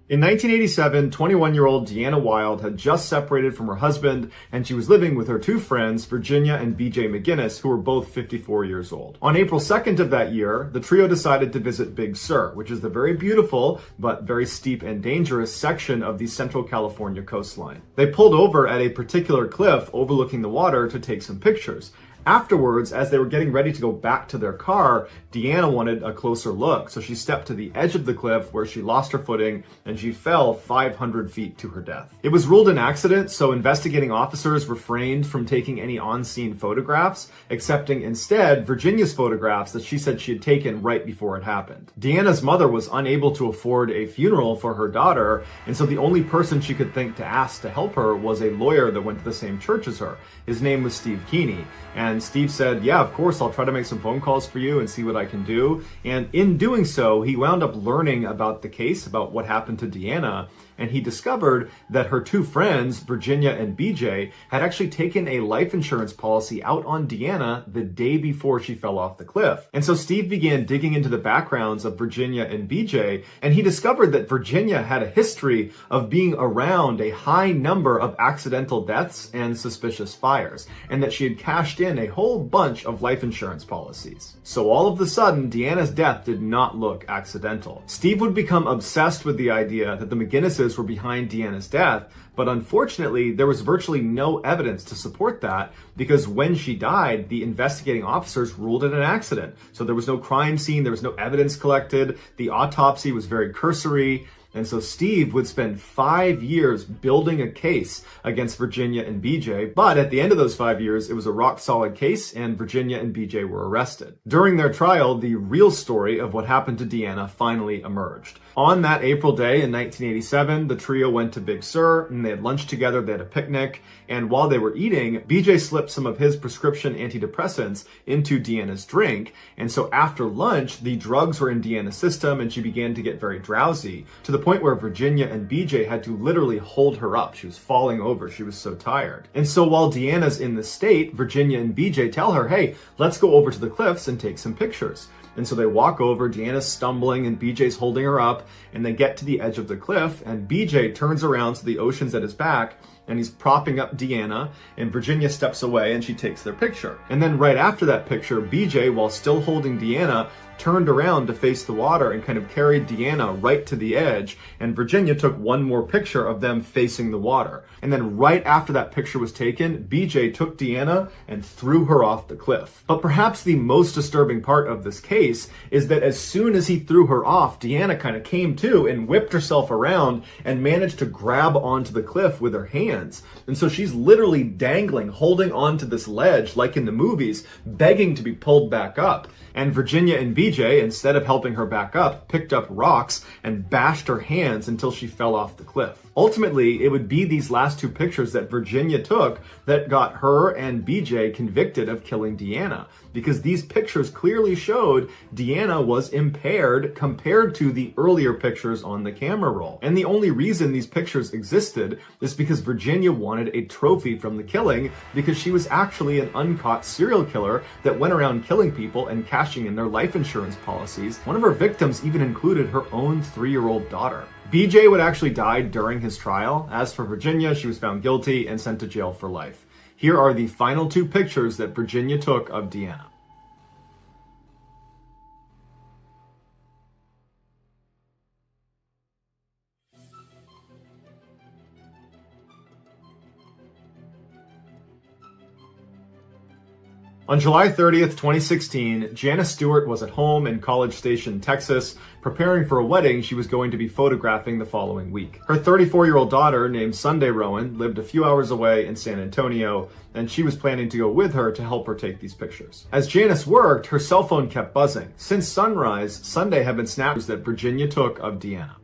in 1987, 21-year-old Deanna Wild had just separated from her husband, and she was living with her two friends, Virginia and BJ McGinnis, who were both 54 years old. On April 2nd of that year, the trio decided to visit Big Sur, which is the very beautiful but very steep and dangerous section of the Central California coastline. They pulled over at a particular cliff overlooking the water to take some pictures. Afterwards, as they were getting ready to go back to their car, Deanna wanted a closer look, so she stepped to the edge of the cliff where she lost her footing and she fell 500 feet to her death. It was ruled an accident, so investigating officers refrained from taking any on-scene photographs, accepting instead Virginia's photographs that she said she had taken right before it happened. Deanna's mother was unable to afford a funeral for her daughter, and so the only person she could think to ask to help her was a lawyer that went to the same church as her. His name was Steve Keeney. And Steve said, yeah, of course, I'll try to make some phone calls for you and see what I can do. And in doing so, he wound up learning about the case, about what happened to Deanna. And he discovered that her two friends, Virginia and BJ, had actually taken a life insurance policy out on Deanna the day before she fell off the cliff. And so Steve began digging into the backgrounds of Virginia and BJ, and he discovered that Virginia had a history of being around a high number of accidental deaths and suspicious fires, and that she had cashed in a whole bunch of life insurance policies. So all of a sudden, Deanna's death did not look accidental. Steve would become obsessed with the idea that the McGinnises were behind Deanna's death, but unfortunately, there was virtually no evidence to support that because when she died, the investigating officers ruled it an accident. So there was no crime scene, there was no evidence collected, the autopsy was very cursory. And so Steve would spend 5 years building a case against Virginia and BJ, but at the end of those 5 years, it was a rock-solid case and Virginia and BJ were arrested. During their trial, the real story of what happened to Deanna finally emerged. On that April day in 1987, the trio went to Big Sur and they had lunch together, they had a picnic, and while they were eating, BJ slipped some of his prescription antidepressants into Deanna's drink, and so after lunch, the drugs were in Deanna's system and she began to get very drowsy, to the point where Virginia and BJ had to literally hold her up. She was falling over, she was so tired. And so while Deanna's in this state, Virginia and BJ tell her, hey, let's go over to the cliffs and take some pictures. And so they walk over, Deanna's stumbling and BJ's holding her up, and they get to the edge of the cliff, and BJ turns around to the ocean's at his back, and he's propping up Deanna, and Virginia steps away and she takes their picture. And then right after that picture, BJ, while still holding Deanna, turned around to face the water and kind of carried Deanna right to the edge, and Virginia took one more picture of them facing the water. And then right after that picture was taken, BJ took Deanna and threw her off the cliff. But perhaps the most disturbing part of this case is that as soon as he threw her off, Deanna kind of came to and whipped herself around and managed to grab onto the cliff with her hands. And so she's literally dangling, holding onto this ledge like in the movies, begging to be pulled back up. And Virginia and BJ, instead of helping her back up, picked up rocks and bashed her hands until she fell off the cliff. Ultimately, it would be these last two pictures that Virginia took that got her and BJ convicted of killing Deanna, because these pictures clearly showed Deanna was impaired compared to the earlier pictures on the camera roll. And the only reason these pictures existed is because Virginia wanted a trophy from the killing, because she was actually an uncaught serial killer that went around killing people and cashing in their life insurance policies. One of her victims even included her own 3-year-old daughter. BJ would actually die during his trial. As for Virginia, she was found guilty and sent to jail for life. Here are the final two pictures that Virginia took of Deanna. On July 30th, 2016, Janice Stewart was at home in College Station, Texas, preparing for a wedding she was going to be photographing the following week. Her 34-year-old daughter, named Sunday Rowan, lived a few hours away in San Antonio, and she was planning to go with her to help her take these pictures. As Janice worked, her cell phone kept buzzing. Since sunrise, Sunday had been snapped that Virginia took of Deanna.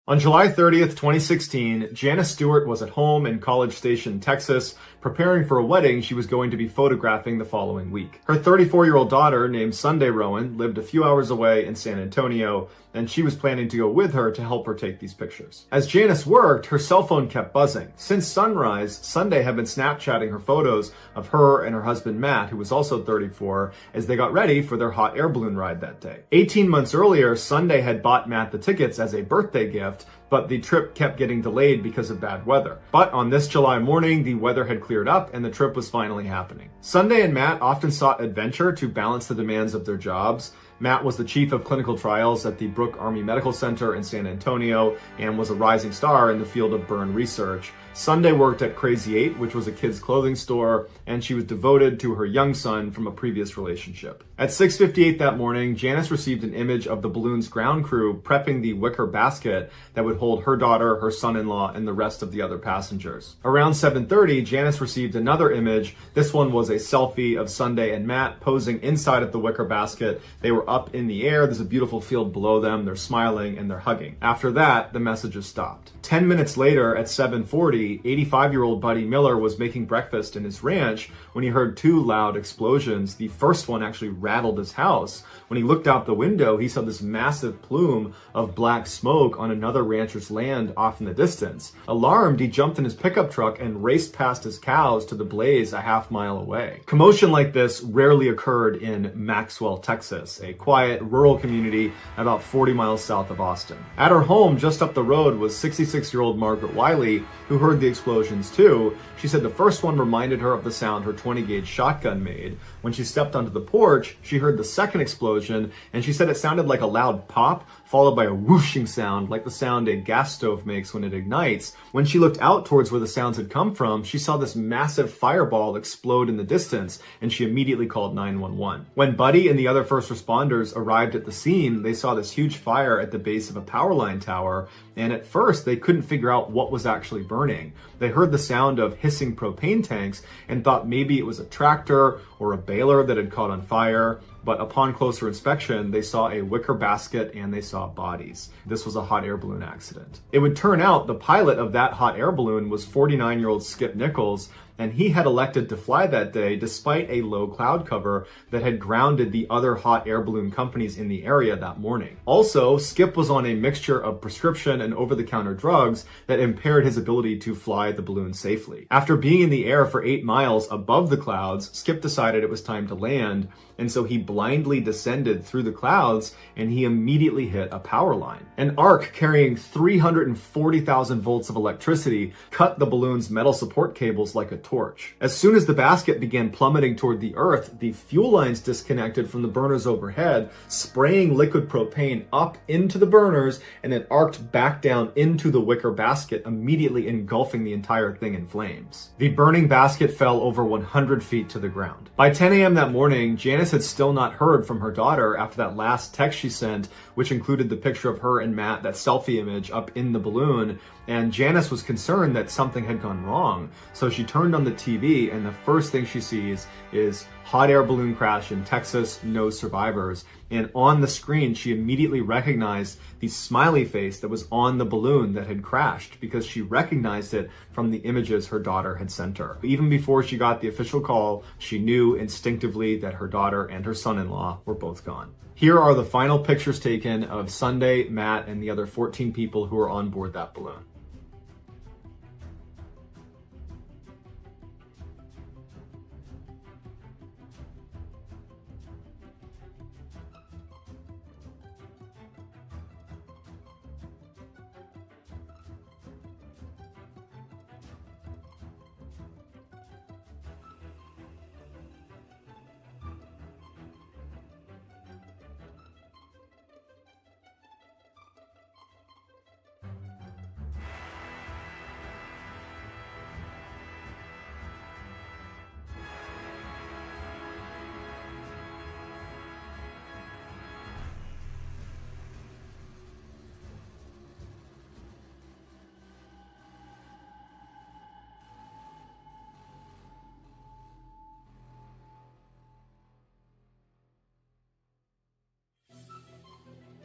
On July 30th, 2016, Janice Stewart was at home in College Station, Texas, preparing for a wedding she was going to be photographing the following week. Her 34-year-old daughter, named Sunday Rowan, lived a few hours away in San Antonio, and she was planning to go with her to help her take these pictures. As Janice worked, her cell phone kept buzzing. Since sunrise, Sunday had been Snapchatting her photos of her and her husband Matt, who was also 34, as they got ready for their hot air balloon ride that day. 18 months earlier, Sunday had bought Matt the tickets as a birthday gift, but the trip kept getting delayed because of bad weather. But on this July morning, the weather had cleared up and the trip was finally happening. Sunday and Matt often sought adventure to balance the demands of their jobs. Matt was the chief of clinical trials at the Brooke Army Medical Center in San Antonio and was a rising star in the field of burn research. Sunday worked at Crazy 8, which was a kids' clothing store, and she was devoted to her young son from a previous relationship. At 6:58 that morning, Janice received an image of the balloon's ground crew prepping the wicker basket that would hold her daughter, her son-in-law, and the rest of the other passengers. Around 7:30, Janice received another image. This one was a selfie of Sunday and Matt posing inside of the wicker basket. They were up in the air. There's a beautiful field below them. They're smiling and they're hugging. After that, the messages stopped. 10 minutes later, at 7:40, 85-year-old Buddy Miller was making breakfast in his ranch when he heard two loud explosions. The first one actually rattled his house. When he looked out the window, he saw this massive plume of black smoke on another rancher's land off in the distance. Alarmed, he jumped in his pickup truck and raced past his cows to the blaze a half-mile away. Commotion like this rarely occurred in Maxwell, Texas, a quiet, rural community about 40 miles south of Austin. At her home just up the road was 66-year-old Margaret Wiley, who heard the explosions too. She said the first one reminded her of the sound her 20-gauge shotgun made. When she stepped onto the porch, she heard the second explosion, and she said it sounded like a loud pop, followed by a whooshing sound, like the sound a gas stove makes when it ignites. When she looked out towards where the sounds had come from, she saw this massive fireball explode in the distance, and she immediately called 911. When Buddy and the other first responders arrived at the scene, they saw this huge fire at the base of a power line tower, and at first they couldn't figure out what was actually burning. They heard the sound of hissing propane tanks and thought maybe it was a tractor or a baler that had caught on fire. But upon closer inspection, they saw a wicker basket and they saw bodies. This was a hot air balloon accident. It would turn out the pilot of that hot air balloon was 49-year-old Skip Nichols, and he had elected to fly that day despite a low cloud cover that had grounded the other hot air balloon companies in the area that morning. Also, Skip was on a mixture of prescription and over-the-counter drugs that impaired his ability to fly the balloon safely. After being in the air for 8 miles above the clouds, Skip decided it was time to land, and so he blindly descended through the clouds and he immediately hit a power line. An arc carrying 340,000 volts of electricity cut the balloon's metal support cables like a torch. As soon as the basket began plummeting toward the earth, the fuel lines disconnected from the burners overhead, spraying liquid propane up into the burners and then arced back down into the wicker basket, immediately engulfing the entire thing in flames. The burning basket fell over 100 feet to the ground. By 10 a.m. that morning, Janice had still not heard from her daughter after that last text she sent, which included the picture of her and Matt, that selfie image up in the balloon, and Janice was concerned that something had gone wrong. So she turned on the TV, and the first thing she sees is hot air balloon crash in Texas, no survivors. And on the screen, she immediately recognized the smiley face that was on the balloon that had crashed because she recognized it from the images her daughter had sent her. Even before she got the official call, she knew instinctively that her daughter and her son-in-law were both gone. Here are the final pictures taken of Sunday, Matt, and the other 14 people who were on board that balloon.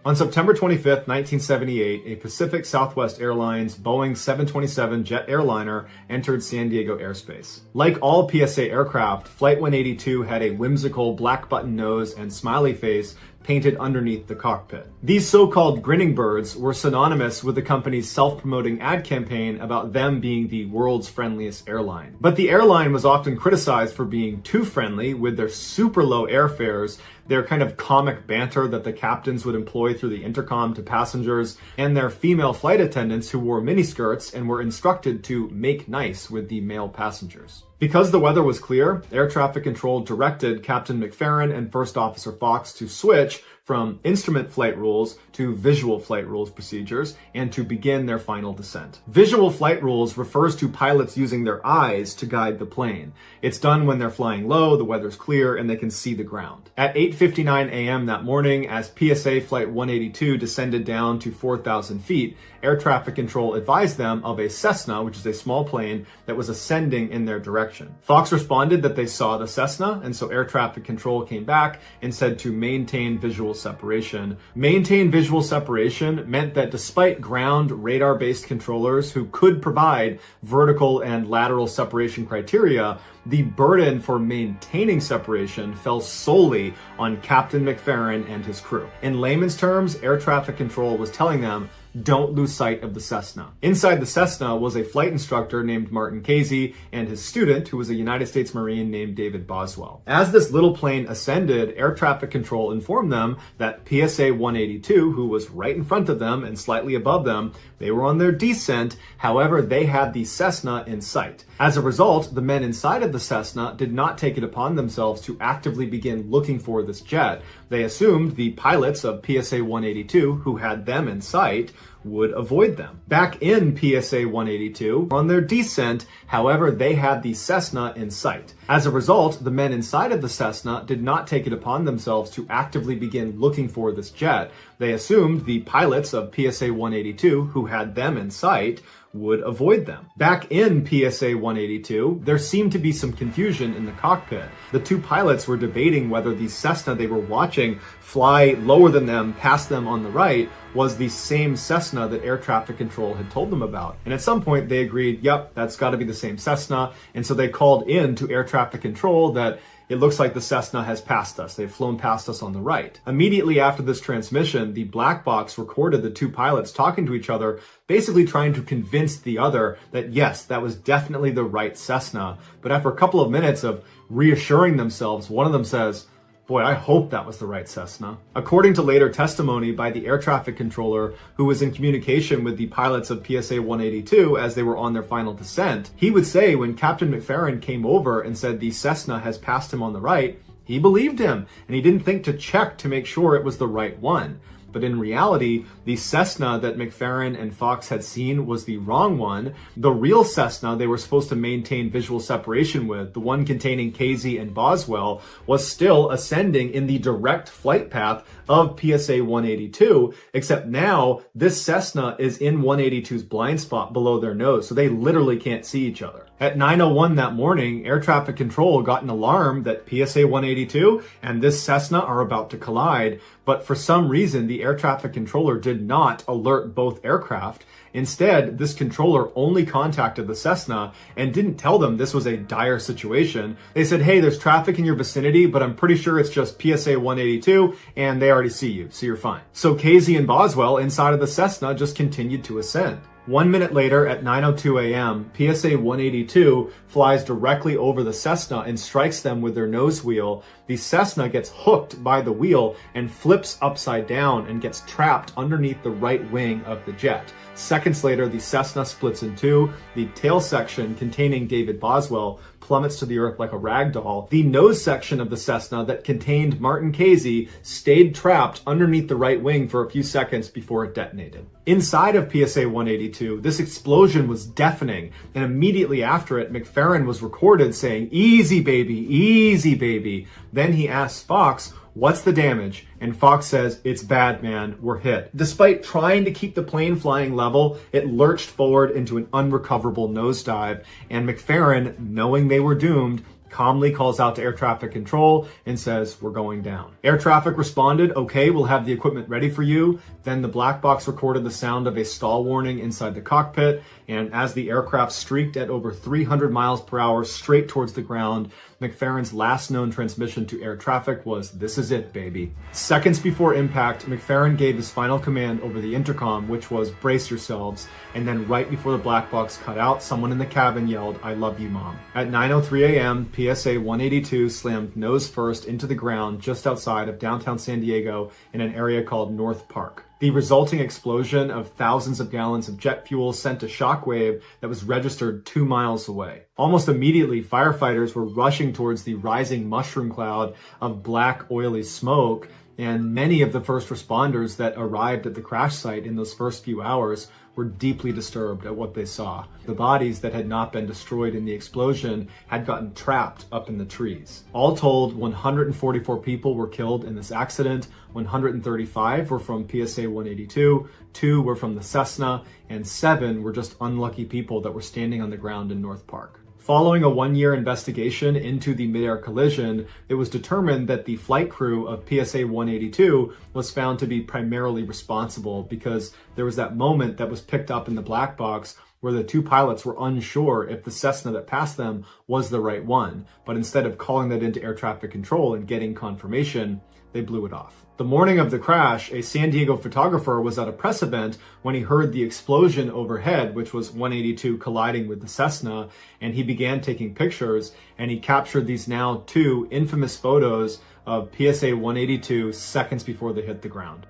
On September 25th, 1978, a Pacific Southwest Airlines Boeing 727 jet airliner entered San Diego airspace. Like all PSA aircraft, Flight 182 had a whimsical black button nose and smiley face painted underneath the cockpit. These so-called grinning birds were synonymous with the company's self-promoting ad campaign about them being the world's friendliest airline. But the airline was often criticized for being too friendly with their super low airfares, their kind of comic banter that the captains would employ through the intercom to passengers, and their female flight attendants who wore miniskirts and were instructed to make nice with the male passengers. Because the weather was clear, air traffic control directed Captain McFerrin and First Officer Fox to switch from instrument flight rules to visual flight rules procedures and to begin their final descent. Visual flight rules refers to pilots using their eyes to guide the plane. It's done when they're flying low, the weather's clear, and they can see the ground. At 8:59 a.m. that morning, as PSA Flight 182 descended down to 4,000 feet, air traffic control advised them of a Cessna, which is a small plane, that was ascending in their direction. Fox responded that they saw the Cessna, and so air traffic control came back and said to maintain visual separation. Maintain visual separation meant that despite ground radar-based controllers who could provide vertical and lateral separation criteria, the burden for maintaining separation fell solely on Captain McFerrin and his crew. In layman's terms, air traffic control was telling them, don't lose sight of the Cessna. Inside the Cessna was a flight instructor named Martin Casey and his student, who was a United States Marine named David Boswell. As this little plane ascended, air traffic control informed them that PSA 182, who was right in front of them and slightly above them, they were on their descent. However, they had the Cessna in sight. As a result, the men inside of the Cessna did not take it upon themselves to actively begin looking for this jet. They assumed the pilots of PSA 182, who had them in sight, would avoid them. Back in PSA 182, on their descent, however, they had the Cessna in sight. As a result, the men inside of the Cessna did not take it upon themselves to actively begin looking for this jet. They assumed the pilots of PSA 182, who had them in sight, would avoid them. Back in PSA 182, there seemed to be some confusion in the cockpit. The two pilots were debating whether the Cessna they were watching fly lower than them, past them on the right, was the same Cessna that air traffic control had told them about. And at some point they agreed, yep, that's got to be the same Cessna. And so they called in to air traffic control that it looks like the Cessna has passed us. They've flown past us on the right. Immediately after this transmission, the black box recorded the two pilots talking to each other, basically trying to convince the other that yes, that was definitely the right Cessna. But after a couple of minutes of reassuring themselves, one of them says, boy, I hope that was the right Cessna. According to later testimony by the air traffic controller who was in communication with the pilots of PSA 182 as they were on their final descent, he would say when Captain McFerrin came over and said the Cessna has passed him on the right, he believed him and he didn't think to check to make sure it was the right one. But in reality, the Cessna that McFerrin and Fox had seen was the wrong one. The real Cessna they were supposed to maintain visual separation with, the one containing Casey and Boswell, was still ascending in the direct flight path of PSA 182, except now this Cessna is in 182's blind spot below their nose, so they literally can't see each other. At 9:01 that morning, air traffic control got an alarm that PSA 182 and this Cessna are about to collide, but for some reason, the air traffic controller did not alert both aircraft. Instead, this controller only contacted the Cessna and didn't tell them this was a dire situation. They said, hey, there's traffic in your vicinity, but I'm pretty sure it's just PSA 182 and they already see you, so you're fine. So Casey and Boswell inside of the Cessna just continued to ascend. 1 minute later, at 9:02 a.m., PSA 182 flies directly over the Cessna and strikes them with their nose wheel. The Cessna gets hooked by the wheel and flips upside down and gets trapped underneath the right wing of the jet. Seconds later, the Cessna splits in two. The tail section containing David Boswell plummets to the earth like a rag doll. The nose section of the Cessna that contained Martin Casey stayed trapped underneath the right wing for a few seconds before it detonated. Inside of PSA 182, this explosion was deafening, and immediately after it, McFerrin was recorded saying, easy baby. Then he asks Fox, what's the damage? And Fox says, it's bad, man, we're hit. Despite trying to keep the plane flying level, it lurched forward into an unrecoverable nosedive, and McFerrin, knowing they were doomed, calmly calls out to air traffic control and says, "We're going down." Air traffic responded, "Okay, we'll have the equipment ready for you." Then the black box recorded the sound of a stall warning inside the cockpit, and as the aircraft streaked at over 300 miles per hour straight towards the ground, McFerrin's last known transmission to air traffic was, "This is it, baby." Seconds before impact, McFerrin gave his final command over the intercom, which was, "Brace yourselves." And then right before the black box cut out, someone in the cabin yelled, "I love you, Mom." At 9:03 a.m., PSA 182 slammed nose first into the ground just outside of downtown San Diego in an area called North Park. The resulting explosion of thousands of gallons of jet fuel sent a shockwave that was registered 2 miles away. Almost immediately, firefighters were rushing towards the rising mushroom cloud of black, oily smoke, and many of the first responders that arrived at the crash site in those first few hours were deeply disturbed at what they saw. The bodies that had not been destroyed in the explosion had gotten trapped up in the trees. All told, 144 people were killed in this accident. 135 were from PSA 182, 2 were from the Cessna, and 7 were just unlucky people that were standing on the ground in North Park. Following a 1-year investigation into the mid-air collision, it was determined that the flight crew of PSA 182 was found to be primarily responsible because there was that moment that was picked up in the black box where the 2 pilots were unsure if the Cessna that passed them was the right one. But instead of calling that into air traffic control and getting confirmation, they blew it off. The morning of the crash, a San Diego photographer was at a press event when he heard the explosion overhead, which was 182 colliding with the Cessna, and he began taking pictures, and he captured these now 2 infamous photos of PSA 182 seconds before they hit the ground.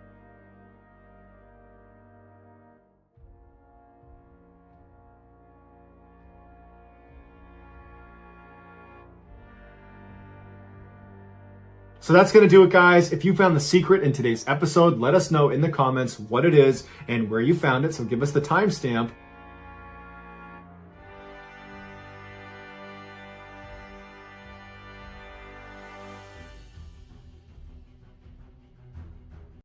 So that's going to do it, guys. If you found the secret in today's episode, let us know in the comments what it is and where you found it. So give us the timestamp.